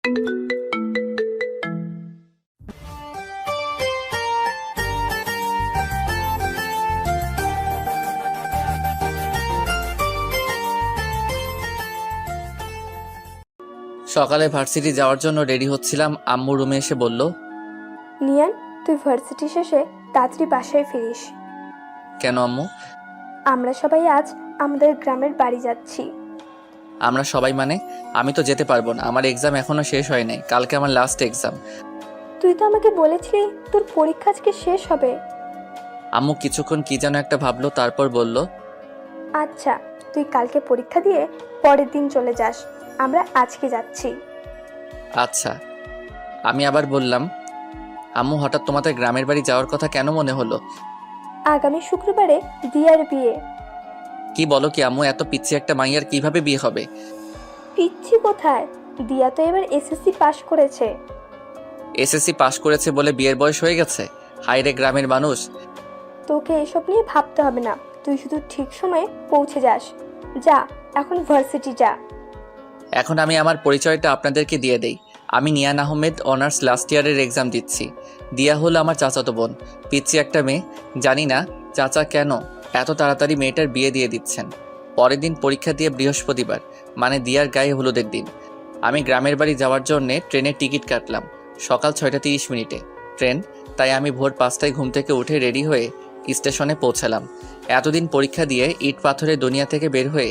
সকালে ভার্সিটি যাওয়ার জন্য রেডি হচ্ছিলাম, আম্মু রুমে এসে বলল, নিয়ান, তুই ভার্সিটি শেষে তাড়াতাড়ি বাসায় ফিরিস। কেন আম্মু? আমরা সবাই আজ আমাদের গ্রামের বাড়ি যাচ্ছি। আমরা সবাই মানে? আমি তো যেতে পারবো না, আমার এক্সাম এখনো শেষ হয় নাই, কালকে আমার লাস্ট এক্সাম। তুই তো আমাকে বলেছিলি তোর পরীক্ষা আজকে শেষ হবে। আম্মু কিছুক্ষণ কি যেন একটা ভাবলো, তারপর বলল, আচ্ছা, তুই কালকে পরীক্ষা দিয়ে পরের দিন চলে যাস, আমরা আজকে যাচ্ছি। আচ্ছা। আমি আবার বললাম, আম্মু হঠাৎ তোমাদের গ্রামের বাড়ি যাওয়ার কথা কেন মনে হলো? আগামী শুক্রবারে দিয়ার বিয়ে। কি বলো কি আম্মু, এত পিচ্ছি একটা মাইয়ার কিভাবে বিয়ে হবে? পিচ্ছি কোথায়, দিয়া তো এবার এসএসসি পাশ করেছে। এসএসসি পাশ করেছে বলে বিয়ের বয়স হয়ে গেছে? হায়রে গ্রামের মানুষ। তোকে এসব নিয়ে ভাবতে হবে না, তুই শুধু ঠিক সময়ে পৌঁছে যাস। যা, এখন ভার্সিটি যা। এখন আমি আমার পরিচয়টা আপনাদেরকে দিয়ে দেই। আমি নিয়ান আহমেদ, অনার্স লাস্ট ইয়ারের এক্সাম দিচ্ছি। দিয়া হলো আমার চাচাতো বোন, পিচ্ছি একটা মেয়ে। জানি না চাচা কেন এত তাড়াতাড়ি মেয়েটার বিয়ে দিয়ে দিচ্ছেন। পরের দিন পরীক্ষা দিয়ে বৃহস্পতিবার, মানে দিয়ার গায়ে হলুদের দিন। আমি গ্রামের বাড়ি যাওয়ার জন্যে ট্রেনের টিকিট কাটলাম সকাল 6:30 ট্রেন, তাই আমি ভোর 5টায় ঘুম থেকে উঠে রেডি হয়ে স্টেশনে পৌঁছালাম। এতদিন পরীক্ষা দিয়ে ইট পাথরের দুনিয়া থেকে বের হয়ে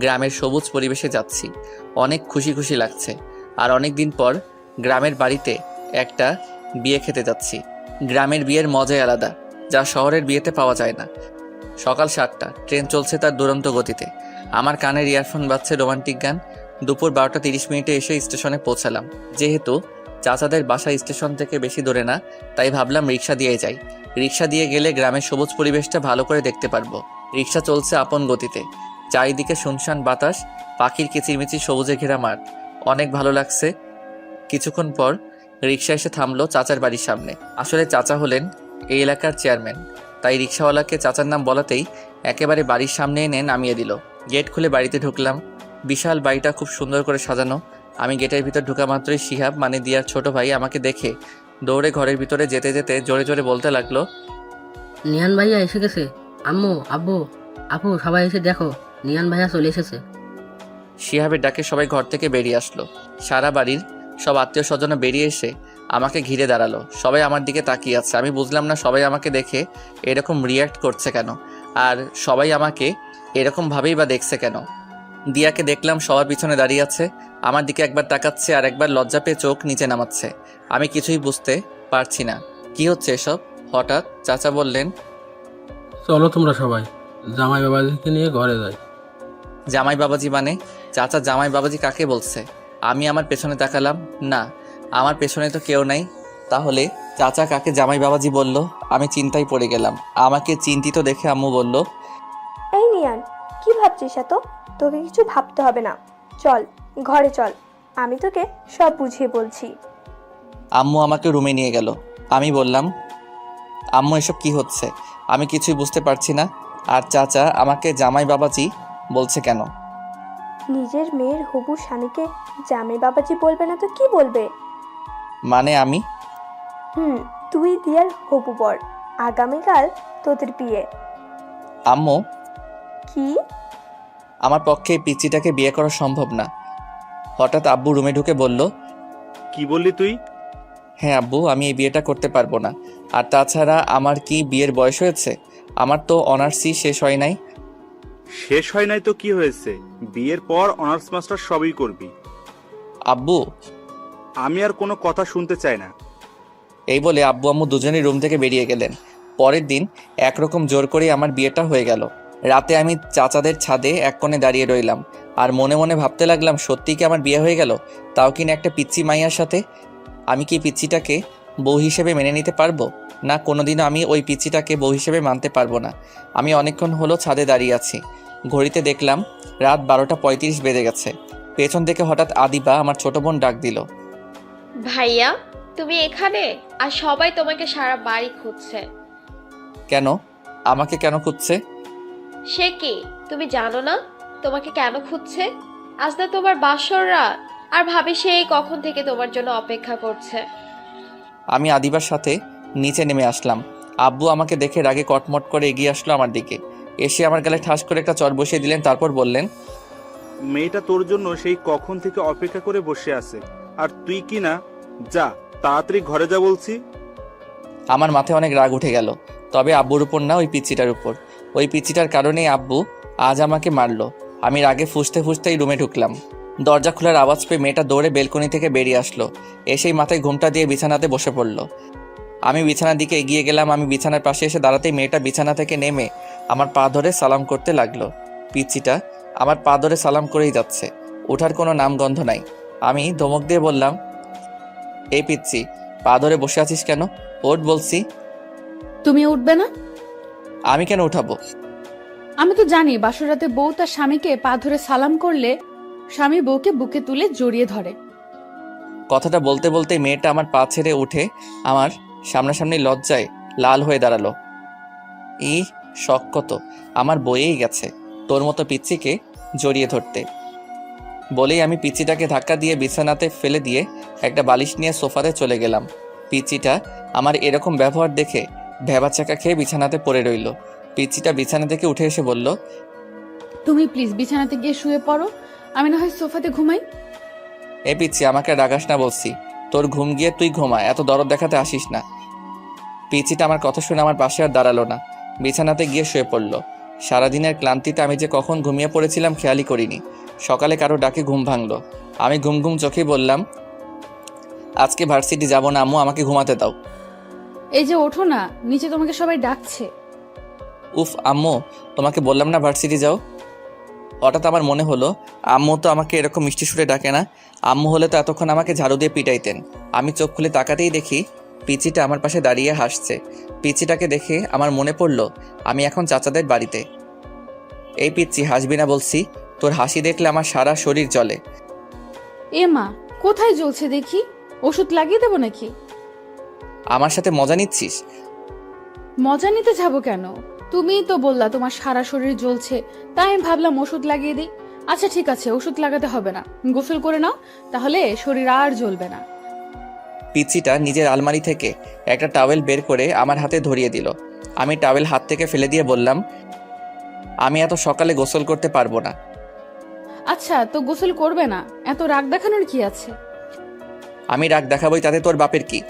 গ্রামের সবুজ পরিবেশে যাচ্ছি, অনেক খুশি খুশি লাগছে। আর অনেক দিন পর গ্রামের বাড়িতে একটা বিয়ে খেতে যাচ্ছি। গ্রামের বিয়ের মজাই আলাদা, যা শহরের বিয়েতে পাওয়া যায় না। সকাল 7টা, ট্রেন চলছে তার দুরন্ত গতিতে। আমার কানের ইয়ারফোন বাজছে রোমান্টিক গান। দুপুর 12:30 এসে স্টেশনে পৌঁছালাম। যেহেতু চাচাদের বাসা স্টেশন থেকে বেশি দূরে না, তাই ভাবলাম রিক্সা দিয়ে যাই। রিক্সা দিয়ে গেলে গ্রামের সবুজ পরিবেশটা ভালো করে দেখতে পারবো। রিক্সা চলছে আপন গতিতে, চারিদিকে শুনশান বাতাস, পাখির কিচিরমিচির সবুজে ঘেরা মাঠ, অনেক ভালো লাগছে। কিছুক্ষণ পর রিক্সা এসে থামলো চাচার বাড়ির সামনে। আসলে চাচা হলেন এই এলাকার চেয়ারম্যান, তাই রিক্সাওয়ালাকে চাচার নাম বলাতেই একেবারে বাড়ির সামনে এনে নামিয়ে দিল। গেট খুলে বাড়িতে ঢুকলাম। বিশাল বাড়িটা খুব সুন্দর করে সাজানো। আমি গেটের ভিতর ঢোকা মাত্রই শিহাব, মানে দিয়ার ছোট ভাই, আমাকে দেখে দৌড়ে ঘরের ভিতরে যেতে যেতে জোরে জোরে বলতে লাগলো, নিয়ান ভাইয়া এসে গেছে। আম্মু, আব্বু, আপু, সবাই এসে দেখো, নিয়ান ভাইয়া চলে এসেছে। শিহাবের ডাকে সবাই ঘর থেকে বেরিয়ে আসলো। সারা বাড়ির সব আত্মীয় স্বজন বেরিয়ে এসে আমাকে ঘিরে দাঁড়ালো। সবাই আমার দিকে তাকিয়ে আছে। আমি বুঝলাম না সবাই আমাকে দেখে এরকম রিয়্যাক্ট করছে কেন, আর সবাই আমাকে এরকমভাবেই বা দেখছে কেন। দিয়াকে দেখলাম সবার পিছনে দাঁড়িয়ে আছে, আমার দিকে একবার তাকাচ্ছে আর একবার লজ্জা পেয়ে চোখ নিচে নামাচ্ছে। আমি কিছুই বুঝতে পারছি না কি হচ্ছে এসব। হঠাৎ চাচা বললেন, চলো তোমরা সবাই জামাই বাবাজিকে নিয়ে ঘরে যাই। জামাই বাবাজি মানে? চাচা জামাই বাবাজি কাকে বলছে? আমি আমার পেছনে তাকালাম, না, আমার পেছনে তো কেউ নাই। তাহলে চাচা কাকে জামাই বাবাজি বলল? আমি চিন্তায় পড়ে গেলাম। আমাকে চিন্তিত দেখে আম্মু বলল, এই নিয়ান, কি ভাবছিস এত? তোকে কিছু ভাবতে হবে না, চল ঘরে চল, আমি তোকে সব বুঝিয়ে বলছি। আম্মু আমাকে রুমে নিয়ে গেল। আমি বললাম, আম্মু এসব কি হচ্ছে? আমি কিছুই বুঝতে পারছি না। আর চাচা আমাকে জামাই বাবাজি বলছে কেন? নিজের মেয়ের হবু স্বামীকে জামাই বাবাজি বলবে না তো কি বলবে? মানে আমি? তুই দিয়ার হবু বর, আগামীকাল তোদের বিয়ে। আম্মু, কি? আমার পক্ষে এই পিচ্চিটাকে বিয়ে করা সম্ভব না। হঠাৎ আব্বু রুমে ঢুকে বলল, কি বললি তুই? হ্যাঁ আব্বু, আমি এই বিয়েটা করতে পারবো না। আর তাছাড়া আমার কি বিয়ের বয়স হয়েছে? আমার তো অনার্সই শেষ হয় নাই। শেষ হয় নাই তো কি হয়েছে, বিয়ের পর অনার্স মাস্টার সবই করবি। আব্বু, আমি আর কোনো কথা শুনতে চাই না। এই বলে আব্বু আম্মু দুজনেই রুম থেকে বেরিয়ে গেলেন। পরের দিন একরকম জোর করেই আমার বিয়েটা হয়ে গেল। রাতে আমি চাচাদের ছাদে এক কোণে দাঁড়িয়ে রইলাম আর মনে মনে ভাবতে লাগলাম, সত্যিই কি আমার বিয়ে হয়ে গেল? তাও কিনা একটা পিচ্চি মাইয়ার সাথে। আমি কি পিচ্চিটাকে বউ হিসেবে মেনে নিতে পারবো? না, কোনোদিনও আমি ওই পিচ্চিটাকে বউ হিসেবে মানতে পারবো না। আমি অনেকক্ষণ হলো ছাদে দাঁড়িয়ে আছি। ঘড়িতে দেখলাম রাত 12:35 বেজে গেছে। পেছন থেকে হঠাৎ আদিবা, আমার ছোট বোন, ডাক দিল, ভাইয়া তুমি এখানে? আর সবাই তোমাকে সারা বাড়ি খুঁজছে। কেন? আমাকে কেন খুঁজছে? সে কি তুমি জানো না তোমাকে কেন খুঁজছে? আজ না তোমার বাসর রাত, আর ভাবি সেই কখন থেকে তোমার জন্য অপেক্ষা করছে। আমি আদিবার সাথে নিচে নেমে আসলাম। আব্বু আমাকে দেখে রাগে কটমট করে এগিয়ে আসলো আমার দিকে। এসে আমার গালে ঠাস করে একটা চড় বসিয়ে দিলেন, তারপর বললেন, মেয়েটা তোর জন্য সেই কখন থেকে অপেক্ষা করে বসে আছে, আর তুই কি না? যা তাড়াতাড়ি ঘরে যা বলছি। আমার মাথায় অনেক রাগ উঠে গেল, তবে আব্বুর উপর না, ওই পিচ্চিটার উপর। ওই পিচ্চিটার কারণেই আব্বু আজ আমাকে মারলো। আমি রাগে ফুঁসতে ফুঁসতেই রুমে ঢুকলাম। দরজা খোলার আওয়াজ পেয়ে মেয়েটা দৌড়ে বেলকনি থেকে বেরিয়ে আসলো। এসেই মাথায় ঘুমটা দিয়ে বিছানাতে বসে পড়লো। আমি বিছানার দিকে এগিয়ে গেলাম। আমি বিছানার পাশে এসে দাঁড়াতেই মেয়েটা বিছানা থেকে নেমে আমার পা ধরে সালাম করতে লাগলো। পিচ্চিটা আমার পা ধরে সালাম করেই যাচ্ছে, ওঠার কোনো নামগন্ধ নাই। আমি ধমক দিয়ে বললাম, এই পিচ্চি, পা ধরে বসে আছিস কেন? ওঠ বলছি। তুমি উঠবে না? আমি কেন উঠাবো? আমি তো জানি বাসরাতে বউ তার স্বামীকে পা ধরে সালাম করলে স্বামী বউকে বুকে তুলে জড়িয়ে ধরে। কথাটা বলতে বলতে মেয়েটা আমার পা ছেড়ে উঠে আমার সামনাসামনি লজ্জায় লাল হয়ে দাঁড়ালো। শখ কত, আমার বয়েই গেছে তোর মতো পিচ্চিকে জড়িয়ে ধরতে। বলেই আমি পিচ্চিটাকে ধাক্কা দিয়ে বিছানাতে ফেলে দিয়ে একটা বালিশ নিয়ে সোফাতে চলে গেলাম। পিচ্চিটা আমার এরকম ব্যবহার দেখে ভ্যাবাচাকা খেয়ে বিছানাতে পড়ে রইল। পিচ্চিটা বিছানা থেকে উঠে এসে বলল, তুমি প্লিজ বিছানাতে গিয়ে শুয়ে পড়ো, আমি না হয় সোফাতে ঘুমাই। এ পিচ্চি, আমাকে রাগাস না বলছি। তোর ঘুম গিয়ে তুই ঘুমা, এত দরদ দেখাতে আসিস না। পিচ্চিটা আমার কথা শুনে আমার পাশে আর দাঁড়ালো না, বিছানাতে গিয়ে শুয়ে পড়ল। সারাদিনের ক্লান্তিতে আমি যে কখন ঘুমিয়ে পড়েছিলাম খেয়ালই করিনি। সকালে কারো ডাকে ঘুম ভাঙলো। আমি ঘুম ঘুম চোখেই বললাম, আজকে ভার্সিটি যাব না আম্মু, আমাকে ঘুমাতে দাও। এই যে ওঠো না, নিচে তোমাকে সবাই ডাকছে। উফ আম্মু, তোমাকে বললাম না ভার্সিটি যাও। হঠাৎ আমার মনে হলো আম্মু তো আমাকে এরকম মিষ্টি সুরে ডাকে না। আম্মু হলে তো এতক্ষণ আমাকে ঝাড়ু দিয়ে পিটাইতেন। আমি চোখ খুলে তাকাতেই দেখি পিচিটা আমার পাশে দাঁড়িয়ে হাসছে। পিচিটাকে দেখে আমার মনে পড়ল আমি এখন চাচাদের বাড়িতে। এই পিচ্চি, হাসবি না বলছি, তোর হাসি দেখলে আমার সারা শরীর জ্বলে। এ মা, কোথায় জ্বলছে দেখি, ওষুধ লাগিয়ে দেবো নাকি? আমার সাথে মজা নিচ্ছিস? মজা নিতে যাবো কেন? তুমিই তো বললা তোমার সারা শরীর জ্বলছে, তাই আমি ভাবলাম ওষুধ লাগিয়ে দিই। আচ্ছা ঠিক আছে, ওষুধ লাগাতে হবে না, গোসল করে নাও, তাহলে শরীর আর জ্বলবে না। পিচ্চিটা নিজের আলমারি থেকে একটা টাওয়েল বের করে আমার হাতে ধরিয়ে দিল। আমি টাওয়েল হাত থেকে ফেলে দিয়ে বললাম, আমি এত সকালে গোসল করতে পারবো না। আচ্ছা তো গোসল করবে না, এত রাগ দেখানোর কি আছে? আমি রাগ দেখাবই, তাতে তোর বাপের কি?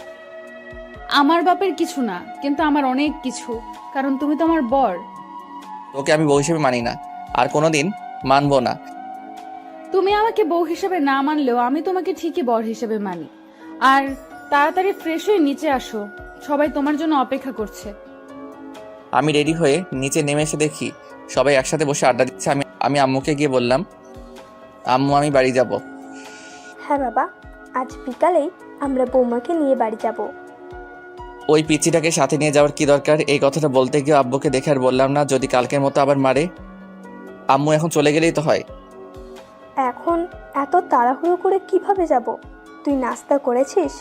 আমার বাপের কিছু না, কিন্তু আমার অনেক কিছু, কারণ তুমি তো আমার বর। তোকে আমি বউ হিসেবে মানি না, আর কোনোদিন মানবো না। তুমি আমাকে বউ হিসেবে না মানলেও আমি তোমাকে ঠিকই বর হিসেবে মানি। আর তাড়াতাড়ি ফ্রেশ হয়ে নিচে আসো, সবাই তোমার জন্য অপেক্ষা করছে। আমি রেডি হয়ে নিচে নেমে এসে দেখি সবাই একসাথে বসে আড্ডা দিচ্ছে। আমি আম্মুকে গিয়ে বললাম, আম্মু আমি বাড়ি যাব। হ্যাঁ বাবা, আজ বিকালেই আমরা বৌমাকে নিয়ে বাড়ি যাব। ওই পিচ্চিটাকে সাথে নিয়ে যাওয়ার কি দরকার? এই কথাটা বলতে গিয়ে আব্বুকে দেখে আর বললাম না, যদি কালকের মতো আবার মারে। আম্মু এখন চলে গেলেই তো হয়। এখন এত তাড়াহুড়ো করে কিভাবে যাব? তুই নাস্তা করেছিস?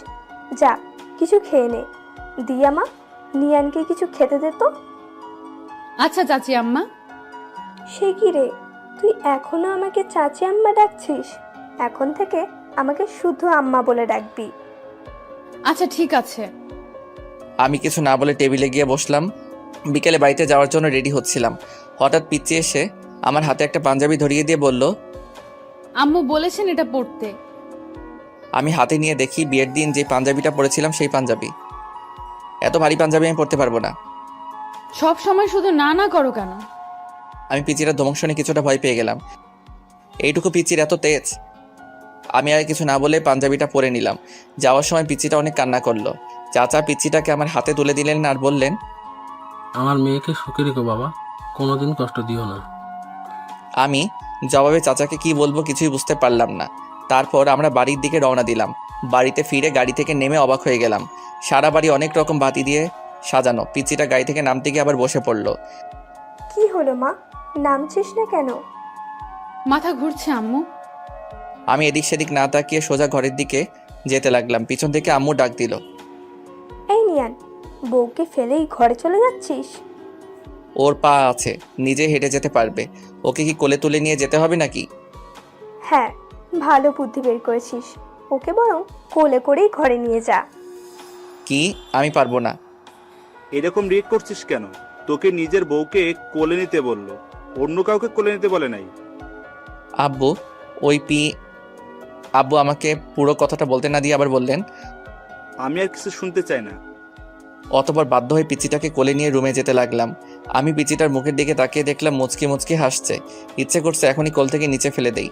যা কিছু খেয়ে নে। দিয়া মা, নিয়ানকে কিছু খেতে দে তো। আচ্ছা চাচি আম্মা। সে কি রে, তুই এখনো আমাকে চাচি আম্মা ডাকছিস? এখন থেকে আমাকে শুধু আম্মা বলে ডাকবি। আচ্ছা ঠিক আছে। আমি কিছু না বলে টেবিলে গিয়ে বসলাম। বিকেলে বাড়িতে যাওয়ার জন্য রেডি হচ্ছিলাম, হঠাৎ পিচ্চি এসে আমার হাতে একটা পাঞ্জাবি ধরিয়ে দিয়ে বলল, আম্মু বলেছেন এটা পড়তে। আমি হাতে নিয়ে দেখি বিয়ের দিন যে পাঞ্জাবিটা পরেছিলাম সেই পাঞ্জাবি। এত ভারী পাঞ্জাবি আমি পরতে পারবো না। সব সময় শুধু না না করো কেন? আমি পিচির ধমক শুনে কিছুটা ভয় পেয়ে গেলাম। এইটুকু পিচির এত তেজ! আমি আর কিছু না বলে পাঞ্জাবিটা পরে নিলাম। যাওয়ার সময় পিচিটা অনেক কান্না করলো। চাচা পিচিটাকে আমার হাতে তুলে দিলেন আর বললেন, আমার মেয়েকে সুখে রেখো বাবা, কোনোদিন কষ্ট দিও না। আমি জবাবে চাচাকে কি বলবো কিছুই বুঝতে পারলাম না। তারপর আমরা বাড়ির দিকে রওনা দিলাম। বাড়িতে ফিরে গাড়ি থেকে নেমে অবাক হয়ে গেলাম। সারা বাড়ি অনেক রকম বাতি দিয়ে সাজানো। পিচিটা গাড়ি থেকে নামতে গিয়ে আবার বসে পড়লো। কি হলো মা, নামছিস না কেন? মাথা ঘুরছে আম্মু। আমি এদিক সেদিক না তাকিয়ে সোজা ঘরের দিকে যেতে লাগলাম। পিছন থেকে আম্মু ডাক দিল, এই নিয়ান, বউকে ফেলেই ঘরে চলে যাচ্ছিস? ওর পা আছে, নিজে হেঁটে যেতে পারবে। ওকে কি কোলে তুলে নিয়ে যেতে হবে নাকি? হ্যাঁ, ভালো বুদ্ধি বের করেছিস, ওকে বরং কোলে করেই ঘরে নিয়ে যা। কি? আমি পারবো না। এরকম রিয়েক্ট করছিস কেন? তোকে নিজের বউকে কোলে নিতে বললো, অন্য কাউকে কোলে নিতে বলে নাই। আব্বু আব্বু আমাকে পুরো কথাটা বলতে না দিয়ে আবার বললেন। আমি আর কিছু শুনতে চাই না। অতঃপর বাধ্য হয়ে পিচিটাকে কোলে নিয়ে রুমে যেতে লাগলাম। আমি পিচিটার মুখের দিকে তাকিয়ে দেখলাম মুচকি মুচকি হাসছে। ইচ্ছে করছে এখনই কোল থেকে নিচে ফেলে দেই।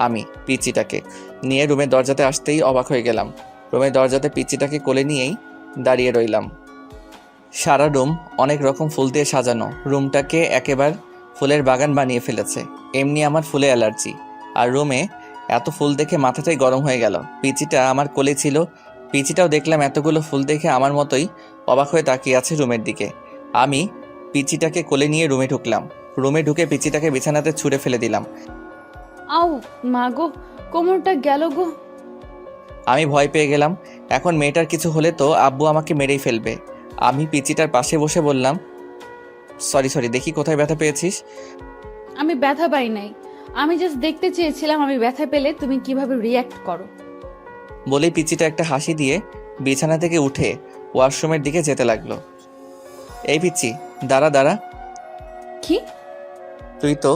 আমি পিচিটাকে নিয়ে রুমের দরজাতে আসতেই অবাক হয়ে গেলাম। রুমের দরজাতে পিচিটাকে কোলে নিয়েই দাঁড়িয়ে রইলাম। সারা রুম অনেক রকম ফুল দিয়ে সাজানো। রুমটাকে একেবারে ফুলের বাগান বানিয়ে ফেলেছে। এমনি আমার ফুলে অ্যালার্জি, আর রুমে এত ফুল দেখে মাথাটাই গরম হয়ে গেল। পিচিটা আমার কোলে ছিল। পিচিটাও দেখলাম এতগুলো ফুল দেখে আমার মতোই অবাক হয়ে তাকিয়ে আছে রুমের দিকে। আমি পিচিটাকে কোলে নিয়ে রুমে ঢুকলাম। রুমে ঢুকে পিচিটাকে বিছানাতে ছুঁড়ে ফেলে দিলাম। আউ মা গো, কোমরটা গেল গো। আমি ভয় পেয়ে গেলাম। এখন মেয়েটার কিছু হলে তো আব্বু আমাকে মেরেই ফেলবে। আমি পিচিটার পাশে বসে বললাম, সরি, দেখি কোথায় ব্যথা পেয়েছিস। আমি ব্যথা পাই নাই, আমি জাস্ট দেখতে চেয়েছিলাম আমি ব্যথা পেলে তুমি কিভাবে রিয়্যাক্ট করো। বলেই পিচিটা একটা হাসি দিয়ে বিছানা থেকে উঠে ওয়াশরুমের দিকে যেতে লাগলো। এই পিচি, দাঁড়া। কি? তুই তো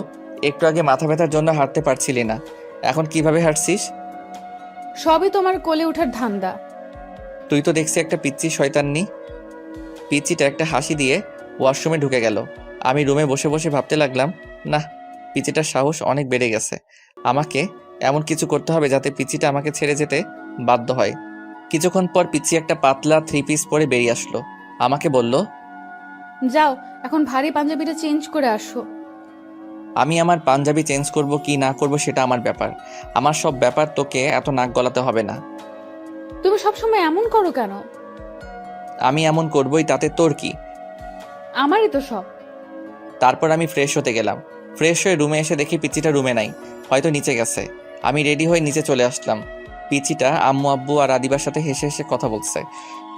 একটু আগে মাথা ব্যথার জন্য হাঁটতে পারছিলি না, এখন কিভাবে হাঁটছিস? সবই তোমার কোলে ওঠার ধান্দা। তুই তো দেখছি একটা পিচ্চি শয়তান্নি। পিচিটা একটা হাসি দিয়ে ওয়াশরুমে ঢুকে গেল। আমি রুমে বসে বসে ভাবতে লাগলাম, না, পিচিটার সাহস অনেক বেড়ে গেছে। আমাকে এমন কিছু করতে হবে যাতে পিচিটা আমাকে ছেড়ে যেতে বাধ্য হয়। কিছুক্ষণ পর পিচি একটা পাতলা 3 পিস পরে বেরিয়ে আসলো। আমাকে বলল, যাও এখন ভারী পাঞ্জাবিটা চেঞ্জ করে আসো। আমি আমার পাঞ্জাবি চেঞ্জ করব কি না করব সেটা আমার ব্যাপার। আমার সব ব্যাপার তোকে এত নাক গলাতে হবে না। তুমি সবসময় এমন করো কেন? আমি এমন করবই, তাতে তোর কি? আমারই তো সব। তারপর আমি ফ্রেশ হতে গেলাম। ফ্রেশ হয়ে রুমে এসে দেখি পিচিটা রুমে নাই, হয়তো নিচে গেছে। আমি রেডি হয়ে নিচে চলে আসলাম। পিচিটা আম্মু আব্বু আর আদিবার সাথে হেসে হেসে কথা বলছে।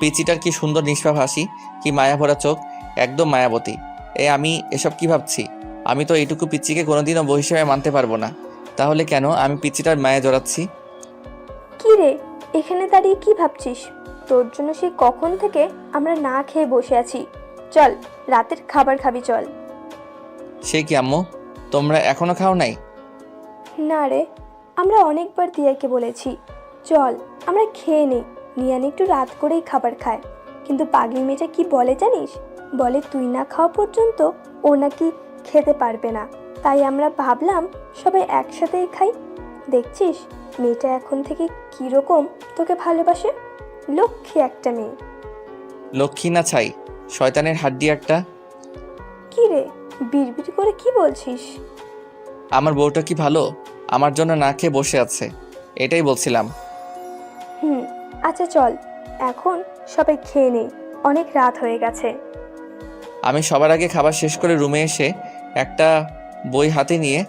পিচিটার কি সুন্দর নিষ্পাপ হাসি, কি মায়া ভরা চোখ, একদম মায়াবতী। আমি এসব কি ভাবছি? আমি তো এইটুকু পিচিকে কোনোদিনও বউ হিসেবে মানতে পারবো না। তাহলে কেন আমি পিচিটার মায়া জড়াচ্ছি? কি রে, এখানে দাঁড়িয়ে কি ভাবছিস? তোর জন্য সেই কখন থেকে আমরা না খেয়ে বসে আছি। চল, রাতের খাবার খাবি, চল। সে কি আম্মু, তোমরা এখনো খাও নাই? না রে, আমরা অনেকবার দিয়াকে বলেছি চল আমরা খেয়ে নিই, নিয়ান একটু রাত করেই খাবার খায়। কিন্তু পাগলি মেয়েটা কি বলে জানিস? বলে তুই না খাওয়া পর্যন্ত ও নাকি খেতে পারবে না। তাই আমরা ভাবলাম সবাই একসাথেই খাই। দেখছিস মেয়েটা এখন থেকে কীরকম তোকে ভালোবাসে। লক্ষ্মী একটা মেয়ে। লক্ষ্মী না ছাই, শয়তানের হাড্ডি একটা। কি রে, বিড়বিড় করে কি বলছিস? আমার বউটা কি ভালো? আমার জন্য না খেয়ে বসে আছে, এটাই বলছিলাম। আচ্ছা চল, এখন সবাই খেয়ে নেই, অনেক রাত হয়ে গেছে। আমি সবার আগে খাবার শেষ করে রুমে এসে একটা বই হাতে নিয়ে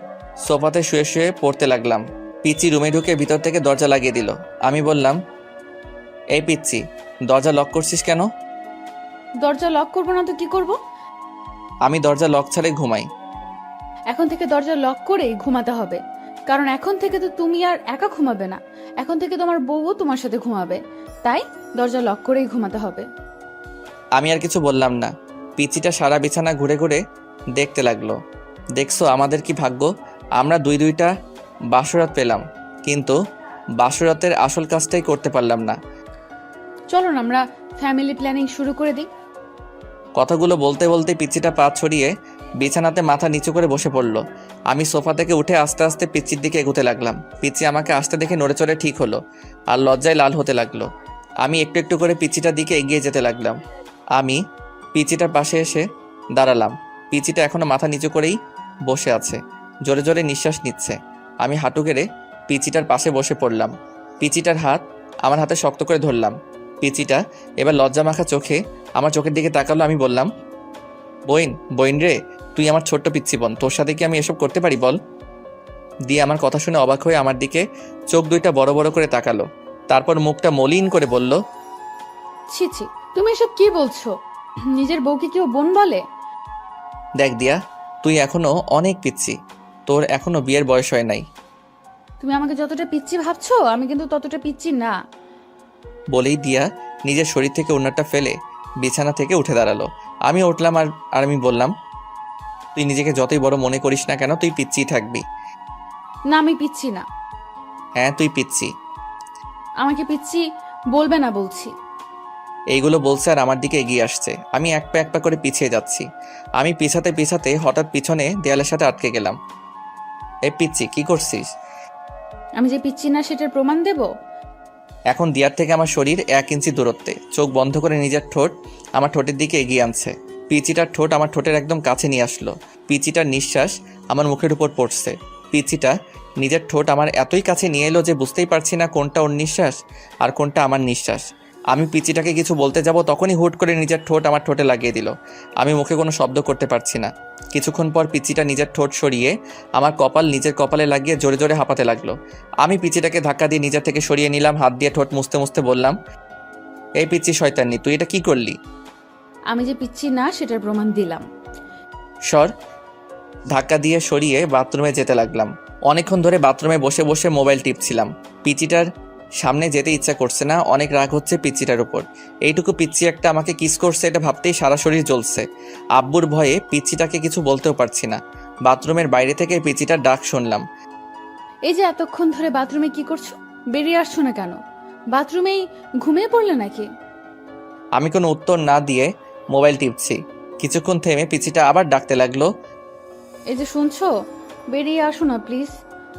সোফাতে শুয়ে শুয়ে পড়তে লাগলাম। পিচি রুমে ঢুকে ভিতর থেকে দরজা লাগিয়ে দিল। আমি বললাম, এই পিচ্চি, দরজা লক করছিস কেন? দরজা লক করবো না তো কি করব? আমি দরজা লক ছাড়াই ঘুমাই। এখন থেকে দরজা লক করেই ঘুমাতে হবে, কারণ এখন থেকে তো তুমি আর একা ঘুমাবে না, এখন থেকে তোমার বউও তোমার সাথে ঘুমাবে। তাই দরজা লক করেই ঘুমাতে হবে। আমি আর কিছু বললাম না। পিচিটা সারা বিছানা ঘুরে ঘুরে দেখতে লাগলো। দেখছো আমাদের কি ভাগ্য, আমরা দুইটা বাসরাত পেলাম, কিন্তু বাসরাতের আসল কাজটাই করতে পারলাম না। চলো না আমরা ফ্যামিলি প্ল্যানিং শুরু করে দিই। কথাগুলো বলতে বলতে পিচিটা পা ছড়িয়ে বিছানাতে মাথা নিচু করে বসে পড়ল। আমি সোফা থেকে উঠে আস্তে আস্তে পিচির দিকে এগোতে লাগলাম। পিচি আমাকে আসতে দেখে নড়ে চড়ে ঠিক হলো আর লজ্জায় লাল হতে লাগলো। আমি একটু একটু করে পিচিটার দিকে এগিয়ে যেতে লাগলাম। আমি পিচিটার পাশে এসে দাঁড়ালাম। পিচিটা এখনো মাথা নিচু করেই বসে আছে, জোরে জোরে নিঃশ্বাস নিচ্ছে। আমি হাঁটু গেড়ে পিচিটার পাশে বসে পড়লাম। পিচিটার হাত আমার হাতে শক্ত করে ধরলাম। পিচিটা এবার লজ্জা মাখা চোখে আমার চোখের দিকে তাকালো। আমি বললাম, বইন রে, তুই আমার ছোট্ট পিচ্ছি বোন, তোর সাথে কি আমি এসব করতে পারি বল? দিয়ে আমার কথা শুনে অবাক হয়ে আমার দিকে চোখ দুইটা বড় বড় করে তাকালো। তারপর মুখটা মলিন করে বলল, ছি ছি, তুমি এসব কি বলছো? নিজের বউকে কেউ বোন বলে? দেখ দিয়া, তুই এখনো অনেক পিচ্ছি, তোর এখনো বিয়ের বয়স হয় নাই। তুমি আমাকে যতটা পিচ্ছি ভাবছো আমি কিন্তু ততটা পিচ্ছি না। বলেই দিয়া নিজের শরীর থেকে ওড়নাটা ফেলে বিছানা থেকে উঠে দাঁড়ালো। আমি উঠলাম আর আর আমি বললাম, তুই নিজেকে যতই বড় মনে করিস না কেন, তুই পিচ্ছিই থাকবি। না আমি পিচ্ছি না। হ্যাঁ তুই পিচ্ছি। আমাকে পিচ্ছি বলবে না বলছি। এইগুলো বলছে আর আমার দিকে এগিয়ে আসছে। আমি এক পা করে পিছিয়ে যাচ্ছি। আমি পিছাতে পিছাতে হঠাৎ পিছনে দেয়ালের সাথে আটকে গেলাম। এই পিচ্ছি, কি করছিস? আমি যে পিচ্ছি না সেটার প্রমাণ দেব। এখন দিয়ার থেকে আমার শরীর 1 ইঞ্চি দূরত্বে। চোখ বন্ধ করে নিজের ঠোঁট আমার ঠোঁটের দিকে এগিয়ে আনছে। পিচিটার ঠোঁট আমার ঠোঁটের একদম কাছে নিয়ে আসলো। পিচিটার নিঃশ্বাস আমার মুখের উপর পড়ছে। পিচিটা নিজের ঠোঁট আমার এতই কাছে নিয়ে এলো যে বুঝতেই পারছি না কোনটা ওর নিঃশ্বাস আর কোনটা আমার নিঃশ্বাস। আমি পিচিটাকে কিছু বলতে যাব তখনই হুট করে নিজের ঠোঁট আমার ঠোঁটে লাগিয়ে দিল। আমি মুখে কোনো শব্দ করতে পারছি না। কিছুক্ষণ পর পিচিটা নিজের ঠোঁট সরিয়ে আমার কপাল নিজের কপালে লাগিয়ে জোরে জোরে হাঁপাতে লাগলো। আমি পিচিটাকে ধাক্কা দিয়ে নিজের থেকে সরিয়ে নিলাম। হাত দিয়ে ঠোঁট মুছতে মুছতে বললাম, এই পিচ্ছি শয়তানি, তুই এটা কি করলি? আমি যে পিচ্ছি না সেটার প্রমাণ দিলাম। সর। ধাক্কা দিয়ে সরিয়ে বাথরুমে যেতে লাগলাম। অনেকক্ষণ ধরে বাথরুমে বসে বসে মোবাইল টিপছিলাম। পিচিটার সামনে যেতে ইচ্ছা করছে না। অনেক রাগ হচ্ছে পিচিটার উপর। এইটুকু পিচ্ছি একটা আমাকে কিস করছে, এটা ভাবতেই সারা শরীর জ্বলছে। আব্বুর ভয়ে পিচ্ছিটাকে কিছু বলতেও পারছি না। বাথরুমের বাইরে থেকে পিচিটার ডাক শুনলাম। এই যে এতক্ষণ ধরে বাথরুমে কি করছো? বেরিয়ে আসছো না কেন? বাথরুমেই ঘুমিয়ে পড়লে নাকি? আমি কোনো উত্তর না দিয়ে মোবাইল টিপছি। কিছুক্ষণ থেমে পিচিটা আবার ডাকতে লাগলো। এই যে শুনছো, বেরিয়ে আসো না প্লিজ,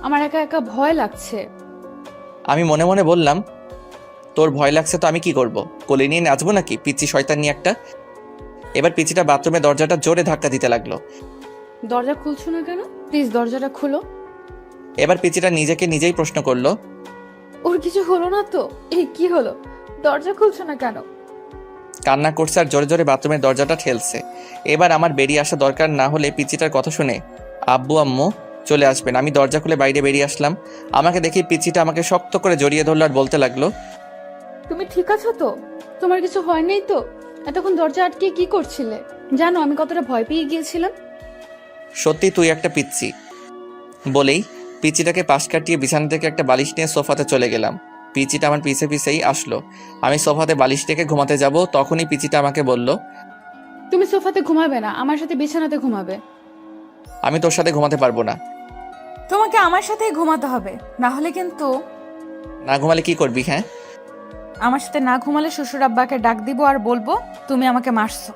আমার একা একা ভয় লাগছে। আমি মনে মনে বললাম, তোর ভয় লাগছে তো আমি কি করব? কোলে নিয়ে নাচবো নাকি, পিচ্ছি শয়তান নিয়ে একটা? এবার পিচিটা বাথরুমের দরজাটা জোরে ধাক্কা দিতে লাগলো। দরজা খুলছো না কেন? প্লিজ দরজাটা খুলো। এবার পিচিটা নিজেকে নিজেই প্রশ্ন করলো, ওর কিছু হলো না তো? এই কি হলো, দরজা খুলছো না কেন? কান্না করছে আর জোরে জোরে বাথরুমের দরজাটা ঠেলছে। এবার আমার বেরিয়ে আসা দরকার না হলে পিচিটার কথা শুনে আব্বু আম্মু চলে আসবেন। আমি দরজা খুলে বাইরে বেরিয়ে আসলাম। আমাকে দেখে পিচিটা আমাকে শক্ত করে জড়িয়ে ধরলো আর বলতে লাগলো, তুমি ঠিক আছো তো? তোমার কিছু হয় নাই তো? এতক্ষণ দরজা আটকে কি করছিলে? জানো আমি কতটা ভয় পেয়ে গিয়েছিলাম। সত্যি তুই একটা পিচ্ছি। বলেই পিচিটাকে পাশ কাটিয়ে বিছানা থেকে একটা বালিশ নিয়ে সোফাতে চলে গেলাম। পিচিটা আমার পিছে পিছেই আসলো। আমি সোফাতে বালিশ রেখে ঘুমাতে যাব, তখনই পিচিটা আমাকে বলল, তুমি সোফাতে ঘুমাবে না, আমার সাথে বিছানাতে ঘুমাবে। আমি তোর সাথে ঘুমাতে পারবো না। তোমাকে আমার সাথেই ঘুমাতে হবে, না হলে কিন্তু। না ঘুমালে কি করবি? হ্যাঁ, আমার সাথে না ঘুমালে শ্বশুর আব্বাকে ডাক দিব আর বলবো তুমি আমাকে মারছো।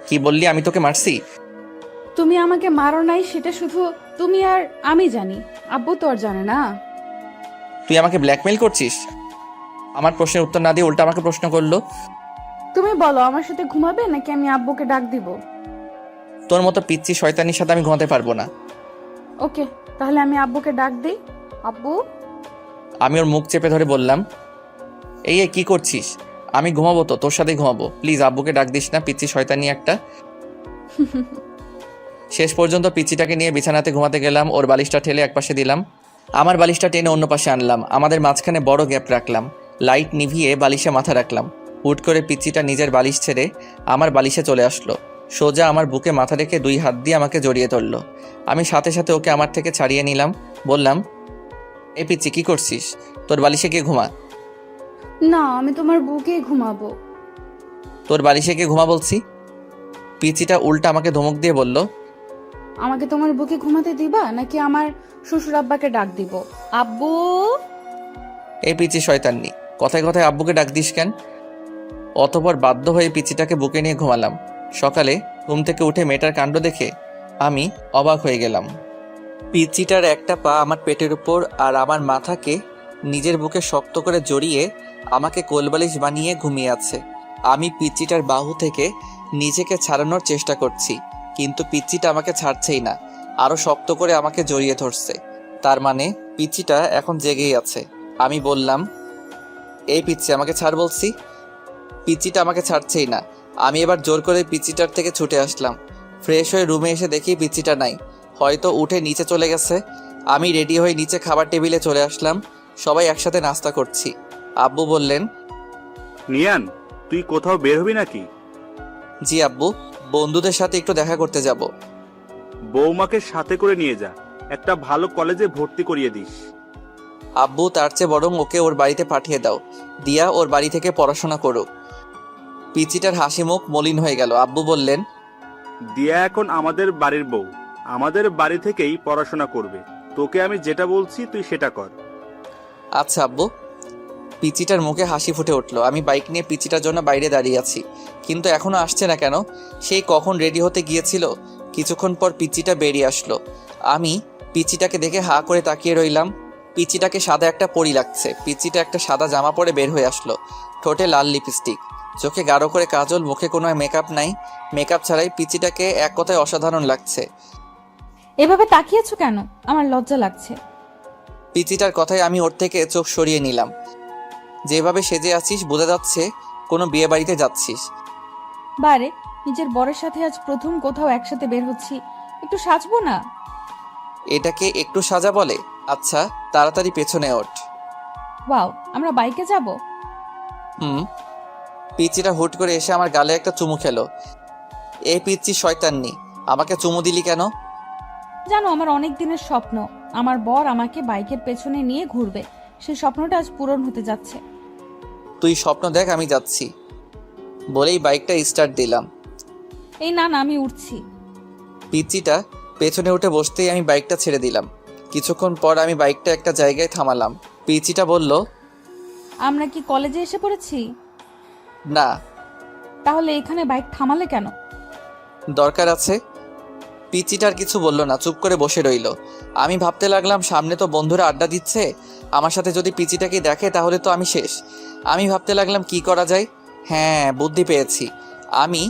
কি বললি? আমি তোকে মারছি? তুমি আমাকে মারো নাই সেটা শুধু তুমি আর আমি জানি, আব্বু তো আর জানে না। তুই আমাকে ব্ল্যাকমেইল করছিস? আমার প্রশ্নের উত্তর না দিয়ে উল্টা আমাকে প্রশ্ন করলো। তুমি বলো আমার সাথে ঘুমাবে নাকি আমি আব্বুকে ডাক দিব? তোর মতো পিচ্ছি শয়তানির সাথে আমি ঘুমাতে পারবো না। ওকে, তাহলে আমি আব্বুকে ডাক দিই। আব্বু। আমি ওর মুখ চেপে ধরে বললাম, এই কি করছিস? আমি ঘুমাবো তো, তোর সাথেই ঘুমাবো। প্লিজ আব্বুকে ডাক দিস না, পিচ্ছি শয়তানি একটা। শেষ পর্যন্ত পিচ্ছিটাকে নিয়ে বিছানাতে ঘুমাতে গেলাম। ওর বালিশটা ঠেলে একপাশে দিলাম, আমার বালিশটা টেনে অন্য পাশে আনলাম। আমাদের মাঝখানে বড় গ্যাপ রাখলাম। লাইট নিভিয়ে বালিশে মাথা রাখলাম। হুট করে পিচ্ছিটা নিজের বালিশ ছেড়ে আমার বালিশে চলে আসলো। সোজা আমার বুকে মাথা রেখে 2 হাত দিয়ে আমাকে জড়িয়ে ধরলো। আমি সাথে সাথে ওকে আমার থেকে ছাড়িয়ে নিলাম। বললাম, এই পিচ্ছি কি করছিস? তোর বালিশে গিয়ে ঘুমা। না, আমি তোমার বুকেই ঘুমাবো। তোর বালিশে গিয়ে ঘুমা বলছি। পিচ্ছিটা উল্টা আমাকে ধমক দিয়ে বলল, আমাকে তোমার বুকে ঘুমাতে দিবা নাকি আমার শ্বশুর আব্বাকে ডাক দিব? আব্বু। এই পিচ্ছি শয়তাননি, কথায় কথায় আব্বুকে ডাক দিস কেন? অতঃপর বাধ্য হয়ে পিচ্ছিটাকে বুকে নিয়ে ঘুমালাম। সকালে ঘুম থেকে উঠে মেয়েটার কাণ্ড দেখে আমি অবাক হয়ে গেলাম। পিচ্ছিটার একটা পা আমার পেটের উপর আর আমার মাথাকে নিজের বুকে শক্ত করে জড়িয়ে আমাকে কোলবালিশ বানিয়ে ঘুমিয়ে আছে। আমি পিচ্ছিটার বাহু থেকে নিজেকে ছাড়ানোর চেষ্টা করছি, কিন্তু পিচ্ছিটা আমাকে ছাড়ছেই না, আরো শক্ত করে আমাকে জড়িয়ে ধরছে। তার মানে পিচ্ছিটা এখন জেগেই আছে। আমি বললাম, এই পিচ্ছি আমাকে ছাড় বলছি। পিচ্ছিটা আমাকে ছাড়ছেই না। আমি এবার জোর করে পিচ্ছিটার থেকে ছুটে আসলাম। ফ্রেশ হয়ে রুমে এসে দেখি পিচ্ছিটা নাই, হয়তো উঠে নিচে চলে গেছে। আমি রেডি হয়ে নিচে খাবার টেবিলে চলে আসলাম। সবাই একসাথে নাস্তা করছি। আব্বু বললেন, নিয়ান, তুই কোথাও বের হবি নাকি? জি আব্বু, বন্ধুদের সাথে একটু দেখা করতে যাব। বৌমাকে সাথে করে নিয়ে যা, একটা ভালো কলেজে ভর্তি করিয়ে দিস। আব্বু তার চেয়ে বরং ওকে ওর বাড়িতে পাঠিয়ে দাও, দিয়া ওর বাড়ি থেকে পড়াশোনা করুক। পিচিটার হাসি মুখ মলিন হয়ে গেল। আব্বু বললেন, দিয়া এখন আমাদের বাড়ির বউ, আমাদের বাড়ি থেকেই পড়াশোনা করবে। তোকে আমি যেটা বলছি তুই সেটা কর। আচ্ছা আব্বু। পিচিটার মুখে হাসি ফুটে উঠলো। আমি বাইক নিয়ে পিচিটার জন্য বাইরে দাঁড়িয়ে আছি, কিন্তু এখনো আসছে না কেন? সেই কখন রেডি হতে গিয়েছিল। কিছুক্ষণ পর পিচিটা বেরিয়ে আসলো। আমি পিচিটাকে দেখে হা করে তাকিয়ে রইলাম। পিচিটাকে সাদা একটা পরি লাগছে। পিচিটা একটা সাদা জামা পরে বের হয়ে আসলো, ঠোঁটে লাল লিপস্টিক, চোখে গাঢ় করে কাজল, মুখে কোনো মেকআপ নাই। মেকআপ ছাড়াই পিচিটাকে এক কথায় অসাধারণ লাগছে। এভাবে তাকিয়েছো কেন? আমার লজ্জা লাগছে। পিচিটার কথায় আমি ওর থেকে চোখ সরিয়ে নিলাম। যেভাবে সেজে আছিস বোঝা যাচ্ছে কোনো বিয়ে বাড়িতে যাচ্ছিস। বারে, নিজের বরের সাথে আজ প্রথম কোথাও একসাথে বের হচ্ছি, একটু সাজবো না? এটাকে একটু সাজা বলে? আচ্ছা তাড়াতাড়ি পেছনে ওঠ। ওয়াও, আমরা বাইকে যাব? হুম। পিচিটা হুট করে এসে আমার গালে একটা চুমু খেলো। এই পিচ্চি শয়তান্নি, আমাকে চুমু দিলি কেন? জানো, আমার অনেক দিনের স্বপ্ন আমার বর আমাকে বাইকের পেছনে নিয়ে ঘুরবে। সেই স্বপ্নটা আজ পূরণ হতে যাচ্ছে। তুই স্বপ্ন দেখ, আমি যাচ্ছি বলেই বাইকটা স্টার্ট দিলাম। এই না না, আমি উঠছি। পিচিটা পেছনে উঠে বসতেই আমি বাইকটা ছেড়ে দিলাম। কিছুক্ষণ পর আমি বাইকটা একটা জায়গায় থামালাম। পিচিটা বলল, আমরা কি কলেজে এসে পড়েছি? না। তাহলে এখানে বাইক থামালে কেন? দরকার আছে। পিচিটার কিছু বলল না, চুপ করে বসে রইল। আমি ভাবতে লাগলাম সামনে তো বন্ধুরা আড্ডা দিচ্ছে, আমার সাথে যদি পিচিটাকে দেখে তাহলে তো আমি শেষ। আমি ভাবতে লাগলাম কি করা যায়। হ্যাঁ, বুদ্ধি পেয়েছি। আমি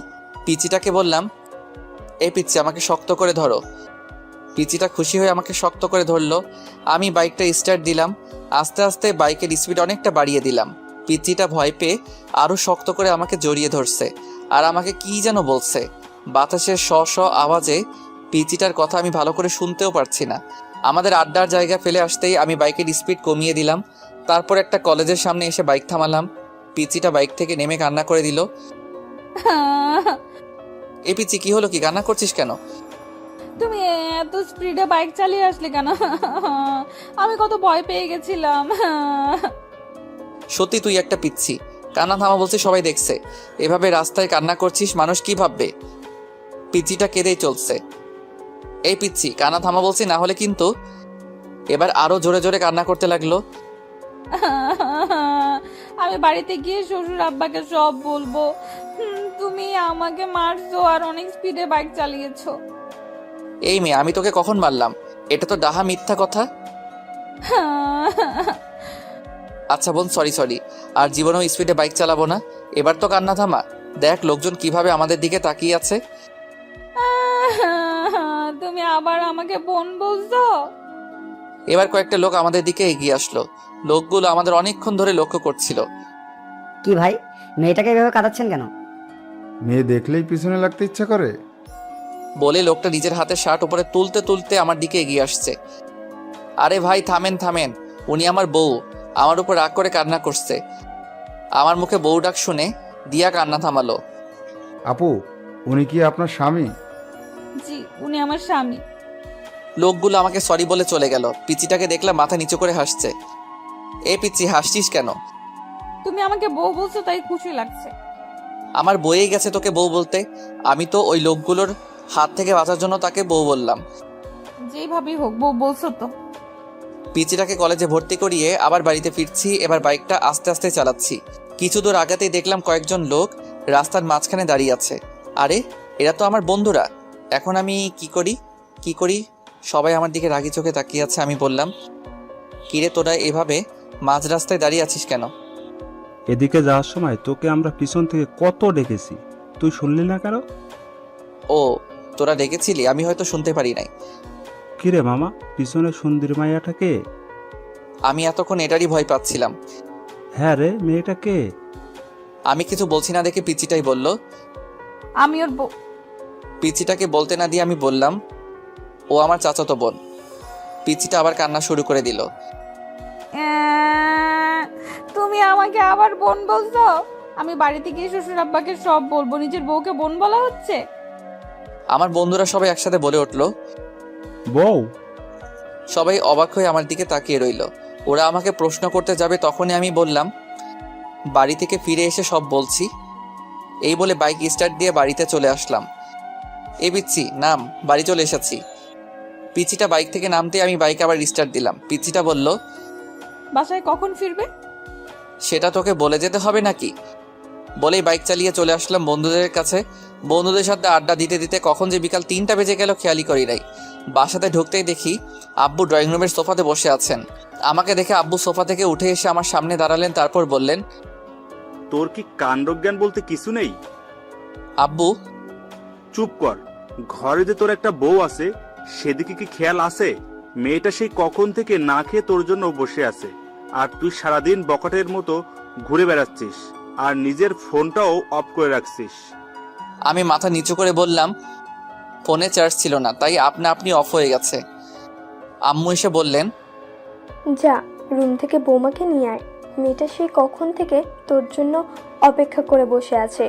পিচিটাকে বললাম, এই পিচি আমাকে শক্ত করে ধরো। পিচিটা খুশি হয়ে আমাকে শক্ত করে ধরলো। আমি বাইকটা স্টার্ট দিলাম। আস্তে আস্তে বাইকের স্পিড অনেকটা বাড়িয়ে দিলাম। পিচিটা ভয় পেয়ে আরও শক্ত করে আমাকে জড়িয়ে ধরছে আর আমাকে কি যেন বলছে। বাতাসের শ শ আওয়াজে পিচিটার কথা আমি ভালো করে শুনতেও পারছি না। আমাদের আড্ডার জায়গা ফেলে আসতেই আমি বাইকের স্পিড কমিয়ে দিলাম। তারপর একটা কলেজের সামনে এসে বাইক থামালাম। পিচিটা বাইক থেকে নেমে কান্না করে দিল। এই পিচি, কি হলো? কি কান্না করছিস কেন? তুমি এত স্পিডে বাইক চালিয়ে আসলে কেন? আমি কত ভয় পেয়ে গেছিলাম। সত্যি তুই একটা পিচ্ছি। কান্না থামা বলছে, সবাই দেখছে। এভাবে রাস্তায় কান্না করছিস, মানুষ কি ভাববে? পিচ্ছিটা কেঁদেই চলছে। এই পিচ্ছি, কান্না থামা বলছি, না হলে কিন্তু। এবার আরো জোরে জোরে কান্না করতে লাগলো। আমি বাড়িতে গিয়ে শ্বশুর আব্বাকে সব বলবো। তুমি আমাকে মারছো আর অনেক স্পিডে বাইক চালিয়েছো। এই মেয়ে, আমি তোকে কখন মারলাম? এটা তো ডাহা মিথ্যা কথা। আচ্ছা বোন, সরি। আর জীবনেও স্পিডে বাইক চালাবো না। এবার তো কান্না থামা। দেখ লোকজন কিভাবে আমাদের দিকে তাকিয়ে আছে। তুমি আবার আমাকে বোন বলছো? এবার কয়েকটা লোক আমাদের দিকে এগিয়ে আসলো। লোকগুলো আমাদের অনেকক্ষণ ধরে লক্ষ্য করছিল। কি ভাই, মেয়েটাকে এভাবে কাঁদাচ্ছেন কেন? মেয়ে দেখলেই পিছনে লাগতে ইচ্ছা করে। বলে লোকটা নিজের হাতে শার্ট উপরে তুলতে তুলতে আমার দিকে এগিয়ে আসছে। আরে ভাই, থামেন। উনি আমার বউ, আমার উপর রাগ করে কান্না করছে। আমার মুখে বউ ডাক শুনে দিয়া কান্না থামালো। আপু, উনি কি আপনার স্বামী? জি, উনি আমার স্বামী। লোকগুলো আমাকে সরি বলে চলে গেল। পিচিটাকে দেখলাম মাথা নিচু করে হাসছে। এ পিচি, হাসছিস কেন? তুমি আমাকে বউ বলছো তাই খুশি লাগছে। আমার বইয়েই গেছে তোকে বউ বলতে। আমি তো ওই লোকগুলোর হাত থেকে বাঁচার জন্য তাকে বউ বললাম। যেভাবেই হোক, বউ বলছো তো। পিচিটাকে কলেজে ভর্তি করিয়ে আবার বাড়িতে ফিরছি। এবার বাইকটা আস্তে আস্তে চালাচ্ছি। কিছু দূর আগাতেই দেখলাম কয়েকজন লোক রাস্তার মাঝখানে দাঁড়িয়ে আছে। আরে, এরা তো আমার বন্ধুরা। এখন আমি কি করি? সবাই আমার দিকে রাগি চোখে তাকিয়ে আছে। আমি বললাম, কিরে তোরা এভাবে মাঝ রাস্তায় দাঁড়িয়ে আছিস কেন? এদিকে যাওয়ার সময় তোকে আমরা পিছন থেকে কত ডেকেছি, তুই শুনলি না কেন? ও, তোরা ডেকেছিলি, আমি হয়তো শুনতে পারি নাই। কিরে মামা, পিছনে সুন্দরী মাইয়াটাকে? আমি এতক্ষণ এটারই ভয় পাচ্ছিলাম। হ্যাঁ রে, মেয়েটাকে। আমি কিছু বলছি না দেখে পিচিটাই বলল। আমি ওর বউ। পিচিটাকে বলতে না দিয়ে আমি বললাম, ও আমার চাচাতো বোন। পিচিটা আবার কান্না শুরু করে দিল। তুমি আমাকে আবার বোন বলছো? আমি বাড়িতে গিয়ে শ্বশুর আব্বাকে সব বলবো। নিজের বউকে বোন বলা হচ্ছে? আমার বন্ধুরা সবাই একসাথে বলে উঠলো। বউ? সবাই অবাক হয়ে আমার দিকে তাকিয়ে রইল। ওরা আমাকে প্রশ্ন করতে যাবে তখনই আমি বললাম, বাড়ি থেকে ফিরে এসে সব বলছি। এই বলে বাইক স্টার্ট দিয়ে বাড়িতে চলে আসলাম। এ পিচ্ছি নাম, বাড়ি চলে এসেছি। পিচ্ছিটা বাইক থেকে নামতে আমি বাইক আবার স্টার্ট দিলাম। পিচ্ছিটা বলল, বাসায় কখন ফিরবে? সেটা তোকে বলে যেতে হবে নাকি? বলেই বাইক চালিয়ে চলে আসলাম বন্ধুদের কাছে। বন্ধুদের সাথে আড্ডা দিতে দিতে কখন যে বিকাল 3টা বেজে গেল খেয়ালই করি নাই। বাসাতে ঢুকতেই দেখি আব্বু ড্রয়িং রুমের সোফাতে বসে আছেন। আমাকে দেখে আব্বু সোফা থেকে উঠে এসে আমার সামনে দাঁড়ালেন, তারপর বললেন, তোর কি কাণ্ডজ্ঞান বলতে কিছু নেই? আব্বু। চুপ কর। ঘরে যে তোর একটা বউ আছে সেদিকে কি খেয়াল আছে? মেয়েটা সেই কখন থেকে না খেয়ে তোর জন্য বসে আছে, আর তুই সারাদিন বকাটের মতো ঘুরে বেড়াচ্ছিস আর নিজের ফোনটাও অফ করে রাখছিস। আমি মাথা নিচু করে বললাম, ফোনে চার্জ ছিল না, তাই আপনি অফ হয়ে গেছে। আম্মু এসে বললেন, যা রুম থেকে বৌমাকে নিয়ে আয়, মেয়েটা সেই কখন থেকে তোর জন্য অপেক্ষা করে বসে আছে।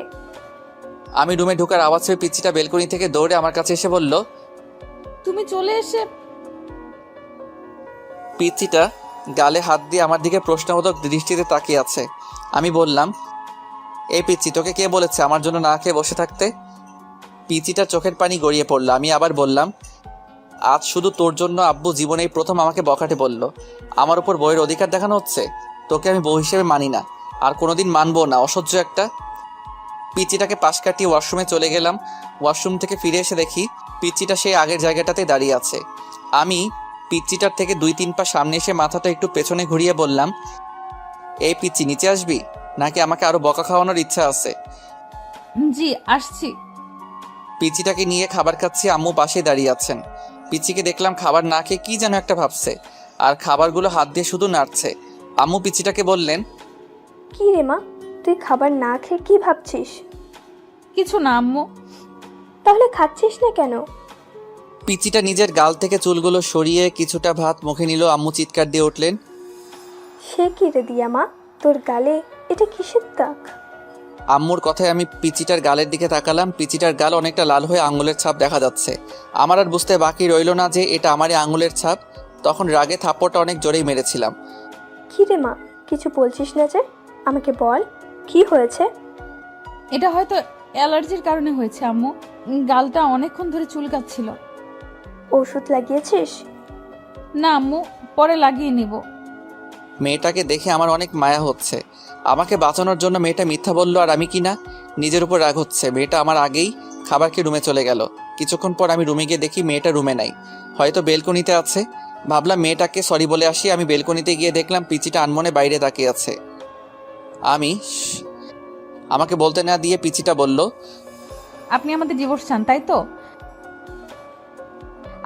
আমি রুমে ঢোকার আওয়াজ পেয়ে পিচ্ছিটা বেলকনি থেকে দৌড়ে আমার কাছে এসে বলল, তুমি চলে এসে। পিচ্ছিটা গালে হাত দিয়ে আমার দিকে প্রশ্নবোধক দৃষ্টিতে তাকিয়ে আছে। আমি বললাম, এই পিচ্ছি, তোকে কে বলেছে আমার জন্য না খেয়ে বসে থাকতে? পিচ্ছিটার চোখের পানি গড়িয়ে পড়লো। আমি আবার বললাম, আজ শুধু তোর জন্য আব্বু জীবনেই প্রথম আমাকে বকাটে বলল। আমার উপর বউয়ের অধিকার দেখানো হচ্ছে। তোকে আমি বউ হিসেবে মানি না, আর কোনোদিন মানবো না, অসহ্য একটা। পিচ্ছিটাকে পাশ কাটিয়ে ওয়াশরুমে চলে গেলাম। ওয়াশরুম থেকে ফিরে এসে দেখি পিচ্ছিটা সেই আগের জায়গাটাতে দাঁড়িয়ে আছে। আমি পিচ্ছিটার থেকে 2-3 পা সামনে এসে মাথাটা একটু পেছনে ঘুরিয়ে বললাম, এই পিচ্ছি, নিচে আসবি নাকি আমাকে আরো বকা খাওয়ানোর ইচ্ছা আছে? জি আসছি। পিচ্ছিটাকে নিয়ে খাবার খাচ্ছি, আম্মু পাশে দাঁড়িয়ে আছেন। পিচ্ছিকে দেখলাম খাবার না খেয়ে কি যেন একটা ভাবছে, আর খাবারগুলো হাত দিয়ে শুধু নাড়ছে। আম্মু পিচ্ছিটাকে বললেন, কি রে মা, তুই খাবার না খেয়ে কি ভাবছিস? কিছু না আম্মু। তাহলে খাচ্ছিস না কেন? পিচ্ছিটা নিজের গাল থেকে চুলগুলো সরিয়ে কিছুটা ভাত মুখে নিল। আম্মু চিৎকার দিয়ে উঠলেন, সে কি রে দিয়া মা, তোর গালে এটা কিসের দাগ? আম্মুর কথায় আমি পিচ্ছিটার গালের দিকে তাকালাম। পিচ্ছিটার গাল অনেকটা লাল হয়ে আঙুলের ছাপ দেখা যাচ্ছে। আমার আর বুঝতে বাকি রইল না যে এটা আমারই আঙুলের ছাপ। তখন রাগে থাপ্পড়টা অনেক জোরেই মেরেছিলাম। কি রে মা, কিছু বলছিস না যে? আমাকে বল, কি হয়েছে? এটা হয়তো অ্যালার্জির কারণে হয়েছে আম্মু। গালটা অনেকক্ষণ ধরে চুলকাচ্ছিল। ওষুধ লাগিয়েছিস? না আম্মু, পরে লাগিয়ে নিব। মেয়েটাকে দেখে আমার অনেক মায়া হচ্ছে। আমাকে বাঁচানোর জন্য মেয়েটা মিথ্যা বললো, আর আমি কি না নিজের উপর রাগ হচ্ছে। মেয়েটা আমার আগেই খাবার খেয়ে রুমে চলে গেল। কিছুক্ষণ পর আমি রুমে গিয়ে দেখি মেয়েটা রুমে নাই, হয়তো বেলকনিতে আছে। ভাবলাম মেয়েটাকে সরি বলে আসি। আমি বেলকনিতে গিয়ে দেখলাম পিচ্ছিটা আনমনে বাইরে তাকিয়ে আছে। আমাকে বলতে না দিয়ে পিচ্ছিটা বলল, আপনি আমাদের ডিভোর্স চান তাই তো?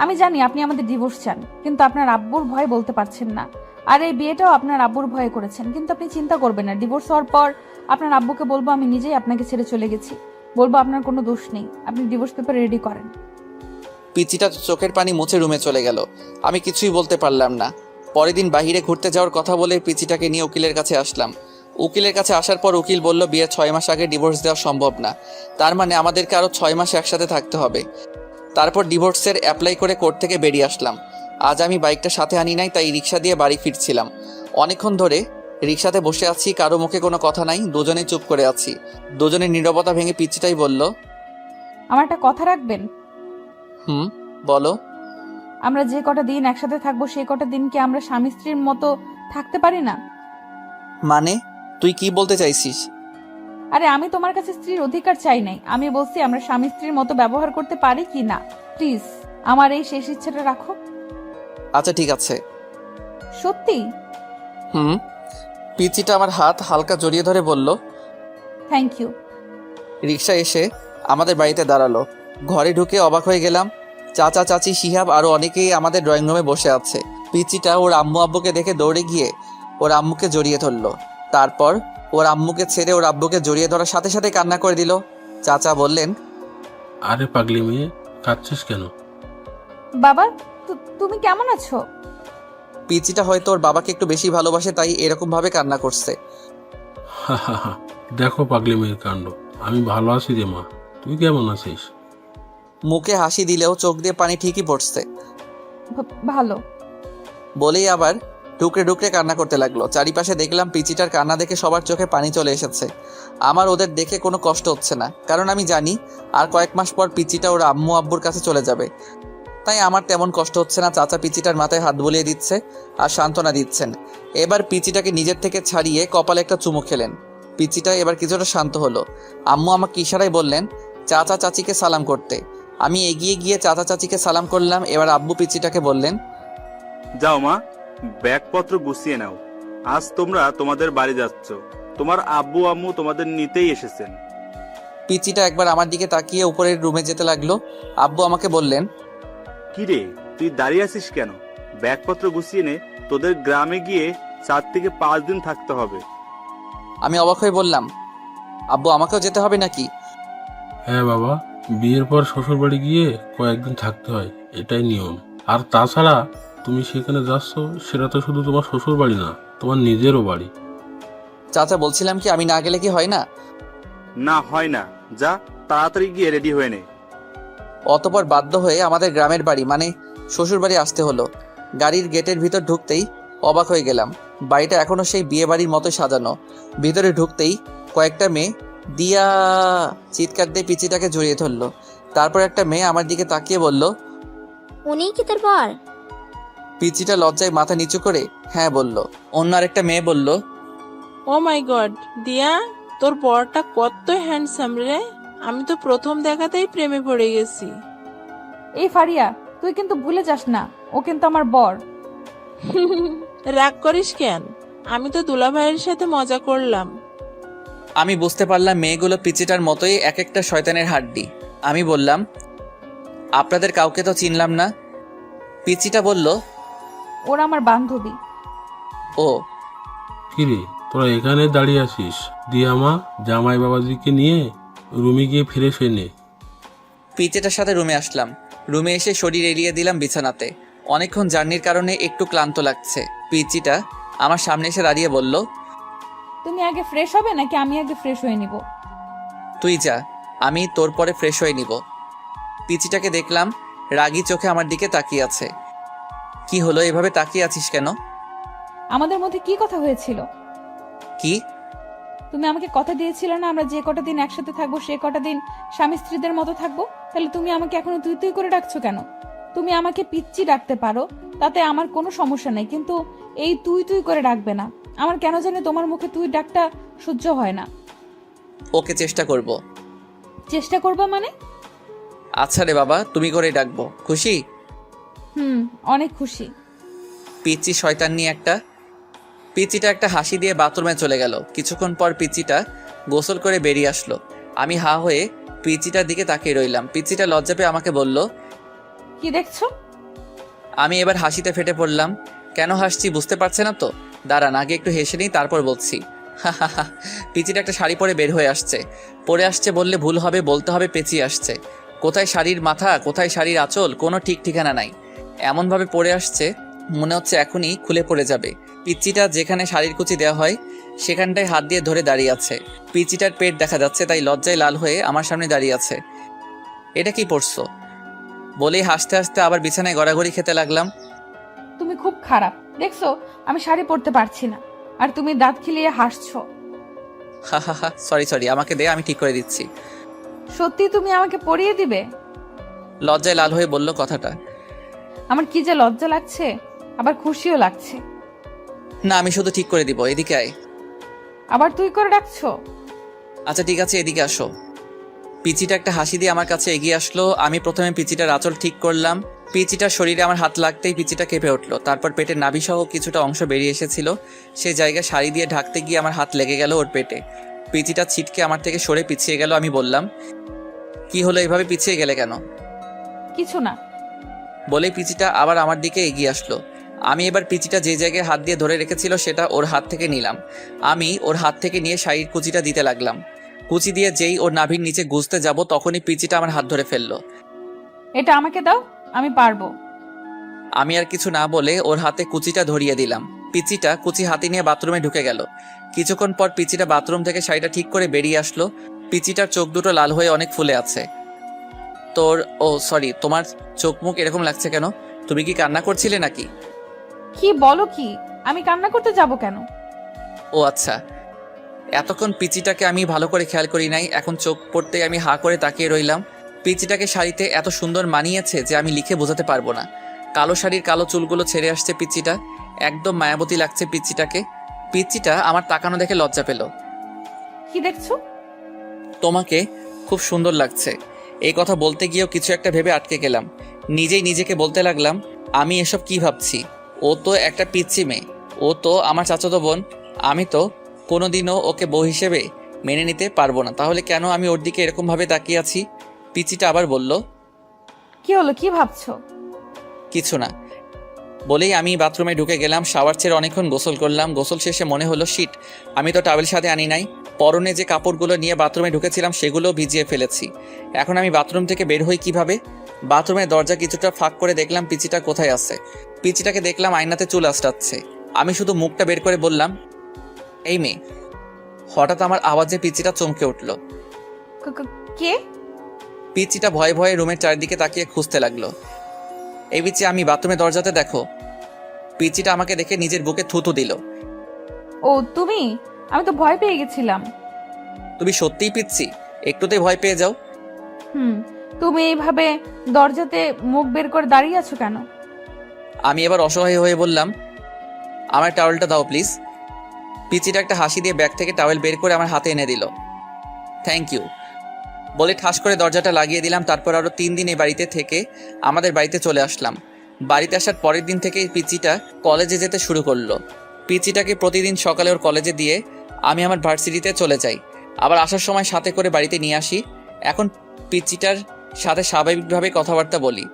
আমি জানি আপনি আমাদের ডিভোর্স চান, কিন্তু আপনার আব্বুর ভয় বলতে পারছেন না। আর এই বিয়েটাও আপনার আব্বুর ভয়ে করেছেন। কিন্তু আপনি চিন্তা করবেন না, ডিভোর্স হওয়ার পর আপনার আব্বুকে বলবো আমি নিজেই আপনাকে ছেড়ে চলে গেছি। বলবো আপনার কোনো দোষ নেই। আপনি ডিভোর্স পেপার রেডি করেন। পিচ্ছিটা চোখের পানি মুছে রুমে চলে গেল। আমি কিছুই বলতে পারলাম না। পরের দিন বাইরে ঘুরতে যাওয়ার কথা বলে পিচ্ছিটাকে নিয়ে উকিলের কাছে আসলাম। উকিলের কাছে আসার পর উকিল বলল, বিয়ের 6 মাস আগে ডিভোর্স দেওয়া সম্ভব না। তার মানে আমাদেরকে আরও 6 মাস একসাথে থাকতে হবে। তারপর ডিভোর্সের অ্যাপ্লাই করে কোর্ট থেকে বেরিয়ে আসলাম। আজ আমি বাইকটা সাথে আনি নাই, তাই রিক্সা দিয়ে বাড়ি ফিরছিলাম। অনেকক্ষণ ধরে রিক্সাতে বসে আছি, কারো মুখে কোনো কথা নাই, দুজনেই চুপ করে আছি। দুজনের নীরবতা ভেঙে পিচ্ছিটাই বলল, আমার একটা কথা রাখবেন? বলো। আমরা যে কটা দিন একসাথে থাকবো সেই কটা দিন কি আমরা স্বামী স্ত্রীর মতো থাকতে পারি না? মানে তুই কি বলতে চাইছিস? আরে আমি তোমার কাছে স্ত্রীর অধিকার চাই নাই, আমি বলছি আমরা স্বামী স্ত্রীর মতো ব্যবহার করতে পারি কি না। প্লিজ আমার এই শেষ ইচ্ছাটা রাখো। আচ্ছা ঠিক আছে। সত্যি? পিচ্ছিটা আমার হাত হালকা জড়িয়ে ধরে বলল, থ্যাংক ইউ। রিক্সা এসে আমাদের বাড়িতে দাঁড়ালো। ঘরে ঢুকে অবাক হয়ে গেলাম। চাচা, চাচি, শিহাব আরও অনেকেই আমাদের ড্রয়িং রুমে বসে আছে। পিচ্ছিটা ওর আম্মু আব্বুকে দেখে দৌড়ে গিয়ে ওর আম্মুকে জড়িয়ে ধরলো। তারপর ওর আম্মুকে ছেড়ে ওর আব্বুকে জড়িয়ে ধরার সাথে সাথে কান্না করে দিল। চাচা বললেন, আরে পাগলি মেয়ে, কাঁদছিস কেন? বাবা তুমি কেমন আছো? পিচ্ছিটা হয়তো ওর বাবাকে একটু বেশি ভালোবাসে, তাই এরকম ভাবে কান্না করছে। দেখো পাগলি মেয়ের কাণ্ড। আমি ভালো আছি রে মা, তুই কেমন আছিস? মুখে হাসি দিলেও চোখ দিয়ে পানি ঠিকই পড়ছে। ভালো। বলেই আবার ঢুকরে ঢুকরে কান্না করতে লাগলো। চারিপাশে দেখলাম পিচিটার কান্না দেখে সবার চোখে পানি চলে এসেছে। আমার ওদের দেখে কোনো কষ্ট হচ্ছে না, কারণ আমি জানি আর কয়েক মাস পর পিচিটা ওর আম্মু আব্বুর কাছে চলে যাবে। তাই আমার তেমন কষ্ট হচ্ছে না। চাচা পিচিটার মাথায় হাত বুলিয়ে দিচ্ছে আর সান্ত্বনা দিচ্ছেন। এবার পিচিটাকে নিজের থেকে ছাড়িয়ে কপালে একটা চুমু খেলেন। পিচিটা এবার কিছুটা শান্ত হলো। আম্মু আমাকে ইশারায় বললেন চাচা চাচিকে সালাম করতে। আমি এগিয়ে গিয়ে চাচা চাচিকে সালাম করলাম। এবার আব্বু পিচিটাকে বললেন, যাও মা, ব্যাগপত্র গুছিয়ে নাও। আজ তোমরা তোমাদের বাড়ি যাচ্ছ। তোমার আব্বু আম্মু তোমাদের নিতেই এসেছেন। পিচিটা একবার আমার দিকে তাকিয়ে উপরের রুমে যেতে লাগলো। আব্বু আমাকে বললেন, কি রে, তুই দাঁড়িয়ে আছিস কেন? ব্যাগপত্র গুছিয়ে নে, তোদের গ্রামে গিয়ে 4 থেকে 5 দিন থাকতে হবে। আমি অবাক হয়ে বললাম, আব্বু আমাকেও যেতে হবে নাকি? হ্যাঁ বাবা, বিয়ের পর শ্বশুর বাড়ি গিয়ে কয়েকদিন থাকতে হয়, এটাই নিয়ম। আর তাছাড়া তুমি সেখানে যাচ্ছ, সেটা তো শুধু তোমার শ্বশুর বাড়ি না, তোমার নিজেরও বাড়ি। চাচা বলছিলাম কি আমি না গেলে কি হয় না? না, হয় না। যা, তাড়াতাড়ি গিয়ে রেডি হয়ে নে। অতপর বাধ্য হয়ে আমাদের গ্রামের বাড়ি মানে শ্বশুর বাড়ি আসতে হলো। গাড়ির গেটের ভিতর ঢুকতেই অবাক হয়ে গেলাম। বাড়িটা এখনো সেই বিয়ে বাড়ির মতো সাজানো। ভিতরে ঢুকতেই কয়েকটা মেয়ে দিয়া চিৎকার দিয়ে পিচিটাকে জড়িয়ে ধরলো। তারপর একটা মেয়ে আমার দিকে তাকিয়ে বলল, উনিই কি তোর বর? পিচিটা লজ্জায় মাথা নিচু করে হ্যাঁ বলল। অন্য আরেকটা মেয়ে বলল, ও মাই গড দিয়া, তোর বরটা কত হ্যান্ডসাম রে। আমি তো প্রথম দেখাতেই প্রেমে পড়ে গেছি। এই ফারিয়া, তুই কিন্তু ভুলে যাস না, ও কিন্তু আমার বর। রাগ করিস কেন? আমি তো দুলাভাইয়ের সাথে মজা করলাম। আমি বুঝতে পারলাম মেয়েগুলো পিচিটার মতোই এক একটা শয়তানের হাড্ডি। আমি বললাম, আপনাদের কাউকে তো চিনলাম না। পিচিটা বলল, ওরা আমার বান্ধবী। ও কিরে, তোরা এখানে দাঁড়িয়ে আছিস? দিয়া মা, জামাই বাবাজিকে নিয়ে রুমে গিয়ে ফিরে সে নে। পিচিটার সাথে রুমে আসলাম। রুমে এসে শরীর এলিয়ে দিলাম বিছানাতে। অনেকক্ষণ জার্নির কারণে একটু ক্লান্ত লাগছে। পিচিটা আমার সামনে এসে দাঁড়িয়ে বলল, তুমি আগে ফ্রেশ হবে নাকি আমি আগে ফ্রেশ হয়ে নিব? তুই যা, আমি তোর পরে ফ্রেশ হয়ে নিব। পিচিটাকে দেখলাম রাগী চোখে আমার দিকে তাকিয়ে আছে। কি হলো, এভাবে তাকিয়ে আছিস কেন? আমাদের মধ্যে কি কথা হয়েছিল? কি? তুমি আমাকে কথা দিয়েছিলে না আমরা যে কটা দিন একসাথে থাকবো সে কটা দিন স্বামী স্ত্রীদের মতো থাকবো। তাহলে তুমি আমাকে এখনো তুই তুই করে ডাকছো কেন? তুমি আমাকে পিচ্চি ডাকতে পারো, তাতে আমার কোনো সমস্যা নেই, কিন্তু এই তুই তুই করে ডাকবে না। আমার কেন জানি তোমার মুখে তুই ডাকটা সহ্য হয় না। ওকে চেষ্টা করব। চেষ্টা করবা মানে? আচ্ছা রে বাবা, তুমি করে ডাকবো, খুশি? অনেক খুশি। পিচি শয়তান নিয়ে একটা। পিচিটা একটা হাসি দিয়ে বাথরুমে চলে গেল। কিছুক্ষণ পর পিচিটা গোসল করে বেরিয়ে আসলো। আমি হা হয়ে পিচিটার দিকে তাকিয়ে রইলাম। পিচিটা লজ্জা পেয়ে আমাকে বলল, কি দেখছো? আমি এবার হাসিতে ফেটে পড়লাম। কেন হাসছি বুঝতে পারছে না তো? দাঁড়ান, আগে একটু হেসে নিই তারপর বলছি। পিচিটা একটা শাড়ি পরে বের হয়ে আসছে। পরে আসছে বললে ভুল হবে, বলতে হবে পেঁচিয়ে আসছে। কোথায় শাড়ির মাথা, কোথায় শাড়ির আঁচল, কোনো ঠিক ঠিকানা নাই। এমনভাবে পরে আসছে মনে হচ্ছে এখনই খুলে পড়ে যাবে। পিচিটা যেখানে শাড়ির কুচি দেওয়া হয় সেখানটায় হাত দিয়ে ধরে দাঁড়িয়ে আছে। পিচিটার পেট দেখা যাচ্ছে, তাই লজ্জায় লাল হয়ে আমার সামনে দাঁড়িয়ে আছে। এটা কি পরছো বলেই হাসতে হাসতে আবার বিছানায় গড়াগড়ি খেতে লাগলাম। তুমি খুব খারাপ, দেখছো আমি শাড়ি পরতে পারছি না আর তুমি দাঁত খিলিয়ে হাসছো। হা, সরি, আমাকে দে, আমি ঠিক করে দিচ্ছি। সত্যি তুমি আমাকে পরিয়ে দিবে? লজ্জায় লাল হয়ে বলল কথাটা। আমার কি যে লজ্জা লাগছে, আবার খুশিও লাগছে। না, আমি শুধু ঠিক করে দিব, এদিকে আয়। আবার তুই করে ডাকছো? আচ্ছা ঠিক আছে, এদিকে আসো। পিচিটা একটা হাসি দিয়ে আমার কাছে এগিয়ে আসলো। আমি প্রথমে পিচিটার আঁচল ঠিক করলাম। পিচিটার শরীরে আমার হাত লাগতেই পিচিটা কেঁপে উঠলো। তারপর পেটের নাভিসহ কিছুটা অংশ বেরিয়ে এসেছিল। সে জায়গায় শাড়ি দিয়ে ঢাকতে গিয়ে আমার হাত লেগে গেল ওর পেটে। পিচিটা ছিটকে আমার থেকে সরে পিছিয়ে গেল। আমি বললাম, কি হলো, এভাবে পিছিয়ে গেলে কেন? কিছু না বলেই পিচিটা আবার আমার দিকে এগিয়ে আসলো। আমি এবার পিচিটা যে জায়গায় হাত দিয়ে ধরে রেখেছিল সেটা ওর হাত থেকে নিলাম। আমি ওর হাত থেকে নিয়ে শাড়ির কুচিটা দিতে লাগলাম। কুচি দিয়ে যেই ওর নাভির নিচে গুজতে যাব তখনই পিচিটা আমার হাত ধরে ফেললো। এটা আমাকে দাও, আমি পারবো। আমি আর কিছু না বলে ওর হাতে কুচিটা ধরিয়ে দিলাম। পিচিটা কুচি হাতে নিয়ে বাথরুমে ঢুকে গেল। কিছুক্ষণ পর পিচিটা বাথরুম থেকে শাড়িটা ঠিক করে বেরিয়ে আসলো। পিচিটার চোখ দুটো লাল হয়ে অনেক ফুলে আছে। তোমার চোখ মুখ এরকম লাগছে কেন? তুমি কি কান্না করছিলে নাকি? কি বলো কি? আমি কান্না করতে যাব কেন? ও আচ্ছা, এতক্ষণ পিচিটাকে আমি ভালো করে খেয়াল করি নাই, এখন চোখ পড়তে আমি হাঁ করে তাকিয়ে রইলাম। পিচিটাকে শাড়িতে এত সুন্দর মানিয়েছে যে আমি লিখে বোঝাতে পারবো না। কালো শাড়ির কালো চুলগুলো ছেড়ে আসছে পিচিটা, একদম মায়াবতী লাগছে পিচিটাকে। পিচিটা আমার তাকানো দেখে লজ্জা পেল। কি দেখছো? তোমাকে খুব সুন্দর লাগছে। এই কথা বলতে গিয়েও কিছু একটা ভেবে আটকে গেলাম। নিজেই নিজেকে বলতে লাগলাম, আমি এসব কি ভাবছি? ও তো একটা পিচ্ছি মেয়ে, ও তো আমার চাচাতো বোন। আমি তো কোনোদিনও ওকে বউ হিসেবে মেনে নিতে পারবো না। তাহলে কেন আমি ওর দিকে এরকমভাবে তাকিয়ে আছি? পিচিটা আবার বলল, কি হলো, কি ভাবছো? কিছু না বলেই আমি বাথরুমে ঢুকে গেলাম। শাওয়ার ছেড়ে অনেকক্ষণ গোসল করলাম। গোসল শেষে মনে হলো, শিট, আমি তো টাওয়েল সাথে আনি নাই। পরনে যে কাপড়গুলো নিয়ে বাথরুমে ঢুকেছিলাম সেগুলো ভিজিয়ে ফেলেছি। এখন আমি বাথরুম থেকে বের হই কিভাবে? বাথরুমের দরজা কিছুটা ফাঁক করে দেখলাম পিচিটা কোথায় আছে। পিচিটাকে দেখলাম আয়নাতে চুল আঁচড়াচ্ছে। আমি শুধু মুখটা বের করে বললাম, এই মেয়ে। হঠাৎ আমার আওয়াজে পিচিটা চমকে উঠল। কে? পিচিটা ভয়ে ভয়ে রুমের চারিদিকে তাকিয়ে খুঁজতে লাগলো। এই পিচি, আমি বাথরুমের দরজাতে দেখো। পিচিটা আমাকে দেখে নিজের বুকে থুতু দিল। ও তুমি? আমি তো ভয় পেয়ে গেছিলাম। তুমি সত্যিই পিচ্ছি? একটুতেই ভয় পেয়ে যাও? তুমি এইভাবে দরজাতে মুখ বের করে দাঁড়িয়ে আছো কেন? আমি এবার অসহায় হয়ে বললাম, আমার টাওয়েলটা দাও প্লিজ। পিচিটা একটা হাসি দিয়ে ব্যাগ থেকে টাওয়েল বের করে আমার হাতে এনে দিল। থ্যাংক ইউ বলে ঠাস করে দরজাটা লাগিয়ে দিলাম। তারপর আরও 3 দিন এই বাড়িতে থেকে আমাদের বাড়িতে চলে আসলাম। বাড়িতে আসার পরের দিন থেকেই পিচিটা কলেজে যেতে শুরু করলো। পিচিটাকে প্রতিদিন সকালে ওর কলেজে দিয়ে আমি আমার ভার্সিটিতে চলে যাই, আবার আসার সময় সাথে করে বাড়িতে নিয়ে আসি। এখন পিচিটার সাথে স্বাভাবিকভাবে কথাবার্তা বলি।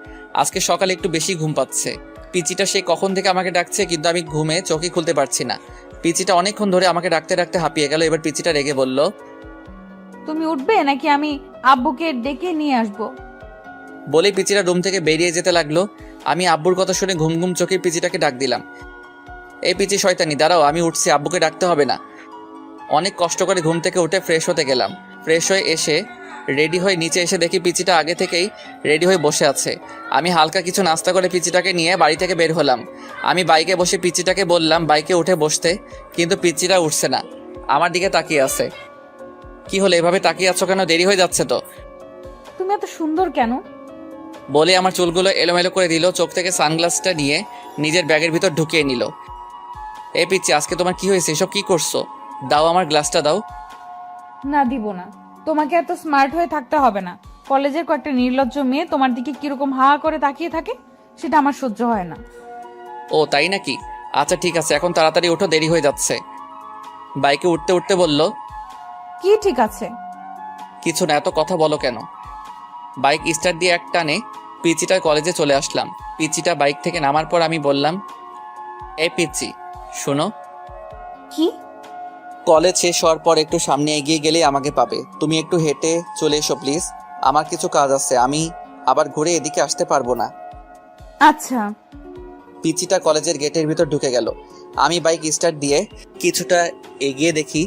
আজকে সকালে একটু বেশি ঘুম পাচ্ছে। পিচিটা সে কখন থেকে আমাকে ডাকছে, কিন্তু আমি ঘুমে চোখই খুলতে পারছি না। পিচিটা অনেকক্ষণ ধরে আমাকে ডাকতে ডাকতে হাঁপিয়ে গেল। এবার পিচিটা রেগে বলল, তুমি উঠবে নাকি আমি আব্বুকে ডেকে নিয়ে আসবো? বলেই পিচিটা রুম থেকে বেরিয়ে যেতে লাগলো। আমি আব্বুর কথা শুনে ঘুম ঘুম চোখে পিচিটাকে ডাক দিলাম, এই পিচি শয়তানি, দাঁড়াও, আমি উঠছি, আব্বুকে ডাকতে হবে না। অনেক কষ্ট করে ঘুম থেকে উঠে ফ্রেশ হতে গেলাম। ফ্রেশ হয়ে এসে রেডি হয়ে নিচে এসে দেখি পিচিটা আগে থেকেই রেডি হয়ে বসে আছে। আমি হালকা কিছু নাস্তা করে পিচিটাকে নিয়ে বাড়ি থেকে বের হলাম। আমি বাইকে বসে পিচিটাকে বললাম বাইকে উঠে বসতে, কিন্তু পিচিটা উঠছে না, আমার দিকে তাকিয়ে আছে। কি হলো, এভাবে তাকিয়ে আছো কেন? দেরি হয়ে যাচ্ছে তো। তুমি এত সুন্দর কেন? বলে আমার চুলগুলো এলোমেলো করে দিল। চোখ থেকে সানগ্লাসটা নিয়ে নিজের ব্যাগের ভিতর ঢুকিয়ে নিল। এই পিচি, আজকে তোমার কি হয়েছে? এসব কি করছো? দাও, আমার গ্লাসটা দাও। না, দিব না। তোমাকে এত স্মার্ট হয়ে থাকতে হবে না। কলেজের কয়েকটা নির্লজ্জ মেয়ে তোমার দিকে কিরকম হা করে তাকিয়ে থাকে, সেটা আমার সহ্য হয় না। ও তাই নাকি? আচ্ছা ঠিক আছে, এখন তাড়াতাড়ি ওঠো, দেরি হয়ে যাচ্ছে। বাইকে উঠতে উঠতে বলল, কি ঠিক আছে? কিছু না, এত কথা বলো কেন? বাইক স্টার্ট দিয়ে এক টানে পিচিটার কলেজে চলে আসলাম। পিচিটা বাইক থেকে নামার পর আমি বললাম, এই পিচি শোনো। কি? কলেজ শেষ হওয়ার পর একটু সামনে এগিয়ে গেলেই আমাকে পাবে। তুমি একটু হেঁটে চলে এসো প্লিজ, আমার কিছু কাজ আছে, আমি আবার ঘুরে এদিকে আসতে পারবো না। আচ্ছা। পিচিটা কলেজের গেটের ভিতর ঢুকে গেল। আমি বাইক স্টার্ট দিয়ে কিছুটা এগিয়ে দেখি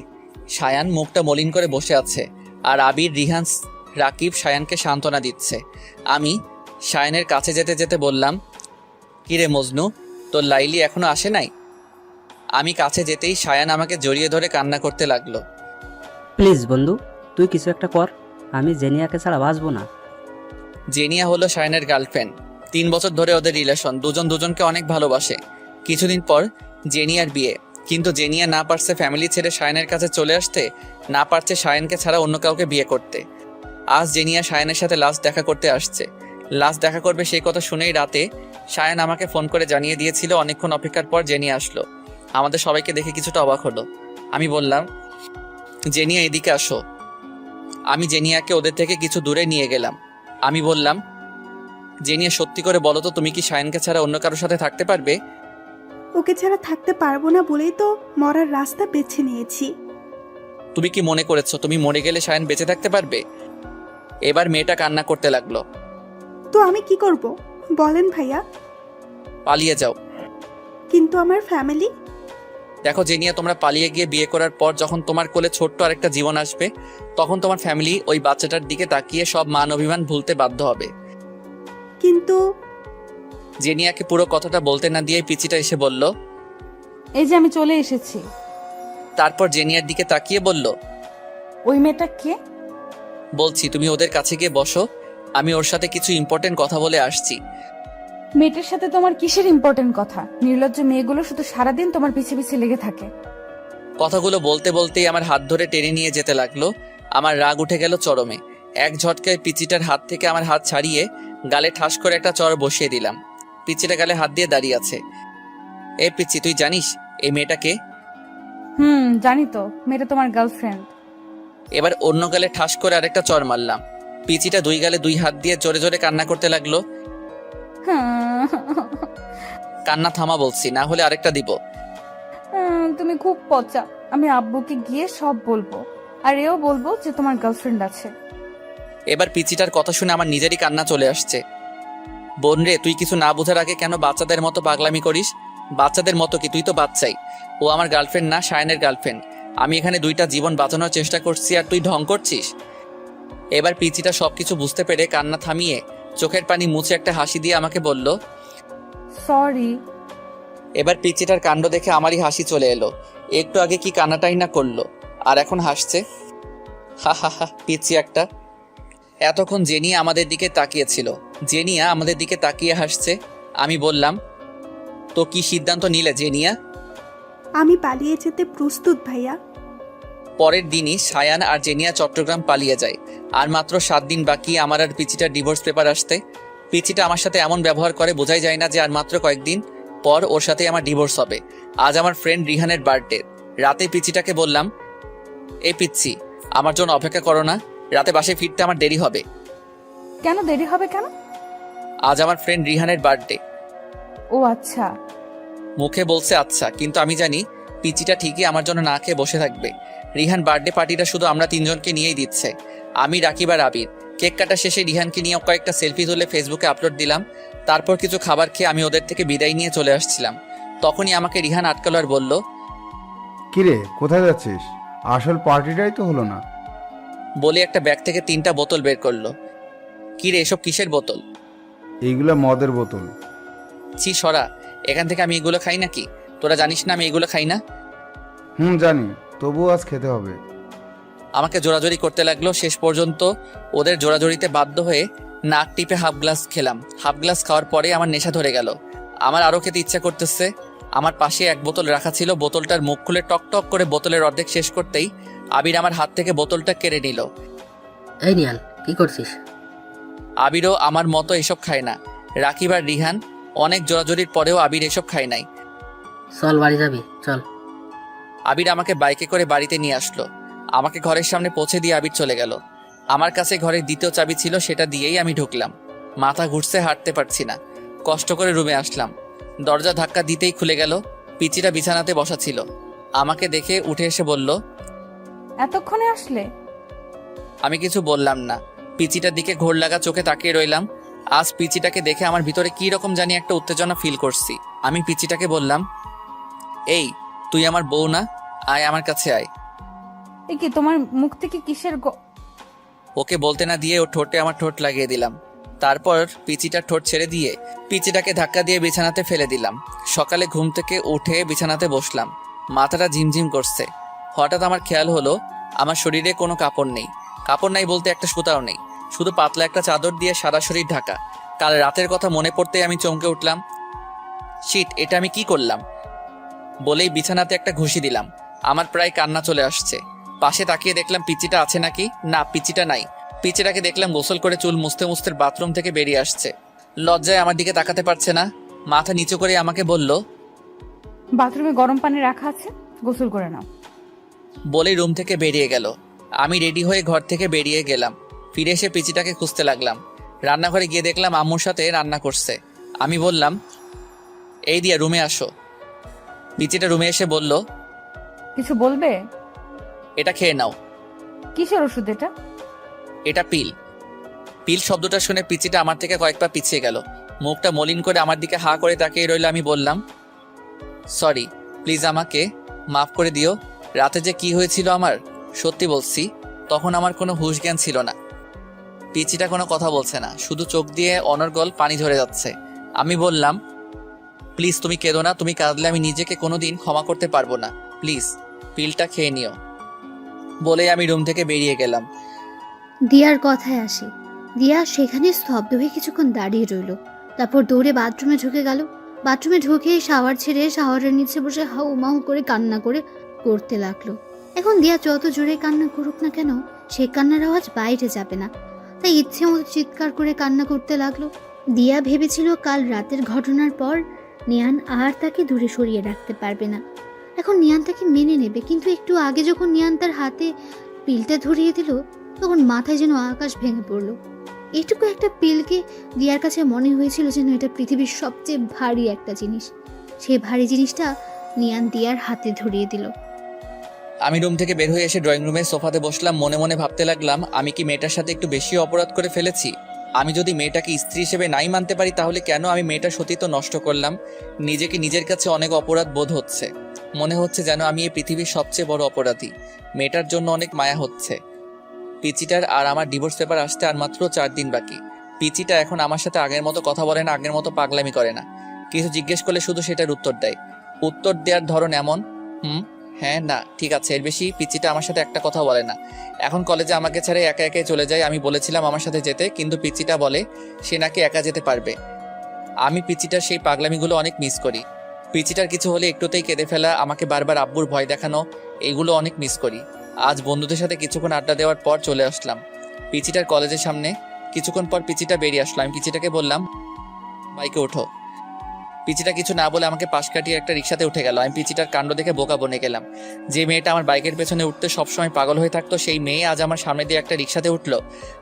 সায়ান মুখটা মলিন করে বসে আছে, আর আবির, রিহান, রাকিব সায়ানকে সান্ত্বনা দিচ্ছে। আমি সায়ানের কাছে যেতে যেতে বললাম, কিরে মজনু, তোর লাইলি এখনো আসে নাই? আমি কাছে যেতেই সায়ান আমাকে জড়িয়ে ধরে কান্না করতে লাগলো। প্লিজ বন্ধু, তুই কিছু একটা কর, আমি জেনিয়াকে ছাড়া বাঁচবো না। জেনিয়া হলো সায়ানের গার্লফ্রেন্ড। 3 বছর ধরে ওদের রিলেশন, দুজন দুজনকে অনেক ভালোবাসে। কিছুদিন পর জেনিয়ার বিয়ে, কিন্তু জেনিয়া না পারছে ফ্যামিলি ছেড়ে সায়ানের কাছে চলে আসতে, না পারছে সায়ানকে ছাড়া অন্য কাউকে বিয়ে করতে। আজ জেনিয়া সায়ানের সাথে লাস্ট দেখা করতে আসছে। লাস্ট দেখা করবে সেই কথা শুনেই রাতে সায়ান আমাকে ফোন করে জানিয়ে দিয়েছিল। অনেকক্ষণ অপেক্ষার পর জেনিয়া আসলো। আমাদের সবাইকে দেখে কিছুটা অবাক হলো। আমি বললাম, জেনিয়া এদিকে আসো। আমি জেনিয়াকে ওদের থেকে কিছু দূরে নিয়ে গেলাম। আমি বললাম, জেনিয়া সত্যি করে বলো তো, তুমি কি সায়ানকে ছাড়া অন্য কারোর সাথে থাকতে পারবে? ওকে ছাড়া থাকতে পারবো না বলেই তো মরার রাস্তা বেছে নিয়েছি। তুমি কি মনে করেছো তুমি মরে গেলে সায়ান বেঁচে থাকতে পারবে? এবার মেয়েটা কান্না করতে লাগলো। তো আমি কি করব বলেন ভাইয়া? পালিয়ে যাও। কিন্তু আমার ফ্যামিলি? দেখো জেনিয়া, তোমরা পালিয়ে গিয়ে বিয়ে করার পর যখন তোমার কোলে ছোট্ট আরেকটা জীবন আসবে, তখন তোমার ফ্যামিলি ওই বাচ্চাটার দিকে তাকিয়ে সব মান অভিমান ভুলতে বাধ্য হবে। কিন্তু জেনিয়াকে পুরো কথাটা বলতে না দিয়ে পিচিটা এসে বলল, এই যে আমি চলে এসেছি। তারপর জেনিয়ার দিকে তাকিয়ে বলল, ওই মেয়েটা কে? বলছি তুমি ওদের কাছে গিয়ে বসো, আমি ওর সাথে কিছু ইম্পর্টেন্ট কথা বলে আসছি। মেয়েটার সাথে তোমার কিসের ইম্পর্টেন্ট কথা? নির্লজ্জ মেয়েগুলো শুধু সারাদিন তোমার পিছে পিছে লেগে থাকে। কথাগুলো বলতে বলতেই আমার হাত ধরে টেনে নিয়ে যেতে লাগলো। আমার রাগ উঠে গেল চরমে। এক ঝটকায় পিচিটার হাত থেকে আমার হাত ছাড়িয়ে গালে ঠাস করে একটা চড় বসিয়ে দিলাম। পিচিটা গালে হাত দিয়ে দাঁড়িয়ে আছে। এ পিচি, তুই জানিস এই মেয়েটাকে? জানি তো, মেয়েটা তোমার গার্লফ্রেন্ড। এবার অন্য গালে ঠাস করে আরেকটা চড় মারলাম। পিচিটা দুই গালে দুই হাত দিয়ে জোরে জোরে কান্না করতে লাগলো। কান্না থামা বলছি, না হলে আরেকটা দিব। তুমি খুব পচা। আমি আব্বুকে গিয়ে সব বলবো, আর এও বলবো যে তোমার গার্লফ্রেন্ড আছে। এবার পিচিটার কথা শুনে আমার নিজেরই কান্না চলে আসছে। বোন রে, তুই কিছু না বোঝার আগে কেন বাচ্চাদের মতো পাগলামি করিস? বাচ্চাদের মতো কি, তুই তো বাচ্চাই। ও আমার গার্লফ্রেন্ড না, শায়নের গার্লফ্রেন্ড। আমি এখানে দুইটা জীবন বাঁচানোর চেষ্টা করছি আর তুই ঢং করছিস। এবার পিচিটা সবকিছু বুঝতে পেরে কান্না থামিয়ে চোখের পানি মুছে একটা হাসি দিয়ে আমাকে বলল, সরি। এবার পিচিটার কাণ্ড দেখে আমারই হাসি চলে এলো। একটু আগে কি কান্নাটাই না করলো, আর এখন হাসছে। হা হা হা, পিচি একটা। এতক্ষণ জেনিয়া আমাদের দিকে তাকিয়েছিল। জেনিয়া আমাদের দিকে তাকিয়ে হাসছে। আমি বললাম, তো কি সিদ্ধান্ত নিলে জেনিয়া? আমি পালিয়ে যেতে প্রস্তুত ভাইয়া। পরের দিনই সায়ান আর জেনিয়া চট্টগ্রাম পালিয়ে যায়। আর মাত্র 7 দিন বাকি আমার আর পিচিটার ডিভোর্স পেপার আসতে। পিচিটা আমার সাথে এমন ব্যবহার করে বোঝাই যায় না যে আর মাত্র কয়েকদিন পর ওর সাথে আমার ডিভোর্স হবে। আজ আমার ফ্রেন্ড রিহানের বার্থডে। রাতে পিচিটাকে বললাম, এই পিচ্ছি, আমার জন্য অপেক্ষা করো না, রাতে বাসায় ফিরতে আমার দেরি হবে। কেন দেরি হবে কেন? আজ আমার ফ্রেন্ড রিহানের বার্থডে। ও আচ্ছা। মুখে বলছে আচ্ছা, কিন্তু আমি জানি পিচিটা ঠিকই আমার জন্য না খেয়ে বসে থাকবে। রিহান বার্থডে পার্টিটা শুধু আমরা 3 জনকে নিয়েই দিচ্ছে, আমি, রাকিব আর আবির। কেক কাটা শেষে রিহানকে নিয়ে কয়েকটা সেলফি তুলে ফেসবুকে আপলোড দিলাম। তারপর কিছু খাবার খেয়ে আমি ওদের থেকে বিদায় নিয়ে চলে আসছিলাম। তখনই আমাকে রিহান আটকালো আর বলল, কিরে, কোথায় যাচ্ছিস? আসল পার্টিটাই তো হলো না। বলে একটা ব্যাগ থেকে 3টা বোতল বের করলো। কি রে, এসব কিসের বোতল? এইগুলা মদের বোতল। ছি সরা, এখান থেকে আমি এগুলো খাই নাকি? তোরা জানিস না আমি এগুলো খাই না? জানি, তবুও আজ খেতে হবে। আমাকে জোরাজোরি করতে লাগলো। শেষ পর্যন্ত ওদের জোরাজোরিতে বাধ্য হয়ে নাক টিপে হাফ গ্লাস খেলাম। হাফ গ্লাস খাওয়ার পরে আমার নেশা ধরে গেল। আমার আরও খেতে ইচ্ছা করতেছে। আমার পাশে এক বোতল রাখা ছিল। বোতলটার মুখ খুলে টক টক করে বোতলের অর্ধেক শেষ করতেই আবির আমার হাত থেকে বোতলটা কেড়ে নিল। এই নিয়ান, কি করছিস? আবিরও আমার মতো এসব খায় না। রাকিব আর রিহান অনেক জোরাজোরির পরেও আবির এসব খায় নাই। চল বাড়ি যাবি, চল। আবির আমাকে বাইকে করে বাড়িতে নিয়ে আসলো। আমাকে ঘরের সামনে পৌঁছে দিয়ে আবির চলে গেল। আমার কাছে ঘরের দ্বিতীয় চাবি ছিল, সেটা দিয়েই আমি ঢুকলাম। মাথা ঘুরছে, হাঁটতে পারছি না। কষ্ট করে রুমে আসলাম। দরজা ধাক্কা দিতেই খুলে গেল। পিচিটা বিছানাতে বসা ছিল। আমাকে দেখে উঠে এসে বলল, এতক্ষণে আসলে? আমি কিছু বললাম না। পিচিটার দিকে ঘোর লাগা চোখে তাকিয়ে রইলাম। আজ পিচিটাকে দেখে আমার ভিতরে কি রকম জানি একটা উত্তেজনা ফিল করছি। আমি পিচিটাকে বললাম, এই তুই আমার বউ না? আয় আমার কাছে আয়। এ কি, তোমার মুখ থেকে কিসের ওকে বলতে না দিয়ে ও ঠোঁটে আমার ঠোঁট লাগিয়ে দিলাম। তারপর পিচিটার ঠোঁট ছেড়ে দিয়ে পিচিটাকে ধাক্কা দিয়ে বিছানাতে ফেলে দিলাম। সকালে ঘুম থেকে উঠে বিছানাতে বসলাম। মাথাটা ঝিমঝিম করছে। হঠাৎ আমার খেয়াল হলো আমার শরীরে কোনো কাপড় নেই। কাপড় নাই বলতে একটা সুতাও নেই, শুধু পাতলা একটা চাদর দিয়ে সারা শরীর ঢাকা। কাল রাতের কথা মনে পড়তেই আমি চমকে উঠলাম। শিট, এটা আমি কি করলাম? বলেই বিছানাতে একটা ঘুষি দিলাম। আমার প্রায় কান্না চলে আসছে। পাশে তাকিয়ে দেখলাম পিচিটা আছে নাকি। না, পিচিটা নাই। পিচিটাকে দেখলাম গোসল করে চুল মুছতে মুছতে বাথরুম থেকে বেরিয়ে আসছে। লজ্জায় আমার দিকে তাকাতে পারছে না। মাথা নিচু করে আমাকে বলল, বাথরুমে গরম পানি রাখা আছে, গোসল করে নাও। বলেই রুম থেকে বেরিয়ে গেল। আমি রেডি হয়ে ঘর থেকে বেরিয়ে গেলাম। ফিরে এসে পিচিটাকে খুঁজতে লাগলাম। রান্নাঘরে গিয়ে দেখলাম আম্মুর সাথে রান্না করছে। আমি বললাম, এই দিয়া রুমে আসো। পিচিটা রুমে এসে বলল, কিছু বলবে? এটা খেয়ে নাও। কিসের ওষুধ এটা? এটা পিল। পিল শব্দটা শুনে পিচিটা আমার থেকে কয়েক পা পিছিয়ে গেল। মুখটা মলিন করে আমার দিকে হা করে তাকিয়ে রইল। আমি বললাম, সরি, প্লিজ আমাকে মাফ করে দিও। রাতে যে কি হয়েছিল আমার, সত্যি বলছি তখন আমার কোনো হুঁশ জ্ঞান ছিল না। পিচিটা কোনো কথা বলছে না, শুধু চোখ দিয়ে অনর্গল পানি ঝরে যাচ্ছে। আমি বললাম, প্লিজ তুমি কেঁদো না, তুমি কাঁদলে আমি নিজেকে কোনোদিন ক্ষমা করতে পারবো না। প্লিজ পিলটা খেয়ে নিও। বলে আমি রুম থেকে বেরিয়ে গেলাম। দিয়ার কথায় আসি। দিয়া সেখানে স্তব্ধ হয়ে কিছুক্ষণ দাঁড়িয়ে রইল, তারপর দৌড়ে বাথরুমে ঢুকে গেল। বাথরুমে ঢুকে শাওয়ার ছেড়ে শাওয়ারের নিচে বসে হাউ মাউ করে কান্না করতে লাগলো। এখন দিয়া যত জোরে কান্না করুক না কেন, সে কান্নার আওয়াজ বাইরে যাবে না, তাই ইচ্ছে মতো চিৎকার করে কান্না করতে লাগলো। দিয়া ভেবেছিল কাল রাতের ঘটনার পর নিয়ান আর তাকে দূরে সরিয়ে রাখতে পারবে না। এখন নিয়ান তাকে মেনে নেবে, কিন্তু একটু আগে যখন নিয়ান তার হাতে পিলটা ধরিয়ে দিল, তখন মাথায় যেন আকাশ ভেঙে পড়লো। এইটুকু একটা পিলকে দিয়ার কাছে মনে হয়েছিল যেন এটা পৃথিবীর সবচেয়ে ভারী একটা জিনিস। সেই ভারী জিনিসটা নিয়ান দিয়ার হাতে ধরিয়ে দিল। আমি রুম থেকে বের হয়ে এসে ড্রয়িং রুমে সোফাতে বসলাম। মনে মনে ভাবতে লাগলাম, আমি কি মেয়েটার সাথে একটু বেশি অপরাধ করে ফেলেছি? আমি যদি মেয়েটাকে স্ত্রী হিসেবে নাই মানতে পারি, তাহলে কেন আমি মেয়েটার সতীত্ব নষ্ট করলাম? নিজেকে নিজের কাছে অনেক অপরাধ বোধ হচ্ছে। মনে হচ্ছে যেন আমি এই পৃথিবীর সবচেয়ে বড় অপরাধী। মেয়েটার জন্য অনেক মায়া হচ্ছে। পিচিটার আর আমার ডিভোর্স পেপার আসতে আর মাত্র 4 দিন বাকি। পিচিটা এখন আমার সাথে আগের মতো কথা বলে না, আগের মতো পাগলামি করে না। কিছু জিজ্ঞেস করলে শুধু সেটার উত্তর দেয়। উত্তর দেওয়ার ধরন এমন, হ্যাঁ, না, ঠিক আছে, এর বেশি পিচিটা আমার সাথে একটা কথা বলে না। এখন কলেজে আমাকে ছেড়ে একা একাই চলে যায়। আমি বলেছিলাম আমার সাথে যেতে, কিন্তু পিচিটা বলে সে নাকি একা যেতে পারবে। আমি পিচিটার সেই পাগলামিগুলো অনেক মিস করি। পিচিটার কিছু হলে একটুতেই কেঁদে ফেলা, আমাকে বারবার আব্বুর ভয় দেখানো, এগুলো অনেক মিস করি। আজ বন্ধুদের সাথে কিছুক্ষণ আড্ডা দেওয়ার পর চলে আসলাম পিচিটার কলেজের সামনে। কিছুক্ষণ পর পিচিটা বেরিয়ে আসলো। আমি পিচিটাকে বললাম, বাইকে ওঠো। পিচিটা কিছু না বলে আমাকে পাশ কাটিয়ে একটা রিক্সাতে উঠে গেল। আমি পিচিটার কাণ্ড দেখে বোকা বনে গেলাম। যে মেয়েটা আমার বাইকের পেছনে উঠতে সবসময় পাগল হয়ে থাকতো, সেই মেয়ে আজ আমার সামনে দিয়ে একটা রিক্সাতে উঠলো।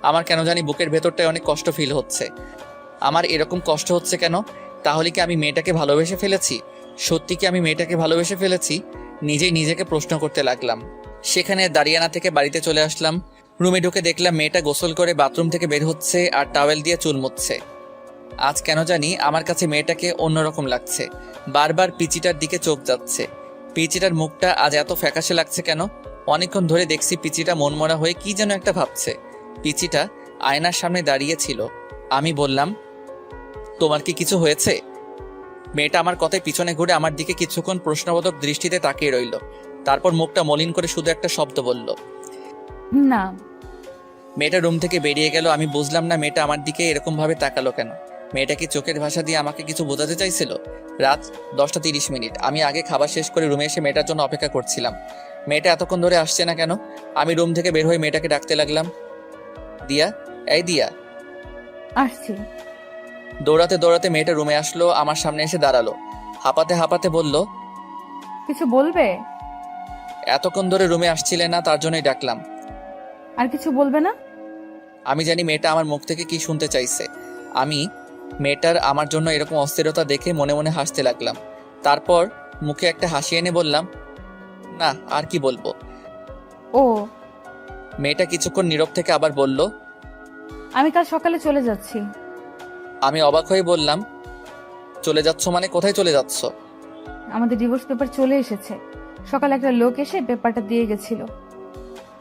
আমার কেন জানি বুকের ভেতরটায় অনেক কষ্ট ফিল হচ্ছে। আমার এরকম কষ্ট হচ্ছে কেন? তাহলে কি আমি মেয়েটাকে ভালোবেসে ফেলেছি? সত্যি কি আমি মেয়েটাকে ভালোবেসে ফেলেছি? নিজেই নিজেকে প্রশ্ন করতে লাগলাম। সেখানে দাঁড়িয়ানা থেকে বাড়িতে চলে আসলাম। রুমে ঢুকে দেখলাম মেয়েটা গোসল করে বাথরুম থেকে বের হচ্ছে আর টাওয়েল দিয়ে চুল মুছছে। আজ কেন জানি আমার কাছে মেয়েটাকে অন্যরকম লাগছে। বারবার পিচিটার দিকে চোখ যাচ্ছে। পিচিটার মুখটা আজ এত ফ্যাকাশে লাগছে কেন? অনেকক্ষণ ধরে দেখছি পিচিটা মনমরা হয়ে কি যেন একটা ভাবছে। পিচিটা আয়নার সামনে দাঁড়িয়ে ছিল। আমি বললাম, তোমার কি কিছু হয়েছে? মেয়েটা আমার কথায় পিছনে ঘুরে আমার দিকে কিছুক্ষণ প্রশ্নবোধক দৃষ্টিতে তাকিয়ে রইল। তারপর মুখটা মলিন করে শুধু একটা শব্দ বলল, না। মেয়েটা রুম থেকে বেরিয়ে গেল। আমি বুঝলাম না মেয়েটা আমার দিকে এরকম ভাবে তাকালো কেন। মেয়েটা কি চোখের ভাষা দিয়ে আমাকে কিছু বোঝাতে চাইছিল? রাত 10:30। আমি আগে খাবার শেষ করে রুমে এসে মেয়েটার জন্য অপেক্ষা করছিলাম। মেয়েটা এতক্ষণ ধরে আসছে না কেন? আমি রুম থেকে বের হয়ে মেয়েটাকে ডাকতে লাগলাম, দিয়া, এই দিয়া। আসছি। দৌড়াতে দৌড়াতে মেয়েটা রুমে আসলো, আমার সামনে এসে দাঁড়ালো। হাঁপাতে হাঁপাতে বলল, কিছু বলবে? এতক্ষণ ধরে রুমে আসছিলে না, তার জন্যই ডাকলাম। আর কিছু বলবে না? আমি জানি মেয়েটা আমার মুখ থেকে কি শুনতে চাইছে। আমি মেয়েটার আমার জন্য এরকম অস্থিরতা দেখে মনে মনে হাসতে লাগলাম। তারপর মুখে একটা হাসি এনে বললাম, না, আর কি বলবো। ও। মেয়েটা কিছুক্ষণ নীরব থেকে আবার বলল, আমি কাল সকালে চলে যাচ্ছি। আমি অবাক হয়ে বললাম, চলে যাচ্ছ মানে? কোথায় চলে যাচ্ছ? আমাদের ডিভোর্স পেপার চলে এসেছে। সকালে একটা লোক এসে পেপারটা দিয়ে গেছিল।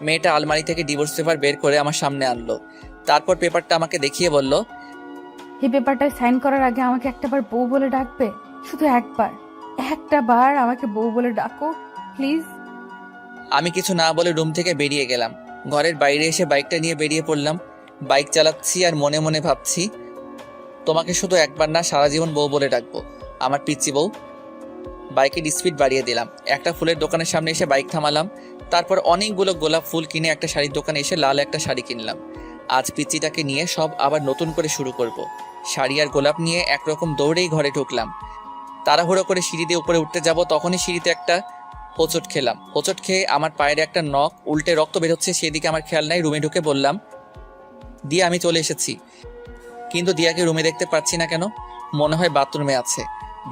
মেয়েটা আলমারি থেকে ডিভোর্স পেপার বের করে আমার সামনে আনলো। তারপর পেপারটা আমাকে দেখিয়ে বলল, এই পেপারটায় সাইন করার আগে আমাকে একটাবার বউ বলে ডাকবে। শুধু একটা বার আমাকে বউ বলে ডাকো প্লিজ। আমি কিছু না বলে রুম থেকে বেরিয়ে গেলাম। ঘরের বাইরে এসে বাইকটা নিয়ে বেরিয়ে পড়লাম। বাইক চালাচ্ছি আর মনে মনে ভাবছি, তোমাকে শুধু একবার না, সারা জীবন বউ বলে ডাকবো, আমার পিচ্চি বউ। বাইকের স্পিড বাড়িয়ে দিলাম। একটা ফুলের দোকানের সামনে এসে বাইক থামালাম। তারপর অনেকগুলো গোলাপ ফুল কিনে একটা শাড়ির দোকানে এসে লাল একটা শাড়ি কিনলাম। আজ পিচিটাকে নিয়ে সব আবার নতুন করে শুরু করব। শাড়ি আর গোলাপ নিয়ে একরকম দৌড়েই ঘরে ঢুকলাম। তাড়াহুড়ো করে সিঁড়ি দিয়ে উপরে উঠতে যাব, তখনই সিঁড়িতে একটা হোঁচট খেলাম। হোঁচট খেয়ে আমার পায়ের একটা নখ উল্টে রক্ত বেরোচ্ছে, সেদিকে আমার খেয়াল নাই। রুমে ঢুকে বললাম, দিয়া, আমি চলে এসেছি। কিন্তু দিয়াকে রুমে দেখতে পাচ্ছি না কেন? মনে হয় বাথরুমে আছে।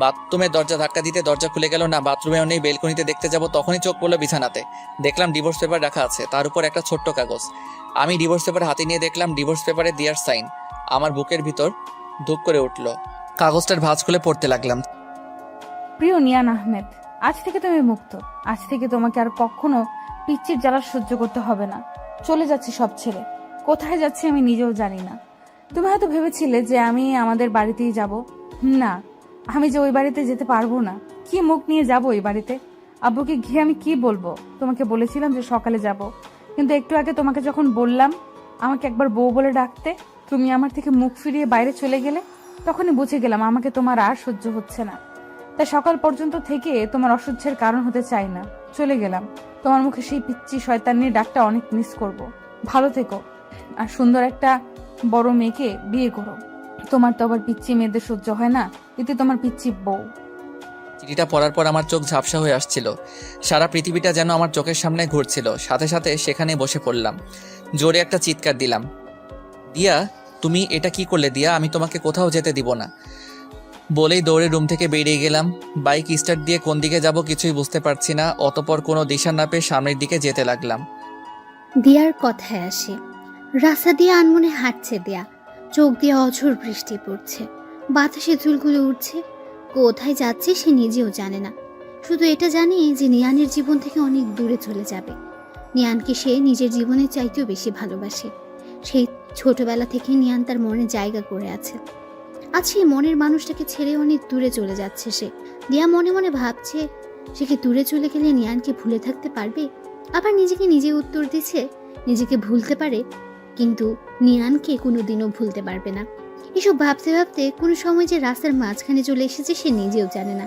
বাথরুমের দরজা ধাক্কা দিতে দরজা খুলে গেল না। বাথরুমেও নেই। বেলকনিতে দেখতে যাব, তখনই চোখ পড়লো বিছানাতে। দেখলাম ডিভোর্স পেপার রাখা আছে, তার উপর একটা ছোট্ট কাগজ। আমি ডিভোর্স পেপার হাতে নিয়ে দেখলাম ডিভোর্স পেপারে দিয়ার সাইন। আমার বুকের ভিতর ধুক করে উঠল। কাগজটার ভাঁজ খুলে পড়তে লাগলাম। প্রিয় নিয়ান আহমেদ, আজ থেকে তুমি মুক্ত। আজ থেকে তোমাকে আর কখনো পিচ্চির জ্বালা সহ্য করতে হবে না। চলে যাচ্ছি সব ছেড়ে। কোথায় যাচ্ছি আমি নিজেও জানি না। তুমি হয়তো ভেবেছিলে যে আমি আমাদের বাড়িতেই যাব। না, আমি যে ওই বাড়িতে যেতে পারবো না। কি মুখ নিয়ে যাব ওই বাড়িতে? আব্বুকে গিয়ে আমি কি বলবো? তোমাকে বলেছিলাম যে সকালে যাব, কিন্তু একটু আগে তোমাকে যখন বললাম আমাকে একবার বউ বলে ডাকতে, তুমি আমার থেকে মুখ ফিরিয়ে বাইরে চলে গেলে, তখনই বুঝে গেলাম আমাকে তোমার আর সহ্য হচ্ছে না। তাই সকাল পর্যন্ত থেকে তোমার অসহ্যের কারণ হতে চাই না, চলে গেলাম। তোমার মুখে সেই পিচ্চি শয়তানির ডাকটা অনেক মিস করব। ভালো থেকো, আর সুন্দর একটা বড় মেয়েকে বিয়ে করো। তোমার তো আবার পিচ্চি মেয়েদের সহ্য হয় না, এতে তোমার পিচ্চি বউ। চিঠিটা পড়ার পর আমার চোখ ঝাপসা হয়ে আসছিল। সারা পৃথিবীটা যেন আমার চোখের সামনে ঘুরছিল। সাথে সাথে সেখানে বসে পড়লাম। জোরে একটা চিৎকার দিলাম, দিয়া তুমি এটা কি করলে দিয়া? আমি তোমাকে কোথাও যেতে দিব না। বলেই দৌড়ে রুম থেকে বেরিয়ে গেলাম। বাইক স্টার্ট দিয়ে কোন দিকে যাব কিছুই বুঝতে পারছি না। অতপর কোনো দিশা না পেয়ে সামনের দিকে যেতে লাগলাম। দিয়ার কথায় আসে। রাস্তা দিয়ে আনমনে হাঁটছে দেয়া, চোখ দিয়ে অঝোর বৃষ্টি পড়ছে, বাতাসে চুলগুলো উঠছে। কোথায় যাচ্ছে সে নিজেও জানে না, শুধু এটা জানে যে নিয়ানের জীবন থেকে অনেক দূরে চলে যাবে। নিয়ানকে সে নিজের জীবনের চাইতেও বেশি ভালোবাসে। সেই ছোটবেলা থেকে নিয়ান তার মনে জায়গা করে আছে। আজ সেই মনের মানুষটাকে ছেড়ে অনেক দূরে চলে যাচ্ছে সে। দিয়া মনে মনে ভাবছে, সে কি দূরে চলে গেলে নিয়ানকে ভুলে থাকতে পারবে? আবার নিজেকে নিজে উত্তর দিচ্ছে, নিজেকে ভুলতে পারে, কিন্তু নিয়ানকে কোনোদিনও ভুলতে পারবে না। এসব ভাবতে ভাবতে কোনো সময় যে রাস্তার মাঝখানে চলে এসেছে সে নিজেও জানে না।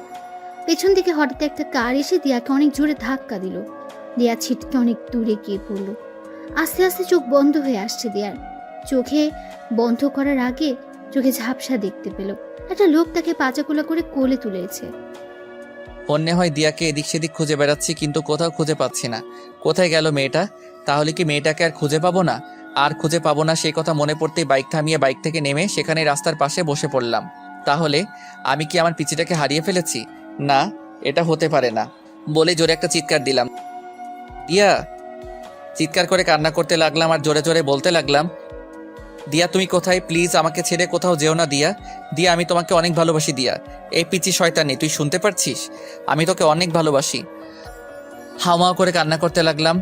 পেছন থেকে হঠাৎ একটা কার এসে দিয়াকে অনেক জোরে ধাক্কা দিল। দিয়া ছিটকে অনেক দূরে গিয়ে পড়ল। আস্তে আস্তে চোখ বন্ধ হয়ে আসছে দিয়ার। চোখে বন্ধ করার আগে চোখে ঝাপসা দেখতে পেল। একটা লোক তাকে পাচাকোলা করে কোলে তুলেছে। অন্য হয় দিয়াকে এদিক সেদিক খুঁজে বেড়াচ্ছি, কিন্তু কোথাও খুঁজে পাচ্ছি না। কোথায় গেল মেয়েটা? তাহলে কি মেয়েটাকে আর খুঁজে পাবো না? আর খুঁজে পাবো না সেই কথা মনে পড়তেই বাইক থামিয়ে বাইক থেকে নেমে সেখানে রাস্তার পাশে বসে পড়লাম। তাহলে আমি কি আমার পিচিটাকে হারিয়ে ফেলেছি? না, এটা হতে পারে না। বলে জোরে একটা চিৎকার দিলাম, দিয়া। চিৎকার করে কান্না করতে লাগলাম আর জোরে জোরে বলতে লাগলাম, দিয়া তুমি কোথায়? প্লিজ আমাকে ছেড়ে কোথাও যেও না দিয়া। দিয়া আমি তোমাকে অনেক ভালোবাসি দিয়া। এই পিচি শয়তানি, তুই শুনতে পারছিস? আমি তোকে অনেক ভালোবাসি। হাওয়া করে কান্না করতে লাগলাম।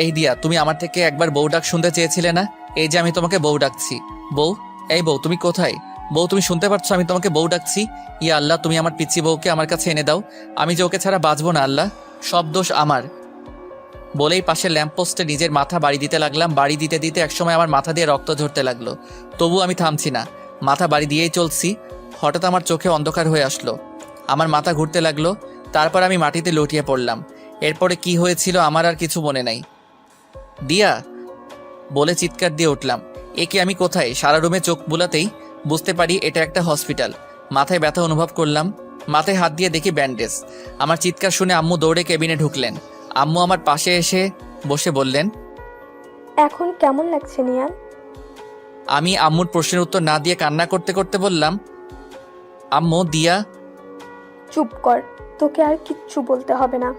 এই দিয়া, তুমি আমার থেকে একবার বউ ডাক শুনতে চেয়েছিলে না? এই যে আমি তোমাকে বউ ডাকছি। বউ, এই বউ তুমি কোথায়? বউ তুমি শুনতে পারছো আমি তোমাকে বউ ডাকছি? ইয়া আল্লাহ, তুমি আমার পিচ্ছি বউকে আমার কাছে এনে দাও। আমি যে ওকে ছাড়া বাঁচবো না আল্লাহ, সব দোষ আমার। বলেই পাশে ল্যাম্পপোস্টে নিজের মাথা বাড়ি দিতে লাগলাম। বাড়ি দিতে দিতে একসময় আমার মাথা দিয়ে রক্ত ঝরতে লাগলো। তবু আমি থামছি না, মাথা বাড়ি দিয়েই চলছি। হঠাৎ আমার চোখে অন্ধকার হয়ে আসলো, আমার মাথা ঘুরতে লাগলো। তারপর আমি মাটিতে লুটিয়ে পড়লাম। এরপরে কি হয়েছিল আমার আর কিছু মনে নাই। দিয়া বলে চিৎকার দিয়ে উঠলাম। একে আমি কোথায়? সারা রুমে চোখ বুলাতেই বুঝতে পারি এটা একটা হসপিটাল। মাথায় ব্যথা অনুভব করলাম, মাথায় হাত দিয়ে দেখি ব্যান্ডেজ। আমার চিৎকার শুনে আম্মু দৌড়ে কেবিনে ঢুকলেন। আম্মু আমার পাশে এসে বসে বললেন, এখন কেমন লাগছে নিয়ান? আমি আম্মুর প্রশ্নের উত্তর না দিয়ে কান্না করতে করতে বললাম, আম্মু দিয়া। চুপ কর, তোকে আর কিচ্ছু বলতে হবে না।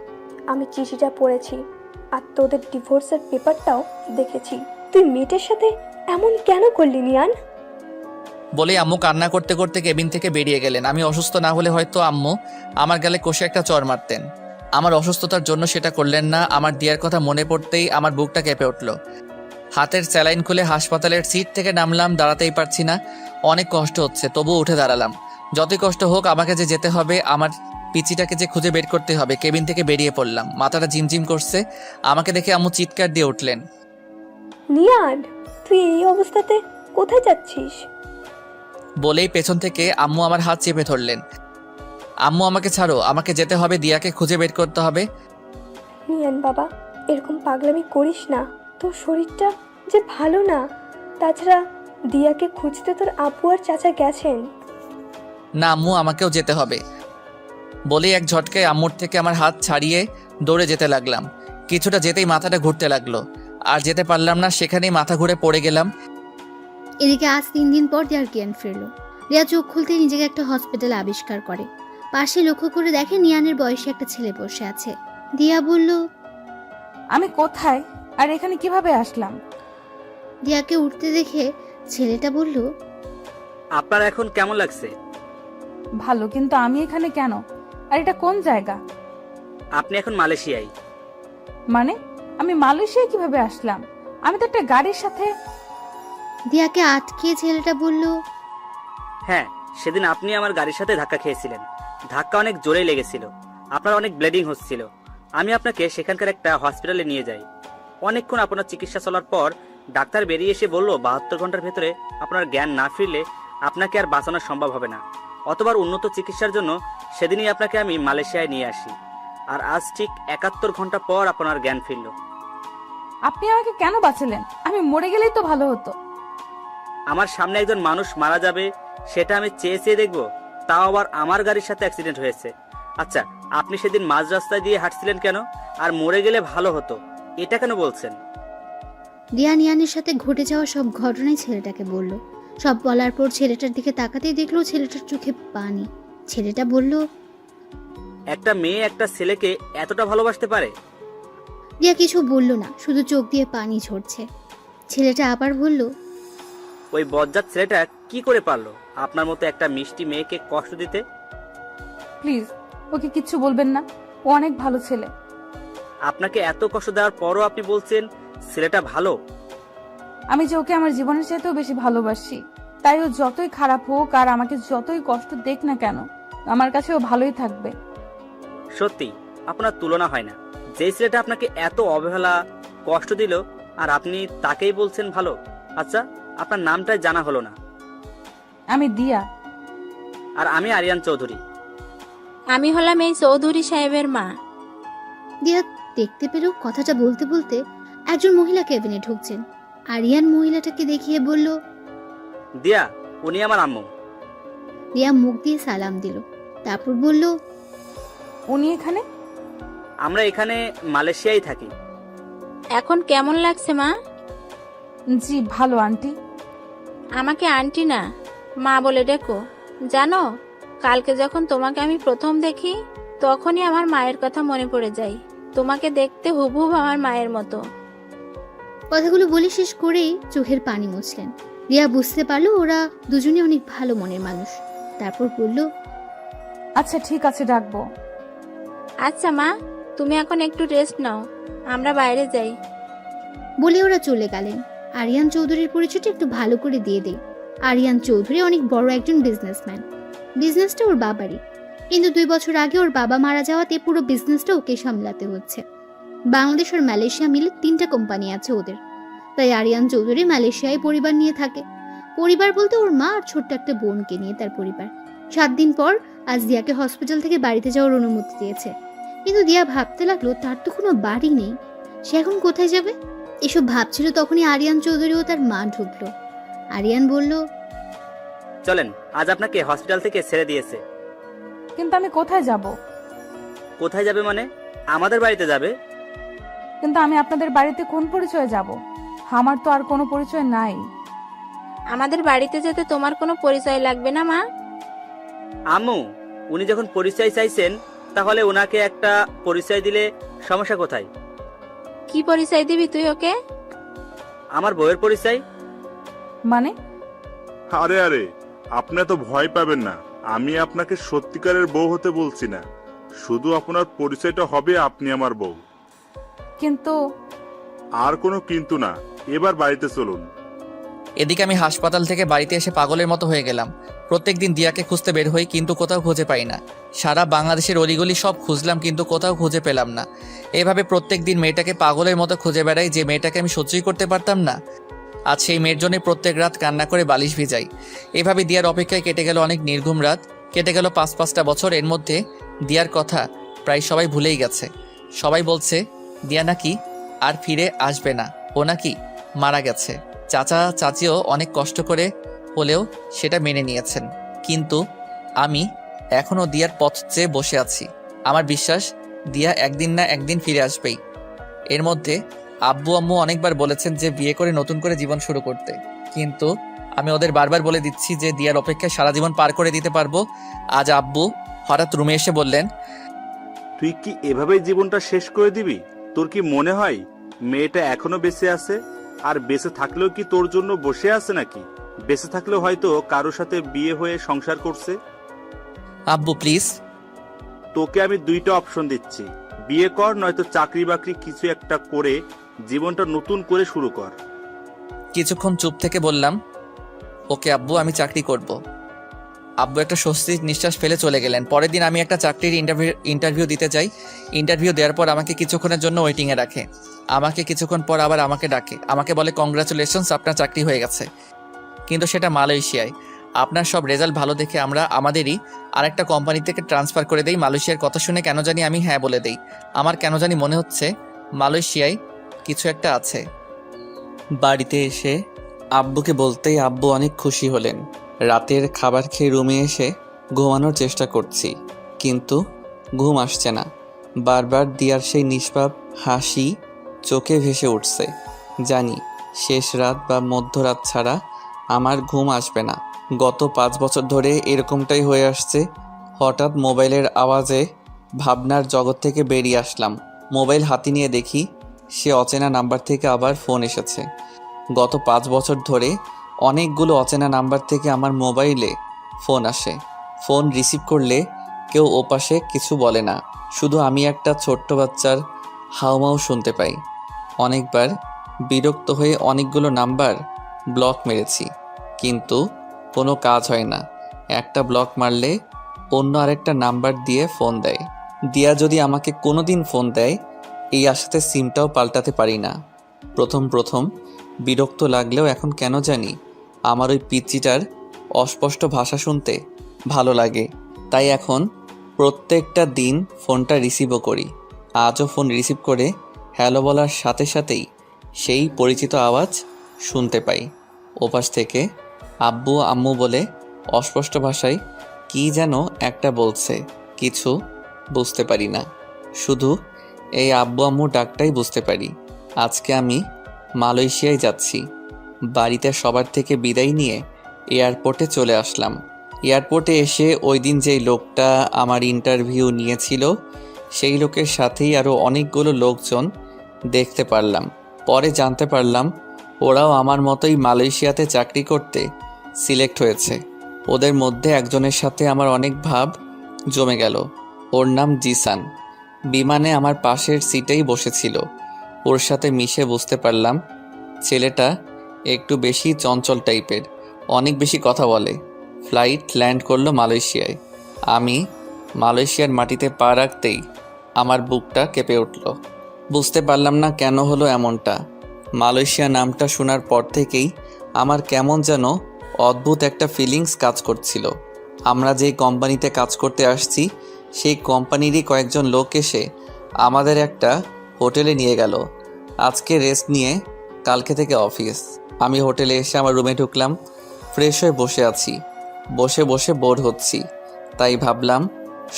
আমি চিঠিটা পড়েছি আর তোদের ডিভোর্সের পেপারটাও দেখেছি। তুই মেয়েটার সাথে এমন কেন করলি নিয়ান? বলে আম্মু কান্না করতে করতে কেবিন থেকে বেরিয়ে গেলেন। আমি অসুস্থ না হলে হয়তো আম্মু আমার গালে কষে একটা চড় মারতেন। আমার অসুস্থতার জন্য সেটা করলেন না। আমার দিয়ার কথা মনে পড়তেই আমার বুকটা কেঁপে উঠল। হাতের স্যালাইন খুলে হাসপাতালের সিট থেকে নামলাম। দাঁড়াতেই পারছি না, অনেক কষ্ট হচ্ছে, তবুও উঠে দাঁড়ালাম। যতই কষ্ট হোক আমাকে যে যেতে হবে, আমার পিচিটাকে যে খুঁজে বের করতে হবে। কেবিন থেকে বেরিয়ে পড়লাম। মাথাটা ঝিমঝিম করছে। আমাকে দেখে আম্মু চিৎকার দিয়ে উঠলেন, নিয়ান, তুই এই অবস্থাতে কোথায় যাচ্ছিস? বলেই পেছন থেকে আম্মু আমার হাত চেপে ধরলেন। আম্মু আমাকে ছাড়ো, আমাকে যেতে হবে, দিয়াকে খুঁজে বের করতে হবে। নিয়ান বাবা, এরকম পাগলামি করিস না, তোর শরীরটা যে ভালো না। তাছাড়া দিয়াকে খুঁজতে তোর আপু আর চাচা গেছেন। না আম্মু, আমাকেও যেতে হবে। বলেই এক ঝটকায় আম্মুর থেকে আমার হাত ছাড়িয়ে দৌড়ে যেতে লাগলাম। কিছুটা যেতেই মাথাটা ঘুরতে লাগলো, আর যেতে পারলাম না, সেখানেই মাথা ঘুরে পড়ে গেলাম। এদিকে আজ 3 দিন পর দিয়ার জ্ঞান ফিরল। রিয়া চোখ খুলতে নিজেকে একটা হসপিটালে আবিষ্কার করে। পাশে লক্ষ্য করে দেখে নিয়ানের বয়সে একটা ছেলে বসে আছে। দিয়া বলল, আমি কোথায় আর এখানে কিভাবে আসলাম? দিয়াকে উঠতে দেখে ছেলেটা বলল, আপনার এখন কেমন লাগছে? ভালো, কিন্তু আমি এখানে কেন? আর এটা কোন জায়গা? আপনি এখন মালয়েশিয়ায়। মানে আমি মালয়েশিয়ায় কিভাবে আসলাম? আমি তো একটা গাড়ির সাথে। দিয়াকে আটকে ছেলেটা বলল, হ্যাঁ, সেদিন আপনি আমার গাড়ির সাথে ধাক্কা খেয়েছিলেন। ধাক্কা অনেক জোরেই লেগেছিল, আপনার অনেক ব্লিডিং হচ্ছিল। আমি আপনাকে সেখানকার একটা হসপিটালে নিয়ে যাই। অনেকক্ষণ আপনার চিকিৎসা চলার পর ডাক্তার বেরিয়ে এসে বলল 72 ঘন্টার ভেতরে আপনার জ্ঞান না ফিরলে আপনাকে আর বাঁচানো সম্ভব হবে না। অতবার উন্নত চিকিৎসার জন্য সেদিনই আপনাকে আমি মালয়েশিয়ায় নিয়ে আসি, আর আজ ঠিক 71 ঘন্টা পর আপনার জ্ঞান ফিরল। আপনি আমাকে কেন বাঁচালেন? আমি মরে গেলেই তো ভালো হতো। আমার সামনে একজন মানুষ মারা যাবে সেটা আমি চেয়ে চেয়ে দেখবো? তাও আবার আমার গাড়ির সাথে অ্যাক্সিডেন্ট হয়েছে। আচ্ছা, আপনি সেদিন মাঝ রাস্তায় দিয়ে হাঁটছিলেন কেন? আর মরে গেলে ভালো হতো এটা কেন বলছেন? দিয়া নিয়ানের সাথে ঘটে যাওয়া সব ঘটনাই ছেলেটাকে বলল। সব বলার পর ছেলেটার দিকে তাকাতেই দেখলো ছেলেটার চোখে পানি। ছেলেটা বলল, একটা মেয়ে একটা ছেলেকে এতটা ভালোবাসতে পারে? দিয়া কিছু বলল না, শুধু চোখ দিয়ে পানি ঝরছে। ছেলেটা আবার বলল, ওই বজ্জাত ছেলেটা কি করে পারলো আপনার মতো একটা মিষ্টি মেয়েকে কষ্ট দিতে? প্লিজ ওকে কিচ্ছু বলবেন না, ও অনেক ভালো ছেলে। আপনাকে এত কষ্ট দেওয়ার পরও আপনি বলছেন ছেলেটা ভালো? আমি যে ওকে আমার জীবনের চাইতেও বেশি ভালোবাসি, তাই ও যতই খারাপ হোক আর আমাকে যতই কষ্ট দেখ না কেন, আমার কাছে ও ভালোই থাকবে। সত্যি আপনার তুলনা হয় না। যে ছেলেটা আপনাকে এত অবহেলা কষ্ট দিল আর আপনি তাকেই বলছেন ভালো। আচ্ছা, আপনার নামটাই জানা হলো না। আমি দিয়া। আর আমি আরিয়ান চৌধুরী। আমি হলাম এই চৌধুরী সাহেবের মা। দিয়া দেখতে পেল কথাটা বলতে বলতে একজন মহিলা কেবিনে ঢুকছেন। আরিয়ান মহিলাটাকে দেখিয়ে বলল, দিয়া, উনি আমার আম্মু। দিয়া মুখ দিয়ে সালাম দিল, তারপর বলল, উনি এখানে? আমরা এখানে মালয়েশিয়ায় থাকি। এখন কেমন লাগছে মা? জি ভালো আন্টি। আমাকে আন্টি না, মা বলে ডেকো। জানো, কালকে যখন তোমাকে আমি প্রথম দেখি তখনই আমার মায়ের কথা মনে পড়ে যায়। তোমাকে দেখতে হুবহুব আমার মায়ের মতো। কথাগুলো বলে শেষ করেই চোখের পানি মুছলেন। রিয়া বুঝতে পারলো ওরা দুজনে অনেক ভালো মনের মানুষ। তারপর বলল, আচ্ছা ঠিক আছে, ডাকবো। আচ্ছা মা, তুমি এখন একটু রেস্ট নাও, আমরা বাইরে যাই। বলে ওরা চলে গেলেন। আরিয়ান চৌধুরীর পরিচয়টা একটু ভালো করে দিয়ে দেই। আরিয়ান চৌধুরী অনেক বড় একজন বিজনেসম্যান। বিজনেসটা ওর বাবারই, কিন্তু 2 বছর আগে ওর বাবা মারা যাওয়াতে পুরো বিজনেসটা ওকে সামলাতে হচ্ছে। বাংলাদেশ আর মালয়েশিয়া মিলে 3টা কোম্পানি আছে ওদের, তাই আরিয়ান চৌধুরী মালয়েশিয়ায় পরিবার নিয়ে থাকে। পরিবার বলতে ওর মা আর ছোট্ট একটা বোনকে নিয়ে তার পরিবার। 7 দিন পর আজ দিয়াকে হসপিটাল থেকে বাড়িতে যাওয়ার অনুমতি দিয়েছে, কিন্তু দিয়া ভাবতে লাগলো তার তো কোনো বাড়ি নেই, সে এখন কোথায় যাবে। এসব ভাবছিল তখনই আরিয়ান চৌধুরী ও তার মা ঢুকলো। আরিয়ান বলল, চলেন, আজ আপনাকে হসপিটাল থেকে ছেড়ে দিয়েছে। কিন্তু আমি কোথায় যাব? কোথায় যাবে মানে? আমাদের বাড়িতে যাবে। কিন্তু আমি আপনাদের বাড়িতে কোন পরিচয়ে যাব? আমার তো আর কোনো পরিচয় নাই। আমাদের বাড়িতে যেতে তোমার কোনো পরিচয় লাগবে না মা। আম্মু, উনি যখন পরিচয় চাইছেন তাহলে ওনাকে একটা পরিচয় দিলে সমস্যা কোথায়? কি পরিচয় দিবি তুই ওকে? আমার বউয়ের পরিচয়। মানে? আরে আরে, আপনি তো ভয় পাবেন না। আমি আপনাকে সত্যিকারের বউ হতে বলছি না, শুধু আপনার পরিচয়টা হবে আপনি আমার বউ। কিন্তু আর কোনো কিন্তু না, এবার বাড়িতে চলুন। এদিকে আমি হাসপাতাল থেকে বাড়িতে এসে পাগলের মতো হয়ে গেলাম। প্রত্যেকদিন দিয়াকে খুঁজতে বের হই, কিন্তু কোথাও খুঁজে পাই না। সারা বাংলাদেশের অলিগলি সব খুঁজলাম, কিন্তু কোথাও খুঁজে পেলাম না। এভাবে প্রত্যেকদিন মেয়েটাকে পাগলের মতো খুঁজে বেড়াই, যে মেয়েটাকে আমি সহ্যই করতে পারতাম না। আজ সেই মেয়ের জন্য প্রত্যেক রাত কান্না করে বালিশ ভিজাই। এভাবে দিয়ার অপেক্ষায় কেটে গেল অনেক নির্ঘুম রাত, কেটে গেল 5-5টা বছর। এর মধ্যে দিয়ার কথা প্রায় সবাই ভুলেই গেছে। সবাই বলছে দিয়া নাকি আর ফিরে আসবে না, ও নাকি মারা গেছে। চাচা চাচিও অনেক কষ্ট করে হলেও সেটা মেনে নিয়েছেন, কিন্তু আমি এখনও দিয়ার পথ চেয়ে বসে আছি। আমার বিশ্বাস দিয়া একদিন না একদিন ফিরে আসবেই। এর মধ্যে আব্বু আম্মু অনেকবার বলেছেন যে বিয়ে করে নতুন করে জীবন শুরু করতে, কিন্তু আমি ওদের বারবার বলে দিচ্ছি যে দিয়ার অপেক্ষায় সারা জীবন পার করে দিতে পারবো। আজ আব্বু হঠাৎ রুমে এসে বললেন, তুই কি এভাবেই জীবনটা শেষ করে দিবি? তোর কি মনে হয় মেয়েটা এখনো বেঁচে আছে? আর বেঁচে থাকলেও কি তোর জন্য বসে আছে নাকি? বেঁচে থাকলেও হয়তো কারোর সাথে বিয়ে হয়ে সংসার করছে। আব্বু প্লিজ। তোকে আমি 2টা অপশন দিচ্ছি, বিয়ে কর নয়তো চাকরি বাকরি কিছু একটা করে জীবনটা নতুন করে শুরু কর। কিছুক্ষণ চুপ থেকে বললাম, ওকে আব্বু, আমি চাকরি করব। আব্বু একটা স্বস্তির নিঃশ্বাস ফেলে চলে গেলেন। পরের দিন আমি একটা চাকরির ইন্টারভিউ দিতে যাই। ইন্টারভিউ দেওয়ার পর আমাকে কিছুক্ষণের জন্য ওয়েটিংয়ে রাখে। আমাকে কিছুক্ষণ পর আবার আমাকে ডাকে। আমাকে বলে, কংগ্রাচুলেশনস, আপনার চাকরি হয়ে গেছে, কিন্তু সেটা মালয়েশিয়ায়। আপনার সব রেজাল্ট ভালো দেখে আমরা আমাদেরই আরেকটা কোম্পানি থেকে ট্রান্সফার করে দেই। মালয়েশিয়ার কথা শুনে কেন জানি আমি হ্যাঁ বলে দেই। আমার কেন জানি মনে হচ্ছে মালয়েশিয়ায় কিছু একটা আছে। বাড়িতে এসে আব্বুকে বলতেই আব্বু অনেক খুশি হলেন। রাতের খাবার খেয়ে রুমে এসে ঘুমানোর চেষ্টা করছি, কিন্তু ঘুম আসছে না। বারবার দিয়ার সেই নিষ্পাপ হাসি চোখে ভেসে উঠছে। জানি শেষ রাত বা মধ্যরাত ছাড়া আমার ঘুম আসবে না। গত 5 বছর ধরে এরকমটাই হয়ে আসছে। হঠাৎ মোবাইলের আওয়াজে ভাবনার জগৎ থেকে বেরিয়ে আসলাম। মোবাইল হাতে নিয়ে দেখি সে অচেনা নাম্বার থেকে আবার ফোন এসেছে। গত 5 বছর ধরে অনেকগুলো অচেনা নাম্বার থেকে আমার মোবাইলে ফোন আসে। ফোন রিসিভ করলে কেউ ওপাশে কিছু বলে না, শুধু আমি একটা ছোট্ট বাচ্চার হাউমাউ শুনতে পাই। অনেকবার বিরক্ত হয়ে অনেকগুলো নাম্বার ব্লক মেরেছি, কিন্তু কোনো কাজ হয় না। একটা ব্লক মারলে অন্য আরেকটা নাম্বার দিয়ে ফোন দেয়। দিয়া যদি আমাকে কোনো দিন ফোন দেয়, এই আশাতে সিমটাও পাল্টাতে পারি না। প্রথম বিরক্ত লাগলেও এখন কেন জানি আমার ওই পিচ্চিটার অস্পষ্ট ভাষা শুনতে ভালো লাগে। তাই এখন প্রত্যেকটা দিন ফোনটা রিসিভও করি। আজও ফোন রিসিভ করে হ্যালো বলার সাথে সাথেই সেই পরিচিত আওয়াজ শুনতে পাই। ওপাশ থেকে আব্বু আম্মু বলে অস্পষ্ট ভাষায় কি যেন একটা বলছে, কিছু বুঝতে পারি না। শুধু এই আব্বু আম্মু ডাকটাই বুঝতে পারি। আজকে আমি মালয়েশিয়ায় যাচ্ছি। বাড়িতে সবার থেকে বিদায় নিয়ে এয়ারপোর্টে চলে আসলাম। এয়ারপোর্টে এসে ওই দিন যেই লোকটা আমার ইন্টারভিউ নিয়েছিল সেই লোকের সাথেই আরও অনেকগুলো লোকজন দেখতে পারলাম। পরে জানতে পারলাম ওরাও আমার মতোই মালয়েশিয়াতে চাকরি করতে সিলেক্ট হয়েছে। ওদের মধ্যে একজনের সাথে আমার অনেক ভাব জমে গেল। ওর নাম জিসান। বিমানে আমার পাশের সিটেই বসেছিল। ওর সাথে মিশে বুঝতে পারলাম ছেলেটা একটু বেশি চঞ্চল টাইপের, অনেক বেশি কথা বলে। ফ্লাইট ল্যান্ড করলো মালয়েশিয়ায়। আমি মালয়েশিয়ার মাটিতে পা রাখতেই আমার বুকটা কেঁপে উঠল। বুঝতে পারলাম না কেন হলো এমনটা। মালয়েশিয়া নামটা শোনার পর থেকেই আমার কেমন যেন অদ্ভুত একটা ফিলিংস কাজ করছিল। আমরা যেই কোম্পানিতে কাজ করতে আসছি সেই কোম্পানিরই কয়েকজন লোক এসে আমাদের একটা হোটেলে নিয়ে গেল। আজকে রেস্ট নিয়ে কালকে থেকে অফিস। আমি হোটেলে এসে আমার রুমে ঢুকলাম। ফ্রেশ হয়ে বসে আছি। বসে বসে বোর হচ্ছি, তাই ভাবলাম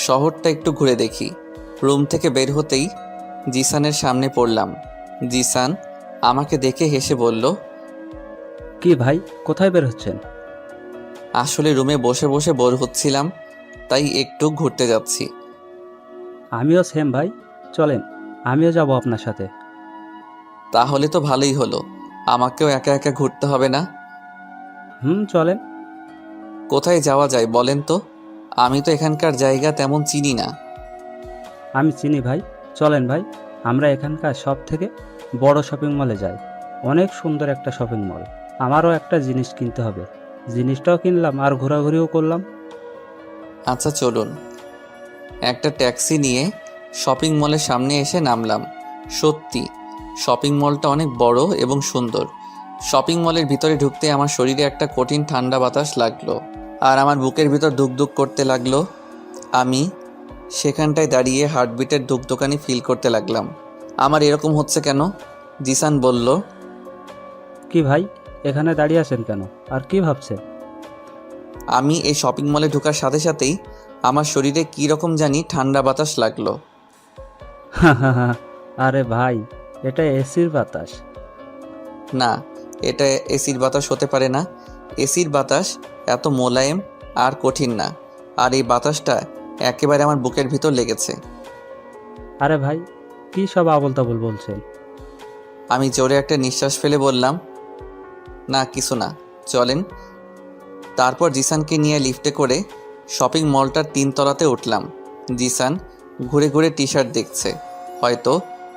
শহরটা একটু ঘুরে দেখি। রুম থেকে বের হতেই জিসানের সামনে পড়লাম। জিসান আমাকে দেখে হেসে বলল, কি ভাই, কোথায় বের হচ্ছেন? আসলে রুমে বসে বসে বোর হচ্ছিলাম, তাই একটু ঘুরতে যাচ্ছি। আমিও সেম ভাই, চলেন আমিও যাব আপনার সাথে। তাহলে তো ভালোই হলো, আমাকেও একা একা ঘুরতে হবে না। চলেন। কোথায় যাওয়া যায় বলেন তো? আমি তো এখানকার জায়গা তেমন চিনি না। আমি চিনি ভাই, চলেন ভাই, আমরা এখানকার সব থেকে বড় শপিং মলে যাই। অনেক সুন্দর একটা শপিং মল। আমারও একটা জিনিস কিনতে হবে, জিনিসটাও কিনলাম আর ঘোরাঘুরিও করলাম। আচ্ছা চলুন। একটা ট্যাক্সি নিয়ে শপিং মলের সামনে এসে নামলাম। সত্যি শপিং মলটা অনেক বড় এবং সুন্দর। শপিং মলের ভিতরে ঢুকতে আমার শরীরে একটা কঠিন ঠান্ডা বাতাস লাগলো আর আমার বুকের ভিতর ধুকধুক করতে লাগলো। আমি সেখানটায় দাঁড়িয়ে হার্টবিটের ধুকধুকানি ফিল করতে লাগলাম। আমার এরকম হচ্ছে কেন? জিসান বলল, কি ভাই, এখানে দাঁড়িয়ে আছেন কেন আর কি ভাবছেন? আমি এই শপিং মলে ঢোকার সাথে সাথেই আমার শরীরে কী রকম জানি ঠান্ডা বাতাস লাগলো। আরে ভাই, এটা এসির বাতাস। না, এটা এসির বাতাস হতে পারে না। এসির বাতাস এত মোলায়েম আর কঠিন না, আর এই বাতাসটা একেবারে আমার বুকের ভিতর লেগেছে। আরে ভাই, কি সব আবল তাবল বলছেন? আমি জোরে একটা নিঃশ্বাস ফেলে বললাম, না কিছু না, চলেন। তারপর জিসানকে নিয়ে লিফটে করে শপিং মলটার 3 তলাতে উঠলাম। জিসান ঘুরে ঘুরে টি শার্ট দেখছে, হয়তো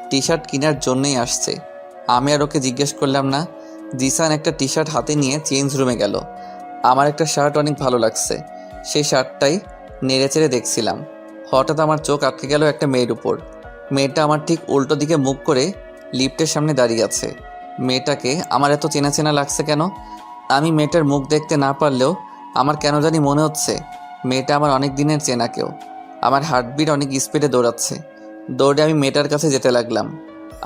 টি শার্ট কেনার জন্যই আসছে। আমি আর ওকে জিজ্ঞেস করলাম না। জিসান একটা টি শার্ট হাতে নিয়ে চেঞ্জ রুমে গেল। আমার একটা শার্ট অনেক ভালো লাগছে, সেই শার্টটাই নেড়েচেড়ে দেখছিলাম। হঠাৎ আমার চোখ আটকে গেল একটা মেয়ের উপর। মেয়েটা আমার ঠিক উল্টো দিকে মুখ করে লিফটের সামনে দাঁড়িয়ে আছে। মেয়েটাকে আমার এত চেনা চেনা লাগছে কেন? আমি মেয়েটার মুখ দেখতে না পারলেও আমার কেন জানি মনে হচ্ছে মেয়েটা আমার অনেক দিনের চেনা কেউ। আমার হার্টবিট অনেক স্পিডে দৌড়াচ্ছে। দৌড়ে আমি মেয়েটার কাছে যেতে লাগলাম।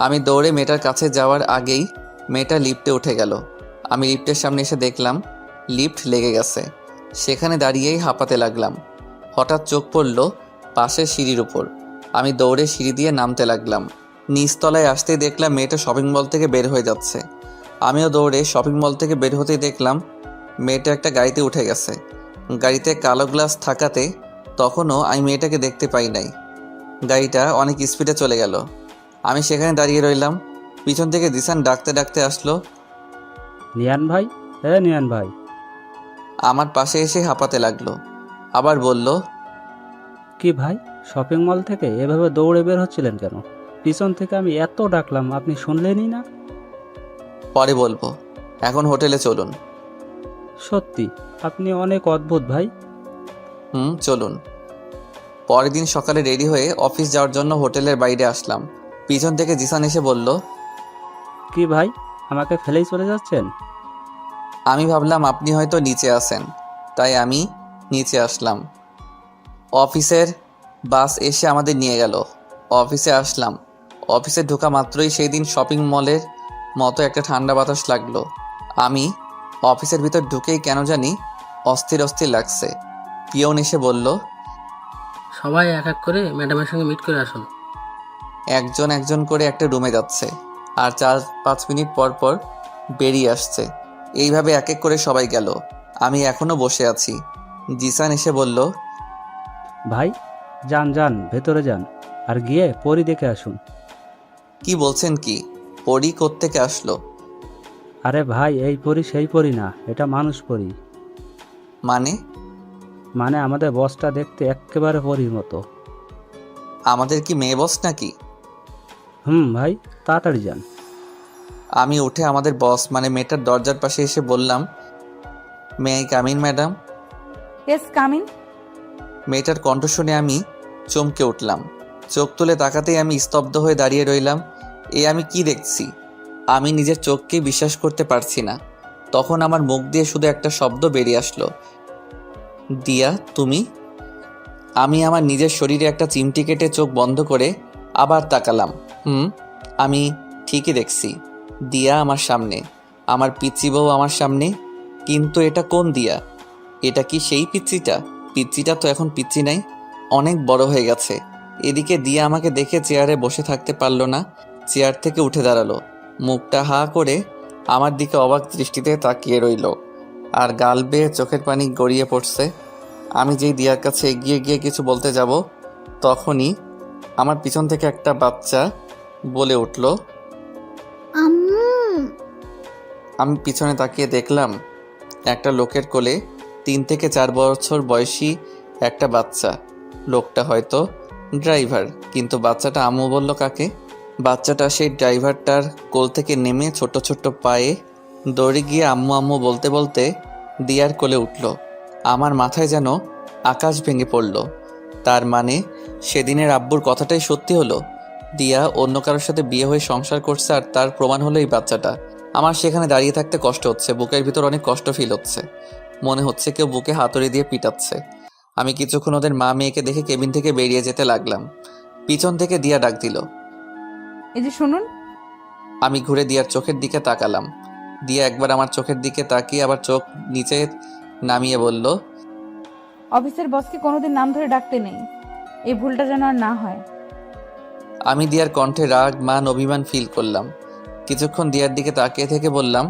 আমি দৌড়ে মেয়েটার কাছে যাওয়ার আগেই মেয়েটা লিফটে উঠে গেল। আমি লিফটের সামনে এসে দেখলাম লিফট লেগে গেছে। সেখানে দাঁড়িয়েই হাঁপাতে লাগলাম। হঠাৎ চোখ পড়ল পাশের সিঁড়ির উপর। আমি দৌড়ে সিঁড়ি দিয়ে নামতে লাগলাম। নিচতলায় আসতেই দেখলাম মেয়েটা শপিং মল থেকে বের হয়ে যাচ্ছে। আমিও দৌড়ে শপিং মল থেকে বের হতেই দেখলাম মেয়েটা একটা গাড়িতে উঠে গেছে। গাড়িতে কালো গ্লাস থাকাতে তখনও আমি মেয়েটাকে দেখতে পাই নাই। গাড়িটা অনেক স্পিডে চলে গেল। আমি সেখানে দাঁড়িয়ে রইলাম। পিছন থেকে জিসান ডাকতে ডাকতে আসলো। নিয়ান ভাই, নিয়ান ভাই। আমার পাশে এসে হাঁপাতে লাগলো। আবার বলল, কি ভাই, শপিং মল থেকে এভাবে দৌড়ে বের হচ্ছিলেন কেন? পিছন থেকে আমি এত ডাকলাম, আপনি শুনলেনই না। পরে বলবো, এখন হোটেলে চলুন। সত্যি আপনি অনেক অদ্ভুত ভাই। চলুন। পরের দিন সকালে রেডি হয়ে অফিস যাওয়ার জন্য হোটেলের বাইরে আসলাম। পিছন থেকে জিসান এসে বলল, কি ভাই, আমাকে ফেলেই চলে যাচ্ছেন? আমি ভাবলাম আপনি হয়তো নিচে আছেন, তাই আমি নিচে আসলাম। অফিসের বাস এসে আমাদের নিয়ে গেল। অফিসে আসলাম। অফিসে ঢোকা মাত্রই সেই দিন শপিং মলের মতো একটা ঠান্ডা বাতাস লাগলো। আমি অফিসের ভিতর ঢুকেই কেন জানি অস্থির অস্থির লাগছে। পিয়ন এসে বলল, সবাই এক এক করে ম্যাডামের সঙ্গে মিট করে আসুন। একজন একজন করে একটা রুমে যাচ্ছে আর 4-5 মিনিট পর পর বেরিয়ে আসছে। এইভাবে এক এক করে সবাই গেল। আমি এখনো বসে আছি। জিসান এসে বলল, ভাই যান যান, ভেতরে যান, আর গিয়ে পরি দেখে আসুন। কি বলছেন? কি পরি কোত্থেকে আসলো? আরে ভাই, এই পরি সেই পরি না, এটা মানুষ পরি। মানে আমাদের বসটা দেখতে একেবারে পরির মতো। আমাদের কি মেয়ে বস নাকি? ভাই তাড়াতাড়ি যান। আমি উঠে আমাদের বস মানে মেয়েটার দরজার পাশে এসে বললাম, may I come in madam? Yes, come in. মেয়েটার কণ্ঠ শুনে আমি চমকে উঠলাম। চোখ তুলে তাকাতেই আমি স্তব্ধ হয়ে দাঁড়িয়ে রইলাম। আমি কি দেখছি? আমি নিজের চোখকে বিশ্বাস করতে পারছি না। তখন আমার মুখ দিয়ে শুধু একটা শব্দ বেরিয়ে আসলো, দিয়া তুমি? আমি আমার নিজের শরীরে একটা চিমটি কেটে চোখ বন্ধ করে আবার তাকালাম। আমি ঠিকই দেখছি, দিয়া আমার সামনে, আমার পিচ্চি বউ আমার সামনে। কিন্তু এটা কোন দিয়া? এটা কি সেই পিচ্চিটা? পিচ্চিটা তো এখন পিচ্চি নাই, অনেক বড় হয়ে গেছে। এদিকে দিয়া আমাকে দেখে চেয়ারে বসে থাকতে পারলো না, চেয়ার থেকে উঠে দাঁড়ালো। মুখটা হা করে আমার দিকে অবাক দৃষ্টিতে তাকিয়ে রইল, আর গাল বেয়ে চোখের পানি গড়িয়ে পড়ছে। আমি যেই দিয়ার কাছে এগিয়ে গিয়ে কিছু বলতে যাব, তখনই আমার পিছন থেকে একটা বাচ্চা বলে উঠল, আম্মু। আমি পিছনে তাকিয়ে দেখলাম একটা লোকের কোলে 3 থেকে 4 বছর বয়সী একটা বাচ্চা। লোকটা হয়তো ড্রাইভার, কিন্তু বাচ্চাটা আম্মু বলল কাকে? বাচ্চাটা সেই ড্রাইভারটার কোল থেকে নেমে ছোট ছোট পায়ে দৌড়ে গিয়ে আম্মু আম্মু বলতে বলতে দিয়ার কোলে উঠল। আমার মাথায় যেন আকাশ ভেঙে পড়ল। তার মানে সেদিনের আব্বুর কথাটাই সত্যি হলো। দিয়া অন্য কারোর সাথে বিয়ে হয়ে সংসার করছে, আর তার প্রমাণ হলো এই বাচ্চাটা। আমার সেখানে দাঁড়িয়ে থাকতে কষ্ট হচ্ছে, বুকের ভিতর অনেক কষ্ট ফিল হচ্ছে। মনে হচ্ছে কেউ বুকে হাতুড়ি দিয়ে পিটাচ্ছে। আমি কিছুক্ষণ ওদের মা মেয়েকে দেখে কেবিন থেকে বেরিয়ে যেতে লাগলাম। পিছন থেকে দিয়া ডাক দিল, এই যে শুনুন। আমি ঘুরে দিয়ার চোখের দিকে তাকালাম। দিয়া একবার আমার চোখের দিকে তাকিয়ে আবার চোখ নিচে নামিয়ে বলল, অফিসের বসকে কোনোদিন নাম ধরে ডাকতে নেই, এই ভুলটা যেন আর না হয়। আমি দিয়ার কণ্ঠে রাগ মান অভিমান ফিল করলাম। কিছুক্ষণ দিয়ার দিকে তাকিয়ে থেকে বললাম,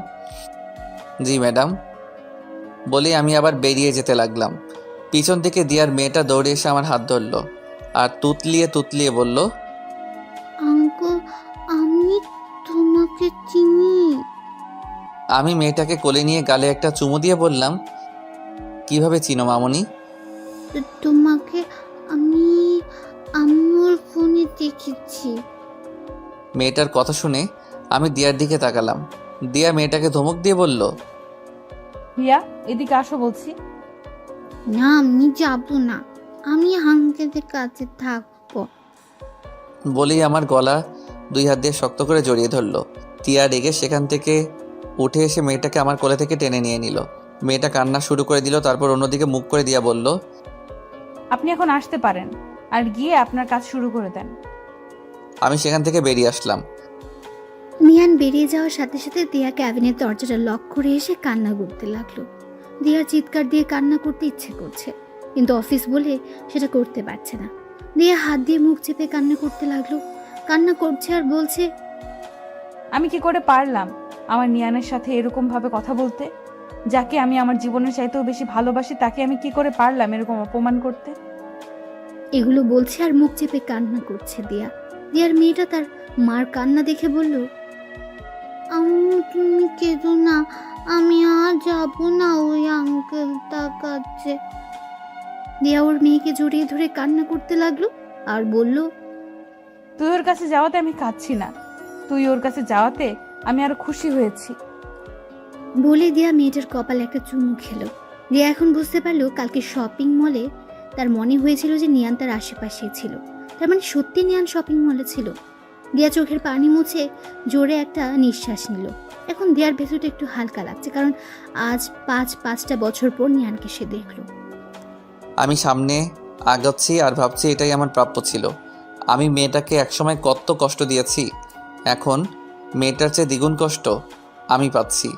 জি ম্যাডাম। বলে আমি আবার বেরিয়ে যেতে লাগলাম। পিছন থেকে দিয়ার মেয়েটা দৌড়ে এসে আমার হাত ধরলো আর তুতলিয়ে তুতলিয়ে বলল, আঙ্কেল, আমি তোমাকে চিনি। আমি মেয়েটাকে কোলে নিয়ে গালে একটা চুমু দিয়ে বললাম, কিভাবে চিনো মামনি? তোমাকে আমি আম্মুর ফোনে দেখেছি। মেয়েটার কথা শুনে আমি দিয়ার দিকে তাকালাম। দিয়া মেয়েটাকে ধমক দিয়ে বলল, হিয়া, এদিকে আসো বলছি। না আমি যাব না, আমি আঙ্কেলের কাছে থাকবো। বলেই আমার গলা 2 হাত দিয়ে শক্ত করে জড়িয়ে ধরলো। তিয়া রেগে সেখান থেকে উঠে এসে মেয়েটাকে আমার কোলে থেকে টেনে নিয়ে নিল। মেয়েটা কান্না শুরু করে দিল, তারপর অন্যদিকে মুখ করে দিয়া বলল, আপনি এখন আসতে পারেন আর গিয়ে আপনার কাজ শুরু করে দেন। আমি সেখান থেকে বেরিয়ে আসলাম। নিয়ান বেরিয়ে যাওয়ার সাথে সাথে দিয়া ক্যাবিনের দরজাটা লক করে এসে কান্না করতে লাগলো। দিয়ার চিৎকার দিয়ে কান্না করতে ইচ্ছে করছে, কিন্তু অফিস বলে সেটা করতে পারছে না। দিয়া হাত দিয়ে মুখ চেপে কান্না করতে লাগলো। কান্না করছে আর বলছে, আমি কি করে পারলাম আমার নিয়ানের সাথে এরকম ভাবে কথা বলতে? যাকে আমি আমার জীবনের চাইতেও বেশি ভালোবাসি তাকে আমি কি করে পারলাম এরকম অপমান করতে? এগুলো বলছে আর মুখ চেপে কান্না করছে দিয়া। দিয়ার মেয়েটা তার মার কান্না দেখে বলল, আম্মু তুমি কেঁদো না, আমি আর যাবো না ওই আঙ্কেলটার কাছে। দিয়া ওর মেয়েকে জড়িয়ে ধরে কান্না করতে লাগলো আর বলল, তুই ওর কাছে যাওয়াতে আমি কাঁদছি না, তুই ওর কাছে যাওয়াতে আমি আরো খুশি হয়েছি। বলে দিয়া মেয়েটার কপালে একটা চুমু খেলো। দিয়া এখন বুঝতে পারলো কালকে শপিং মলে তার মনে হয়েছিল যে নিয়ান তার আশেপাশে ছিল, তার মানে সত্যি নিয়ান শপিং মলে ছিল। দিয়া চোখের পানি মুছে জোরে একটা নিঃশ্বাস নিল। এখন দিয়ার ভেতরটা একটু হালকা লাগছে, কারণ আজ 5-5টা বছর পর নিয়ানকে সে দেখলো। আমি সামনে আগাচ্ছি আর ভাবছি এটাই আমার প্রাপ্য ছিল। আমি মেয়েটাকে একসময় কত কষ্ট দিয়েছি, এখন মেয়েটার চেয়ে দ্বিগুণ কষ্ট আমি পাচ্ছি।